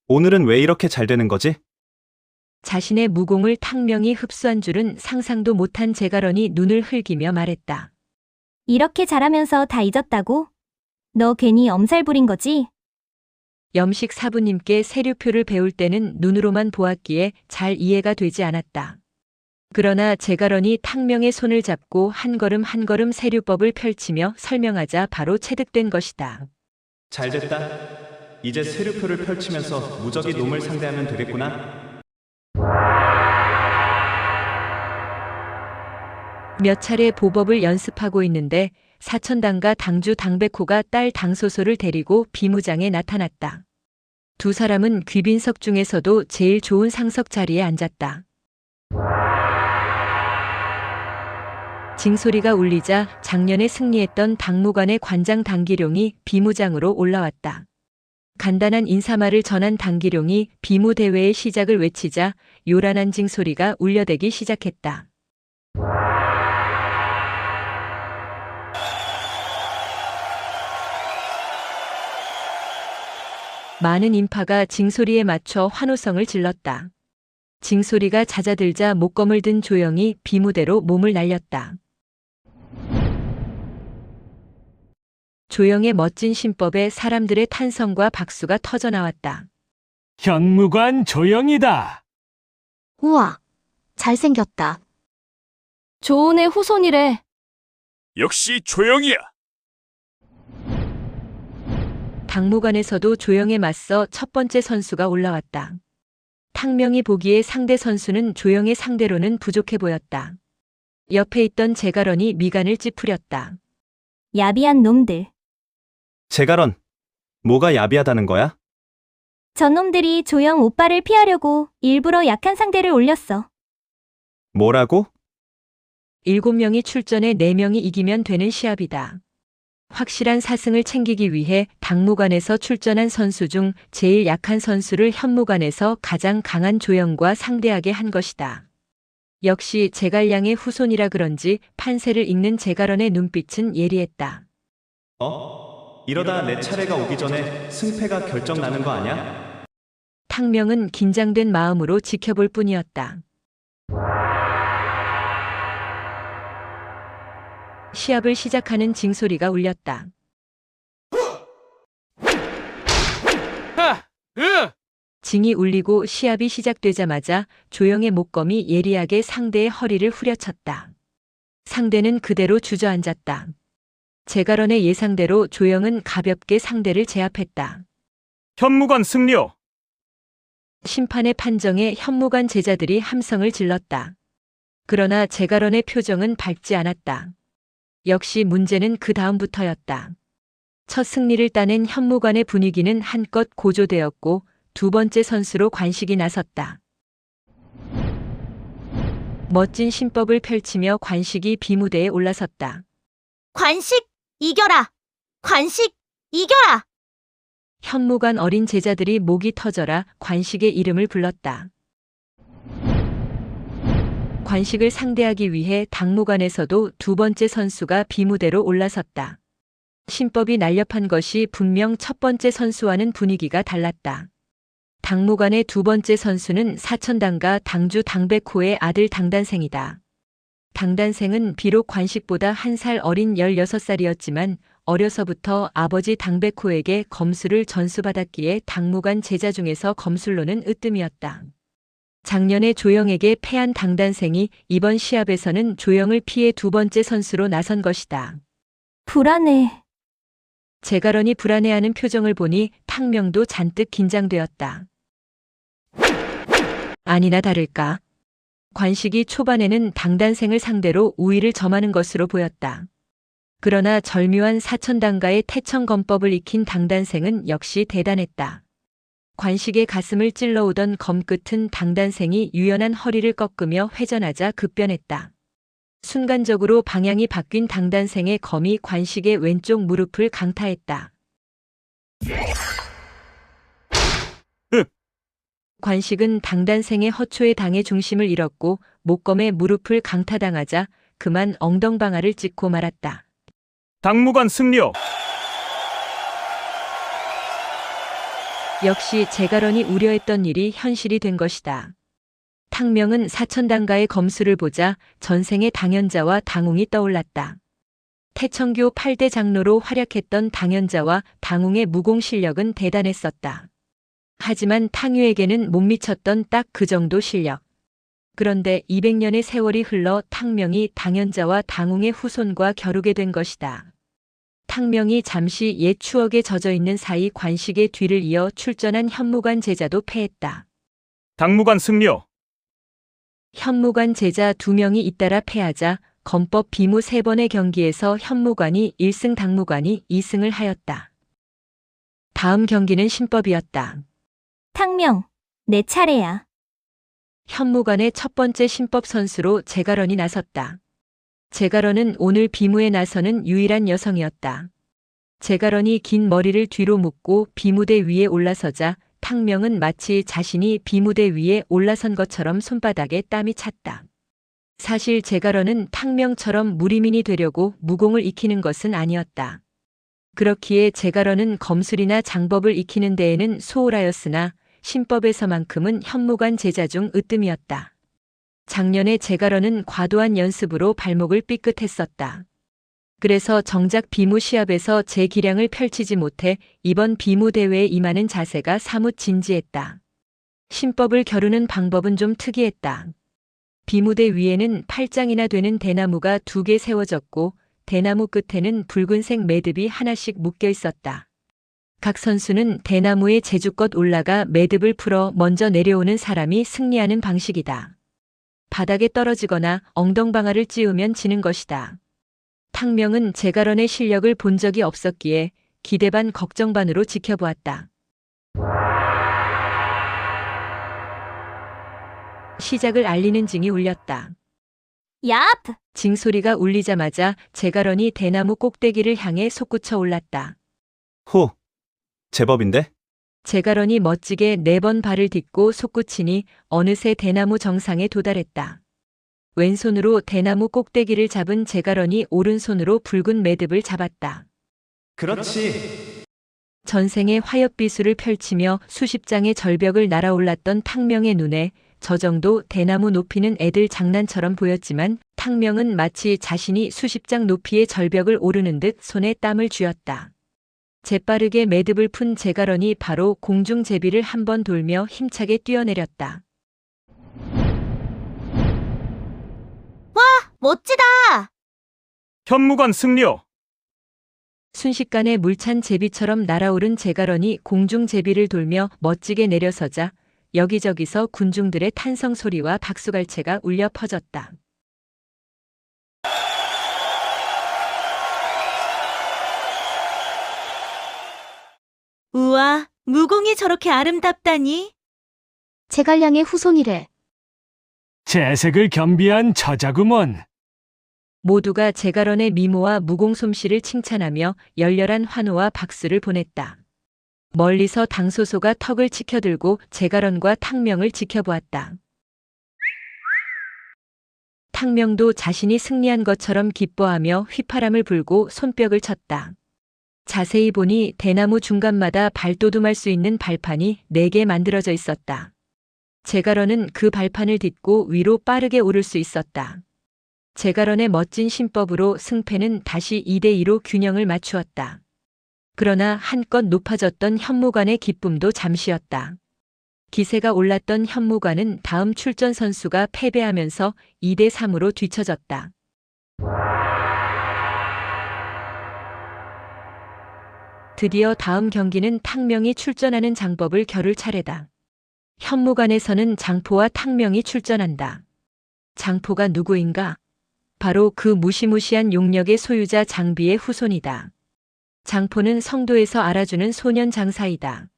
오늘은 왜 이렇게 잘 되는 거지? 자신의 무공을 탕명이 흡수한 줄은 상상도 못한 제가런이 눈을 흘기며 말했다. 이렇게 잘하면서 다 잊었다고? 너 괜히 엄살 부린 거지? 염식 사부님께 세류표를 배울 때는 눈으로만 보았기에 잘 이해가 되지 않았다. 그러나 제가런이 탕명의 손을 잡고 한 걸음 한 걸음 세류법을 펼치며 설명하자 바로 체득된 것이다. 잘됐다. 이제 세류표를 펼치면서 무적이 놈을 상대하면 되겠구나. 몇 차례 보법을 연습하고 있는데 사천당과 당주 당백호가 딸 당소소를 데리고 비무장에 나타났다. 두 사람은 귀빈석 중에서도 제일 좋은 상석 자리에 앉았다. 징소리가 울리자 작년에 승리했던 당무관의 관장 당기룡이 비무장으로 올라왔다. 간단한 인사말을 전한 당기룡이 비무대회의 시작을 외치자 요란한 징소리가 울려대기 시작했다. 많은 인파가 징소리에 맞춰 환호성을 질렀다. 징소리가 잦아들자 목검을 든 조영이 비무대로 몸을 날렸다. 조영의 멋진 신법에 사람들의 탄성과 박수가 터져나왔다. 현무관 조영이다. 우와, 잘생겼다. 조은의 후손이래. 역시 조영이야. 당무관에서도 조영에 맞서 첫 번째 선수가 올라왔다. 탕명이 보기에 상대 선수는 조영의 상대로는 부족해 보였다. 옆에 있던 제가런이 미간을 찌푸렸다. 야비한 놈들. 제가런, 뭐가 야비하다는 거야? 저놈들이 조영 오빠를 피하려고 일부러 약한 상대를 올렸어. 뭐라고? 7명이 출전해 4명이 이기면 되는 시합이다. 확실한 사승을 챙기기 위해 당무관에서 출전한 선수 중 제일 약한 선수를 현무관에서 가장 강한 조영과 상대하게 한 것이다. 역시 제갈량의 후손이라 그런지 판세를 읽는 제가런의 눈빛은 예리했다. 이러다 내 차례가 오기 전에 승패가 결정 나는 거 아니야? 탕명은 긴장된 마음으로 지켜볼 뿐이었다. 시합을 시작하는 징소리가 울렸다. 징이 울리고 시합이 시작되자마자 조영의 목검이 예리하게 상대의 허리를 후려쳤다. 상대는 그대로 주저앉았다. 제가런의 예상대로 조영은 가볍게 상대를 제압했다. 현무관 승리요. 심판의 판정에 현무관 제자들이 함성을 질렀다. 그러나 제가런의 표정은 밝지 않았다. 역시 문제는 그 다음부터였다. 첫 승리를 따낸 현무관의 분위기는 한껏 고조되었고 두 번째 선수로 관식이 나섰다. 멋진 신법을 펼치며 관식이 비무대에 올라섰다. 관식, 이겨라! 관식, 이겨라! 현무관 어린 제자들이 목이 터져라 관식의 이름을 불렀다. 관식을 상대하기 위해 당무관에서도 두 번째 선수가 비무대로 올라섰다. 신법이 날렵한 것이 분명 첫 번째 선수와는 분위기가 달랐다. 당무관의 두 번째 선수는 사천당과 당주 당백호의 아들 당단생이다. 당단생은 비록 관식보다 1살 어린 16살이었지만 어려서부터 아버지 당백호에게 검술을 전수받았기에 당무관 제자 중에서 검술로는 으뜸이었다. 작년에 조영에게 패한 당단생이 이번 시합에서는 조영을 피해 두 번째 선수로 나선 것이다. 불안해. 제가런이 불안해하는 표정을 보니 탕명도 잔뜩 긴장되었다. 아니나 다를까. 관식이 초반에는 당단생을 상대로 우위를 점하는 것으로 보였다. 그러나 절묘한 사천당가의 태천검법을 익힌 당단생은 역시 대단했다. 관식의 가슴을 찔러오던 검끝은 당단생이 유연한 허리를 꺾으며 회전하자 급변했다. 순간적으로 방향이 바뀐 당단생의 검이 관식의 왼쪽 무릎을 강타했다. 관식은 당단생의 허초에 당해 중심을 잃었고 목검에 무릎을 강타당하자 그만 엉덩방아를 찍고 말았다. 당무관 승리요. 역시 제가런이 우려했던 일이 현실이 된 것이다. 탕명은 사천당가의 검수를 보자 전생의 당연자와 당웅이 떠올랐다. 태청교 8대 장로로 활약했던 당연자와 당웅의 무공 실력은 대단했었다. 하지만 탕유에게는 못 미쳤던 딱 그 정도 실력. 그런데 200년의 세월이 흘러 탕명이 당연자와 당웅의 후손과 겨루게 된 것이다. 탕명이 잠시 옛 추억에 젖어 있는 사이 관식의 뒤를 이어 출전한 현무관 제자도 패했다. 당무관 승리요. 현무관 제자 2명이 잇따라 패하자 검법 비무 3번의 경기에서 현무관이 1승 당무관이 2승을 하였다. 다음 경기는 신법이었다. 탕명, 내 차례야. 현무관의 첫 번째 신법 선수로 제가런이 나섰다. 제가런은 오늘 비무에 나서는 유일한 여성이었다. 제가런이 긴 머리를 뒤로 묶고 비무대 위에 올라서자 탕명은 마치 자신이 비무대 위에 올라선 것처럼 손바닥에 땀이 찼다. 사실 제가런은 탕명처럼 무리민이 되려고 무공을 익히는 것은 아니었다. 그렇기에 제가런은 검술이나 장법을 익히는 데에는 소홀하였으나 신법에서만큼은 현무관 제자 중 으뜸이었다. 작년에 제가런은 과도한 연습으로 발목을 삐끗했었다. 그래서 정작 비무 시합에서 제 기량을 펼치지 못해 이번 비무 대회에 임하는 자세가 사뭇 진지했다. 신법을 겨루는 방법은 좀 특이했다. 비무대 위에는 8장이나 되는 대나무가 2개 세워졌고 대나무 끝에는 붉은색 매듭이 하나씩 묶여 있었다. 각 선수는 대나무에 제주껏 올라가 매듭을 풀어 먼저 내려오는 사람이 승리하는 방식이다. 바닥에 떨어지거나 엉덩방아를 찧으면 지는 것이다. 탕명은 제가런의 실력을 본 적이 없었기에 기대 반 걱정 반으로 지켜보았다. 시작을 알리는 징이 울렸다. 얍! 징 소리가 울리자마자 제가런이 대나무 꼭대기를 향해 솟구쳐 올랐다. 호, 제법인데? 제가런이 멋지게 4번 발을 딛고 솟구치니 어느새 대나무 정상에 도달했다. 왼손으로 대나무 꼭대기를 잡은 제가런이 오른손으로 붉은 매듭을 잡았다. 그렇지. 전생의 화엽비수를 펼치며 수십 장의 절벽을 날아올랐던 탕명의 눈에 저 정도 대나무 높이는 애들 장난처럼 보였지만 탕명은 마치 자신이 수십 장 높이의 절벽을 오르는 듯 손에 땀을 쥐었다. 재빠르게 매듭을 푼 제가런이 바로 공중제비를 한번 돌며 힘차게 뛰어내렸다. 와, 멋지다! 현무관 승리요. 순식간에 물찬 제비처럼 날아오른 제가런이 공중제비를 돌며 멋지게 내려서자 여기저기서 군중들의 탄성 소리와 박수갈채가 울려 퍼졌다. 우와, 무공이 저렇게 아름답다니. 제갈량의 후손이래. 재색을 겸비한 처자구먼. 모두가 제가런의 미모와 무공 솜씨를 칭찬하며 열렬한 환호와 박수를 보냈다. 멀리서 당소소가 턱을 치켜들고 제가런과 탕명을 지켜보았다. 탕명도 자신이 승리한 것처럼 기뻐하며 휘파람을 불고 손뼉을 쳤다. 자세히 보니 대나무 중간마다 발돋움할 수 있는 발판이 4개 만들어져 있었다. 제가런은 그 발판을 딛고 위로 빠르게 오를 수 있었다. 제가런의 멋진 신법으로 승패는 다시 2대2로 균형을 맞추었다. 그러나 한껏 높아졌던 현무관의 기쁨도 잠시였다. 기세가 올랐던 현무관은 다음 출전 선수가 패배하면서 2대3으로 뒤처졌다. 드디어 다음 경기는 탕명이 출전하는 장법을 겨룰 차례다. 현무관에서는 장포와 탕명이 출전한다. 장포가 누구인가? 바로 그 무시무시한 용력의 소유자 장비의 후손이다. 장포는 성도에서 알아주는 소년 장사이다.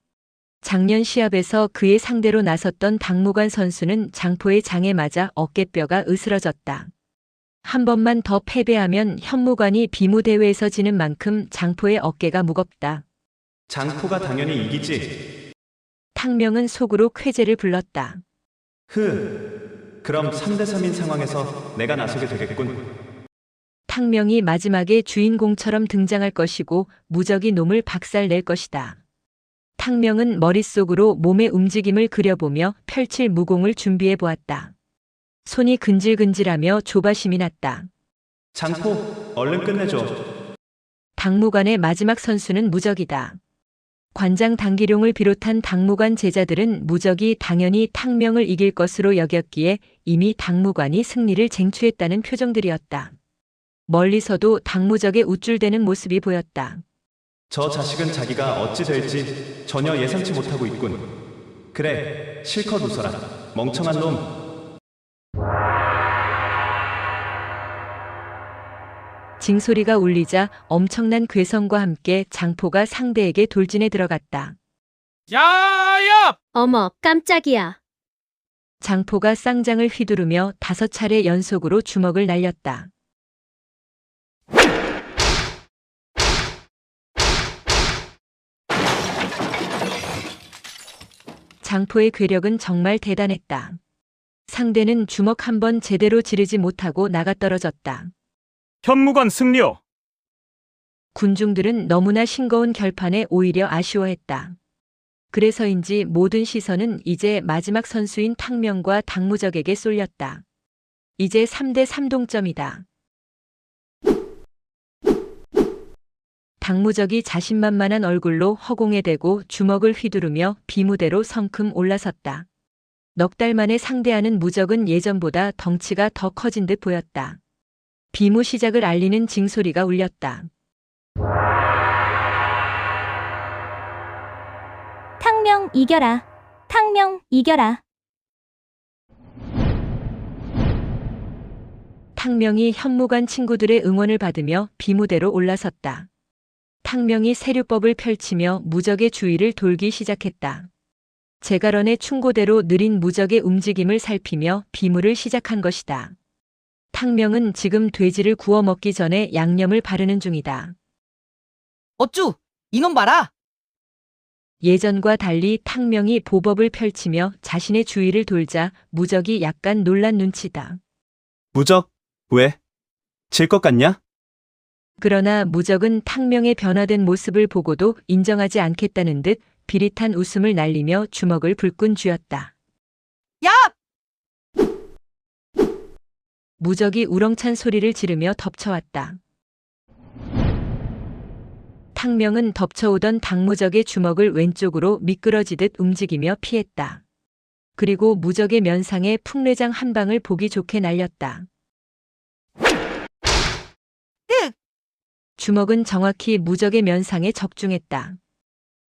작년 시합에서 그의 상대로 나섰던 당무관 선수는 장포의 장에 맞아 어깨뼈가 으스러졌다. 한 번만 더 패배하면 현무관이 비무대회에서 지는 만큼 장포의 어깨가 무겁다. 장포가 당연히 이기지. 탕명은 속으로 쾌재를 불렀다. 그럼 3대3인 상황에서 내가 나서게 되겠군. 탕명이 마지막에 주인공처럼 등장할 것이고 무적이 놈을 박살낼 것이다. 탕명은 머릿속으로 몸의 움직임을 그려보며 펼칠 무공을 준비해 보았다. 손이 근질근질하며 조바심이 났다. 장포, 얼른 끝내줘. 당무관의 마지막 선수는 무적이다. 관장 당기룡을 비롯한 당무관 제자들은 무적이 당연히 탕명을 이길 것으로 여겼기에 이미 당무관이 승리를 쟁취했다는 표정들이었다. 멀리서도 당무적의 우쭐대는 모습이 보였다. 저 자식은 자기가 어찌 될지 전혀 예상치 못하고 있군. 그래, 실컷 웃어라. 멍청한 놈. 징소리가 울리자 엄청난 괴성과 함께 장포가 상대에게 돌진해 들어갔다. 야야! 어머, 깜짝이야. 장포가 쌍장을 휘두르며 5차례 연속으로 주먹을 날렸다. 장포의 괴력은 정말 대단했다. 상대는 주먹 한 번 제대로 지르지 못하고 나가떨어졌다. 현무관 승리요. 군중들은 너무나 싱거운 결판에 오히려 아쉬워했다. 그래서인지 모든 시선은 이제 마지막 선수인 탕명과 당무적에게 쏠렸다. 이제 3대3 동점이다. 당무적이 자신만만한 얼굴로 허공에 대고 주먹을 휘두르며 비무대로 성큼 올라섰다. 넉 달 만에 상대하는 무적은 예전보다 덩치가 더 커진 듯 보였다. 비무 시작을 알리는 징소리가 울렸다. 탕명 이겨라. 탕명 이겨라. 탕명이 현무관 친구들의 응원을 받으며 비무대로 올라섰다. 탕명이 세류법을 펼치며 무적의 주위를 돌기 시작했다. 제갈원의 충고대로 느린 무적의 움직임을 살피며 비무를 시작한 것이다. 탕명은 지금 돼지를 구워 먹기 전에 양념을 바르는 중이다. 어쭈! 이놈 봐라! 예전과 달리 탕명이 보법을 펼치며 자신의 주위를 돌자 무적이 약간 놀란 눈치다. 무적, 왜? 질 것 같냐? 그러나 무적은 탕명의 변화된 모습을 보고도 인정하지 않겠다는 듯 비릿한 웃음을 날리며 주먹을 불끈 쥐었다. 야! 무적이 우렁찬 소리를 지르며 덮쳐왔다. 탕명은 덮쳐오던 당무적의 주먹을 왼쪽으로 미끄러지듯 움직이며 피했다. 그리고 무적의 면상에 풍뢰장 한 방을 보기 좋게 날렸다. 주먹은 정확히 무적의 면상에 적중했다.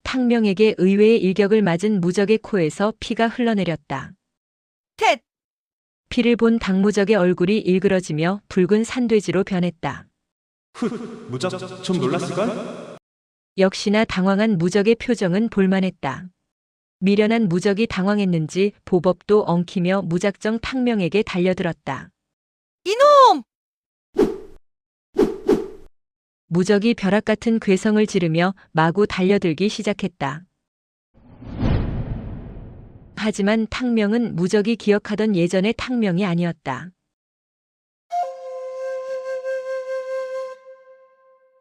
탕명에게 의외의 일격을 맞은 무적의 코에서 피가 흘러내렸다. 텟! 피를 본 당무적의 얼굴이 일그러지며 붉은 산돼지로 변했다. 훗, 무적 좀 놀랐을걸? 역시나 당황한 무적의 표정은 볼만했다. 미련한 무적이 당황했는지 보법도 엉키며 무작정 탕명에게 달려들었다. 이놈! 무적이 벼락 같은 괴성을 지르며 마구 달려들기 시작했다. 하지만 탕명은 무적이 기억하던 예전의 탕명이 아니었다.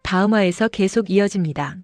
다음 화에서 계속 이어집니다.